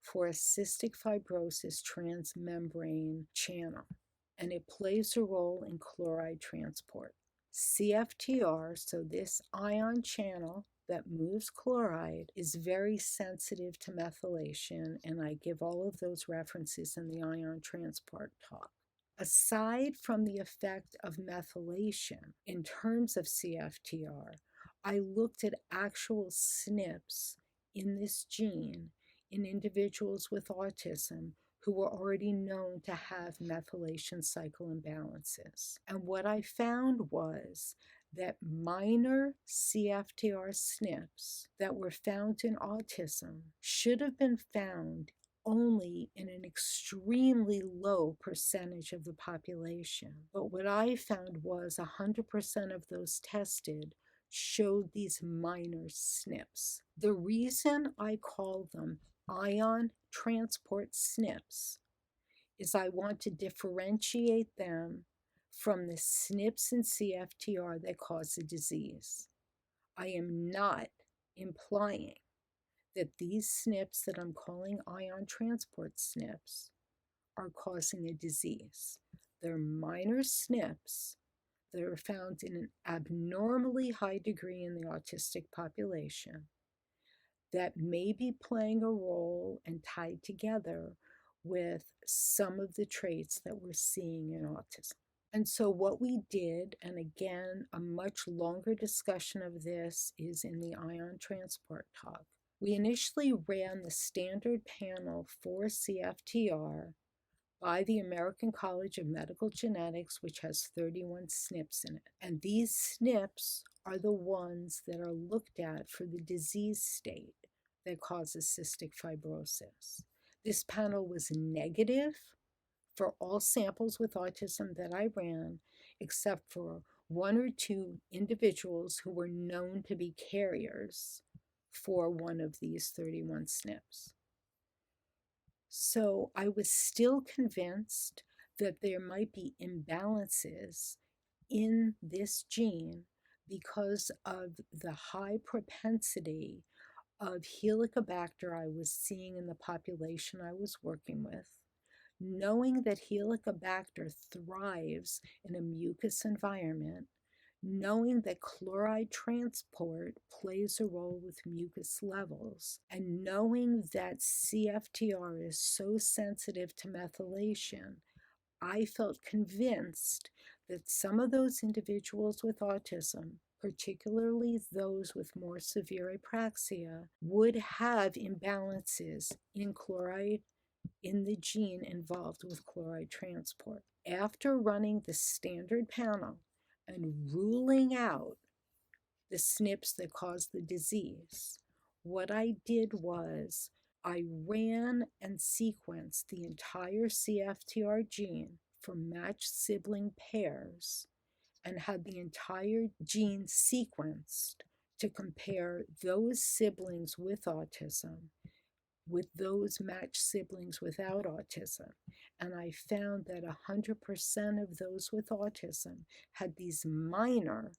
for a cystic fibrosis transmembrane channel, and it plays a role in chloride transport. CFTR, so this ion channel that moves chloride, is very sensitive to methylation, and I give all of those references in the ion transport talk. Aside from the effect of methylation in terms of CFTR, I looked at actual SNPs in this gene in individuals with autism who were already known to have methylation cycle imbalances. And what I found was that minor CFTR SNPs that were found in autism should have been found only in an extremely low percentage of the population. But what I found was 100% of those tested showed these minor SNPs. The reason I call them ion transport SNPs is I want to differentiate them from the SNPs and CFTR that cause the disease. I am not implying that these SNPs that I'm calling ion transport SNPs are causing a disease. They're minor SNPs that are found in an abnormally high degree in the autistic population that may be playing a role and tied together with some of the traits that we're seeing in autism. And so what we did, and again, a much longer discussion of this is in the ion transport talk. We initially ran the standard panel for CFTR by the American College of Medical Genetics, which has 31 SNPs in it. And these SNPs are the ones that are looked at for the disease state that causes cystic fibrosis. This panel was negative for all samples with autism that I ran, except for one or two individuals who were known to be carriers for one of these 31 SNPs. So I was still convinced that there might be imbalances in this gene because of the high propensity of Helicobacter I was seeing in the population I was working with. Knowing that Helicobacter thrives in a mucus environment, knowing that chloride transport plays a role with mucus levels, and knowing that CFTR is so sensitive to methylation, I felt convinced that some of those individuals with autism, particularly those with more severe apraxia, would have imbalances in chloride in the gene involved with chloride transport. After running the standard panel and ruling out the SNPs that cause the disease, what I did was I ran and sequenced the entire CFTR gene for matched sibling pairs and had the entire gene sequenced to compare those siblings with autism with those matched siblings without autism. And I found that 100% of those with autism had these minor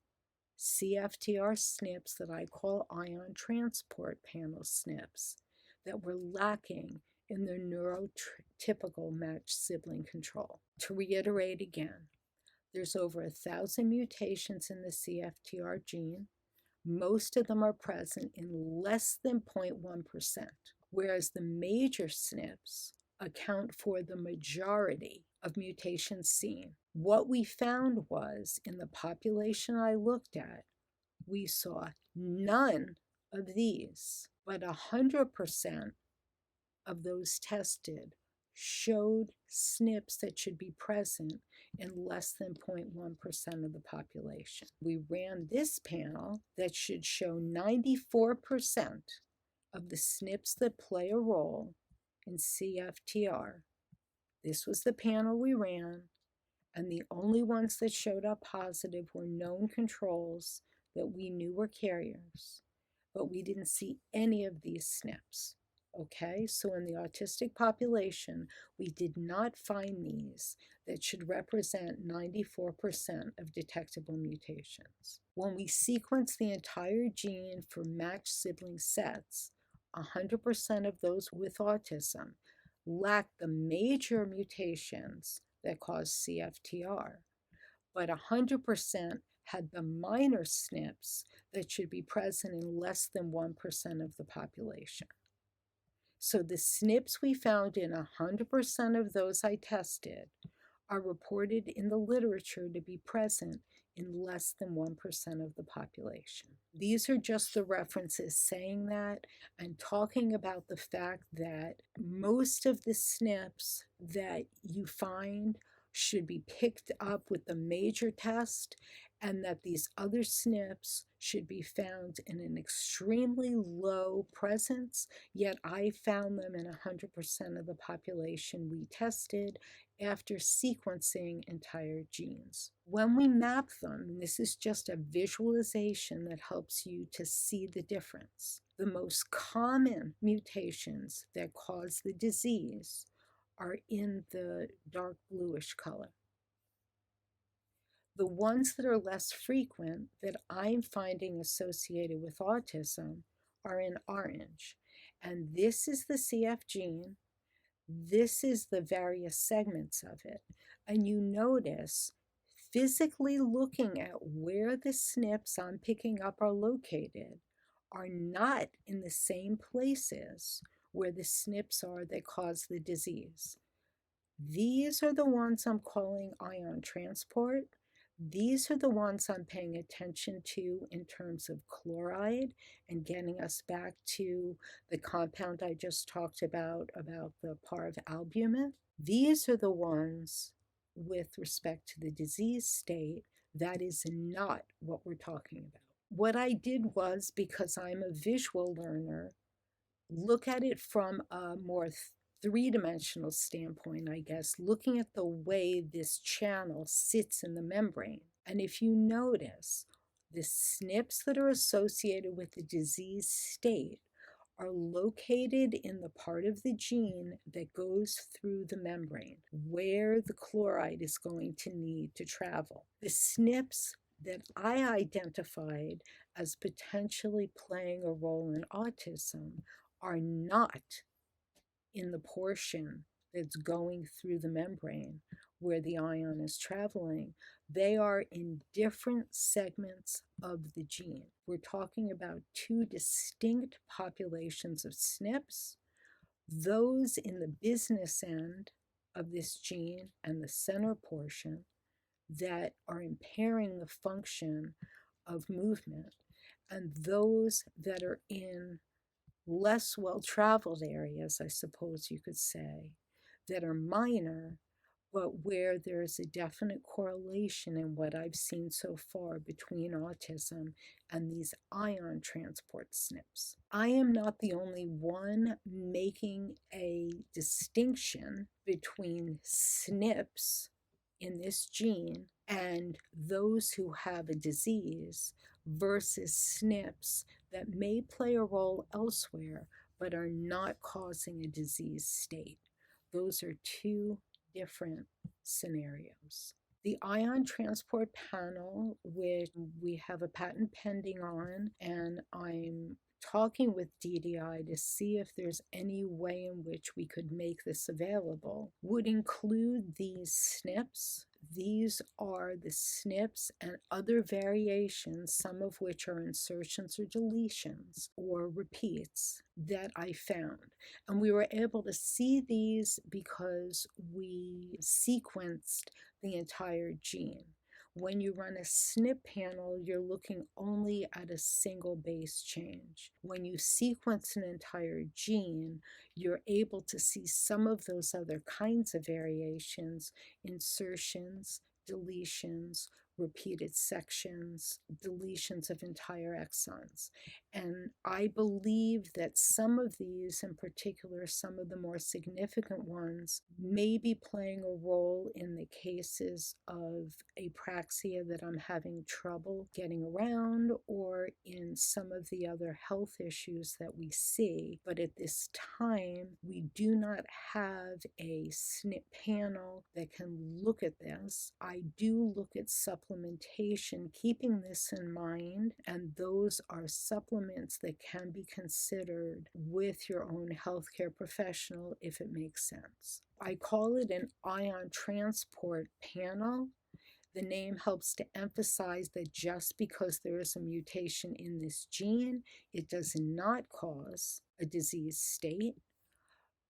CFTR SNPs that I call ion transport panel SNPs that were lacking in their neurotypical matched sibling control. To reiterate again, there's over 1,000 mutations in the CFTR gene. Most of them are present in less than 0.1%. Whereas the major SNPs account for the majority of mutations seen. What we found was, in the population I looked at, we saw none of these, but 100% of those tested showed SNPs that should be present in less than 0.1% of the population. We ran this panel that should show 94% of the SNPs that play a role in CFTR. This was the panel we ran, and the only ones that showed up positive were known controls that we knew were carriers, but we didn't see any of these SNPs. Okay, so in the autistic population, we did not find these that should represent 94% of detectable mutations. When we sequenced the entire gene for matched sibling sets, 100% of those with autism lacked the major mutations that cause CFTR, but 100% had the minor SNPs that should be present in less than 1% of the population. So the SNPs we found in 100% of those I tested are reported in the literature to be present in less than 1% of the population. These are just the references saying that and talking about the fact that most of the SNPs that you find should be picked up with the major test, and that these other SNPs should be found in an extremely low presence, yet I found them in 100% of the population we tested after sequencing entire genes. When we map them, and this is just a visualization that helps you to see the difference, the most common mutations that cause the disease are in the dark bluish color. The ones that are less frequent that I'm finding associated with autism are in orange. And this is the CF gene. This is the various segments of it. And you notice physically looking at where the SNPs I'm picking up are located are not in the same places where the SNPs are that cause the disease. These are the ones I'm calling ion transport. These are the ones I'm paying attention to in terms of chloride and getting us back to the compound I just talked about the parvalbumin. These are the ones with respect to the disease state. That is not what we're talking about. What I did was, because I'm a visual learner, look at it from a more three-dimensional standpoint, I guess, looking at the way this channel sits in the membrane. And if you notice, the SNPs that are associated with the disease state are located in the part of the gene that goes through the membrane, where the chloride is going to need to travel. The SNPs that I identified as potentially playing a role in autism are not in the portion that's going through the membrane where the ion is traveling. They are in different segments of the gene. We're talking about two distinct populations of SNPs, those in the business end of this gene and the center portion that are impairing the function of movement, and those that are in less well-traveled areas, I suppose you could say, that are minor, but where there's a definite correlation in what I've seen so far between autism and these ion transport SNPs. I am not the only one making a distinction between SNPs in this gene and those who have a disease versus SNPs that may play a role elsewhere but are not causing a disease state. Those are two different scenarios. The ion transport panel, which we have a patent pending on, and I'm talking with DDI to see if there's any way in which we could make this available, would include these SNPs. These are the SNPs and other variations, some of which are insertions or deletions or repeats, that I found. And we were able to see these because we sequenced the entire gene. When you run a SNP panel, you're looking only at a single base change. When you sequence an entire gene, you're able to see some of those other kinds of variations, insertions, deletions, repeated sections, deletions of entire exons. And I believe that some of these, in particular, some of the more significant ones, may be playing a role in the cases of apraxia that I'm having trouble getting around, or in some of the other health issues that we see. But at this time, we do not have a SNP panel that can look at this. I do look at supplementation, keeping this in mind, and those are supplements that can be considered with your own healthcare professional if it makes sense. I call it an ion transport panel. The name helps to emphasize that just because there is a mutation in this gene, it does not cause a disease state.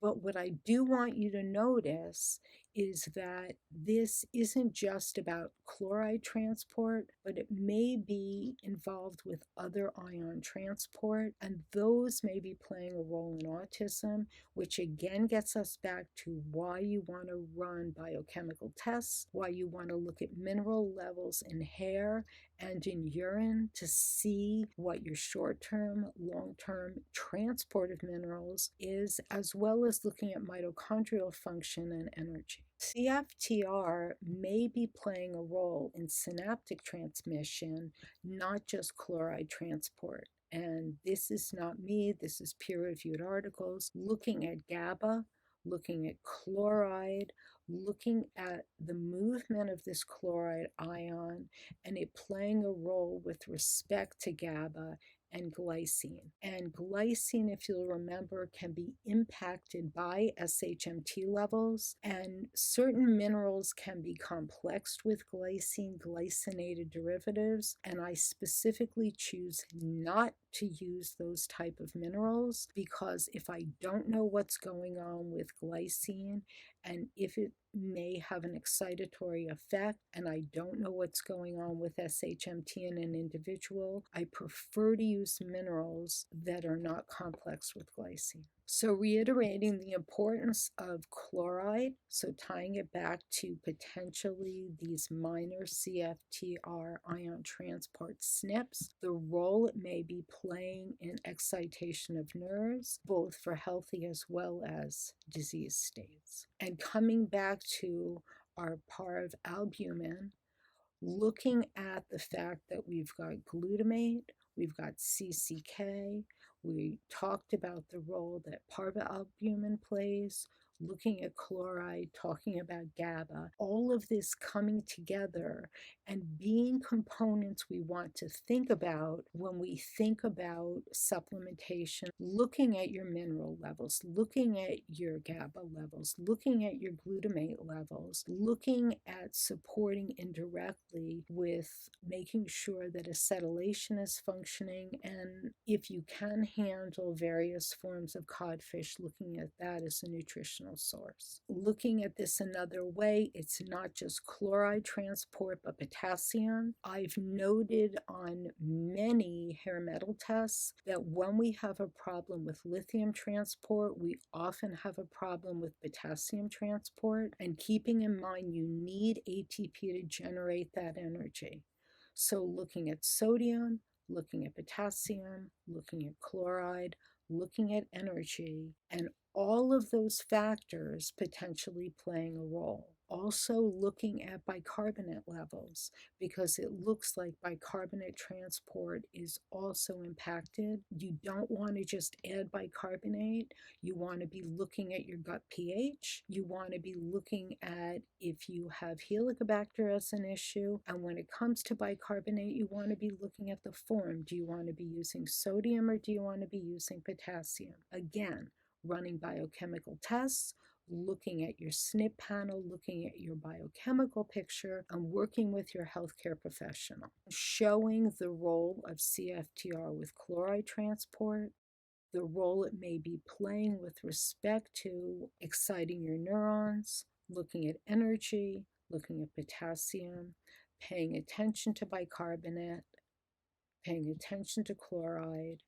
But what I do want you to notice is that this isn't just about chloride transport, but it may be involved with other ion transport, and those may be playing a role in autism, which again gets us back to why you want to run biochemical tests, why you want to look at mineral levels in hair and in urine to see what your short-term, long-term transport of minerals is, as well as looking at mitochondrial function and energy. CFTR may be playing a role in synaptic transmission, not just chloride transport. And this is not me, this is peer-reviewed articles looking at GABA, looking at chloride, looking at the movement of this chloride ion, and it playing a role with respect to GABA and glycine. And glycine, if you'll remember, can be impacted by SHMT levels, and certain minerals can be complexed with glycine, glycinated derivatives, and I specifically choose not to use those type of minerals because if I don't know what's going on with glycine and if it may have an excitatory effect, and I don't know what's going on with SHMT in an individual, I prefer to use minerals that are not complex with glycine. So reiterating the importance of chloride, so tying it back to potentially these minor CFTR ion transport SNPs, the role it may be playing in excitation of nerves, both for healthy as well as disease states. And coming back to our parvalbumin, looking at the fact that we've got glutamate, we've got CCK, we talked about the role that parvalbumin plays, looking at chloride, talking about GABA, all of this coming together and being components we want to think about when we think about supplementation, looking at your mineral levels, looking at your GABA levels, looking at your glutamate levels, looking at supporting indirectly with making sure that acetylation is functioning, and if you can handle various forms of codfish, looking at that as a nutritional source. Looking at this another way, it's not just chloride transport, but potassium. I've noted on many hair metal tests that when we have a problem with lithium transport, we often have a problem with potassium transport, and keeping in mind you need ATP to generate that energy. So looking at sodium, looking at potassium, looking at chloride, looking at energy, and all of those factors potentially playing a role. Also looking at bicarbonate levels, because it looks like bicarbonate transport is also impacted. You don't want to just add bicarbonate. You want to be looking at your gut pH. You want to be looking at if you have Helicobacter as an issue. And when it comes to bicarbonate, you want to be looking at the form. Do you want to be using sodium or do you want to be using potassium? Again, running biochemical tests, looking at your SNP panel, looking at your biochemical picture, and working with your healthcare professional. Showing the role of CFTR with chloride transport, the role it may be playing with respect to exciting your neurons, looking at energy, looking at potassium, paying attention to bicarbonate, paying attention to chloride,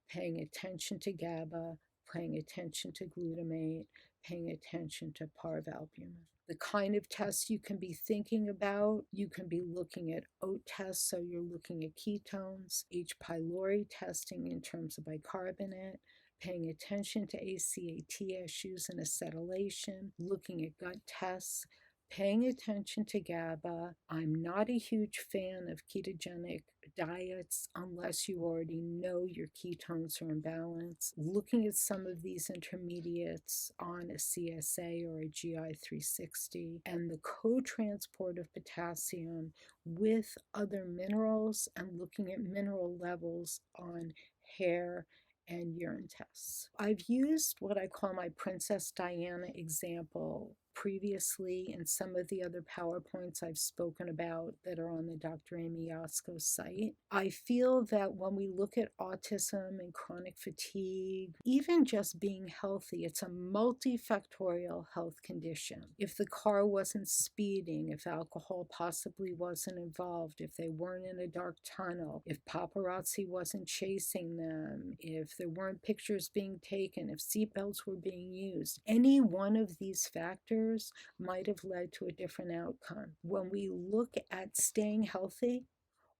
paying attention to GABA, paying attention to glutamate, paying attention to parvalbumin. The kind of tests you can be thinking about, you can be looking at OAT tests, so you're looking at ketones, H. pylori testing in terms of bicarbonate, paying attention to ACAT issues and acetylation, looking at gut tests, paying attention to GABA. I'm not a huge fan of ketogenic diets unless you already know your ketones are in balance. Looking at some of these intermediates on a CSA or a GI 360 and the co-transport of potassium with other minerals and looking at mineral levels on hair and urine tests. I've used what I call my Princess Diana example previously in some of the other PowerPoints I've spoken about that are on the Dr. Amy Yasko site. I feel that when we look at autism and chronic fatigue, even just being healthy, it's a multifactorial health condition. If the car wasn't speeding, if alcohol possibly wasn't involved, if they weren't in a dark tunnel, if paparazzi wasn't chasing them, if there weren't pictures being taken, if seatbelts were being used, any one of these factors might have led to a different outcome. When we look at staying healthy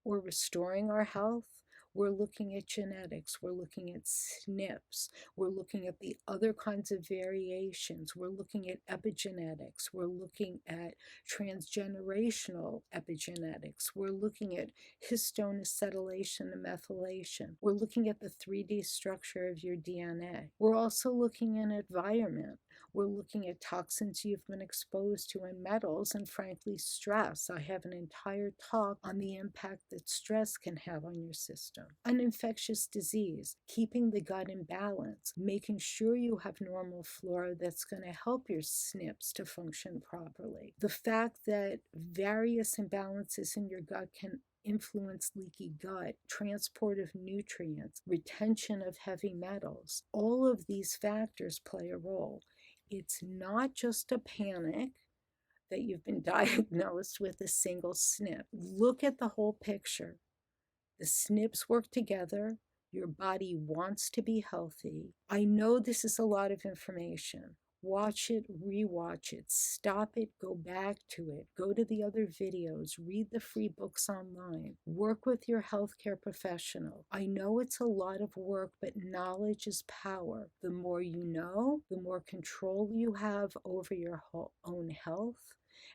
or restoring our health, we're looking at genetics, we're looking at SNPs, we're looking at the other kinds of variations, we're looking at epigenetics, we're looking at transgenerational epigenetics, we're looking at histone acetylation and methylation, we're looking at the 3D structure of your DNA. We're also looking at environment. We're looking at toxins you've been exposed to and metals and frankly stress. I have an entire talk on the impact that stress can have on your system. An infectious disease, keeping the gut in balance, making sure you have normal flora that's going to help your SNPs to function properly. The fact that various imbalances in your gut can influence leaky gut, transport of nutrients, retention of heavy metals. All of these factors play a role. It's not just a panic that you've been diagnosed with a single SNP. Look at the whole picture. The SNPs work together. Your body wants to be healthy. I know this is a lot of information. Watch it, rewatch it, stop it, go back to it, go to the other videos, read the free books online, work with your healthcare professional. I know it's a lot of work, but knowledge is power. The more you know, the more control you have over your own health,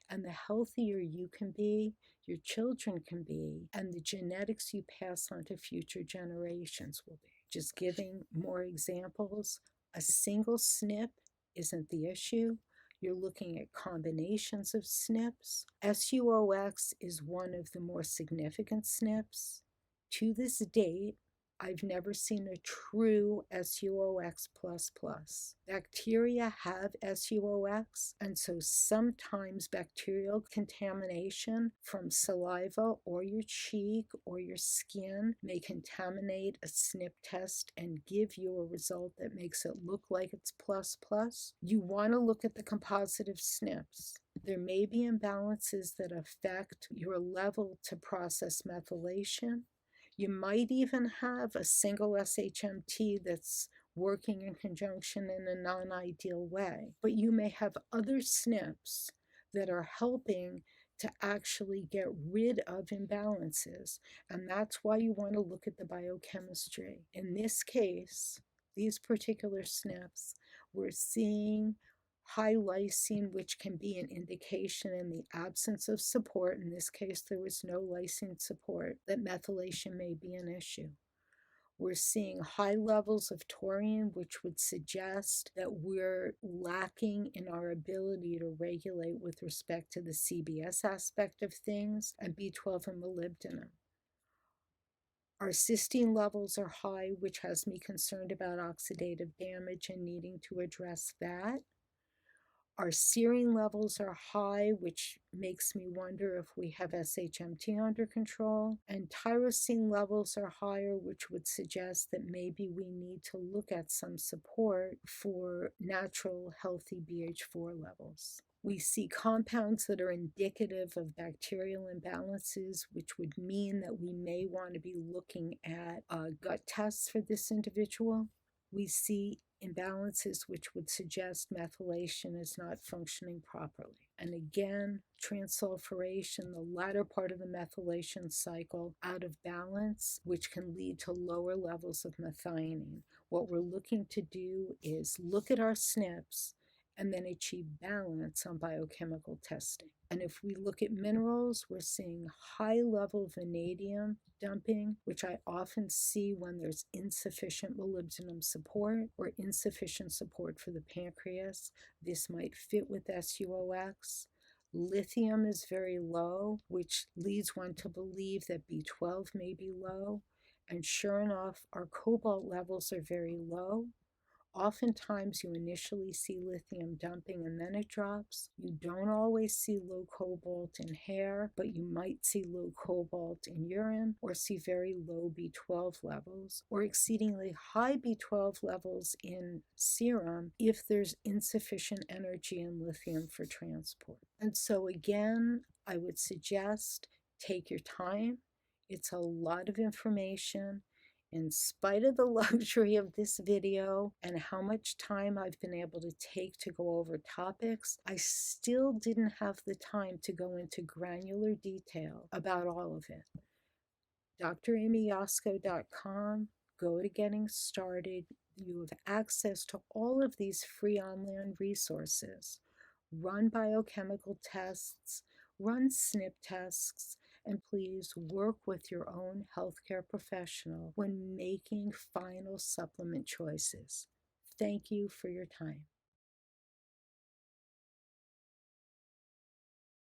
and the healthier you can be, your children can be, and the genetics you pass on to future generations will be. Just giving more examples, a single SNP isn't the issue. You're looking at combinations of SNPs. SUOX is one of the more significant SNPs. To this date, I've never seen a true SUOX++. Bacteria have SUOX, and so sometimes bacterial contamination from saliva or your cheek or your skin may contaminate a SNP test and give you a result that makes it look like it's plus plus. You want to look at the composite of SNPs. There may be imbalances that affect your level to process methylation. You might even have a single SHMT that's working in conjunction in a non-ideal way, but you may have other SNPs that are helping to actually get rid of imbalances, and that's why you want to look at the biochemistry. In this case, these particular SNPs, we're seeing high lysine, which can be an indication in the absence of support. In this case, there was no lysine support, that methylation may be an issue. We're seeing high levels of taurine, which would suggest that we're lacking in our ability to regulate with respect to the CBS aspect of things, and B12 and molybdenum. Our cysteine levels are high, which has me concerned about oxidative damage and needing to address that. Our serine levels are high, which makes me wonder if we have SHMT under control. And tyrosine levels are higher, which would suggest that maybe we need to look at some support for natural, healthy BH4 levels. We see compounds that are indicative of bacterial imbalances, which would mean that we may want to be looking at gut tests for this individual. We see imbalances which would suggest methylation is not functioning properly. And again, transsulfuration, the latter part of the methylation cycle, out of balance, which can lead to lower levels of methionine. What we're looking to do is look at our SNPs and then achieve balance on biochemical testing. And if we look at minerals, we're seeing high level vanadium dumping, which I often see when there's insufficient molybdenum support or insufficient support for the pancreas. This might fit with SUOX. Lithium is very low, which leads one to believe that B12 may be low. And sure enough, our cobalt levels are very low. Oftentimes, you initially see lithium dumping and then it drops. You don't always see low cobalt in hair, but you might see low cobalt in urine or see very low B12 levels or exceedingly high B12 levels in serum if there's insufficient energy in lithium for transport. And so again, I would suggest take your time. It's a lot of information. In spite of the luxury of this video and how much time I've been able to take to go over topics, I still didn't have the time to go into granular detail about all of it. DrAmyYosko.com, go to Getting Started. You have access to all of these free online resources. Run biochemical tests, run SNP tests, and please work with your own healthcare professional when making final supplement choices. Thank you for your time.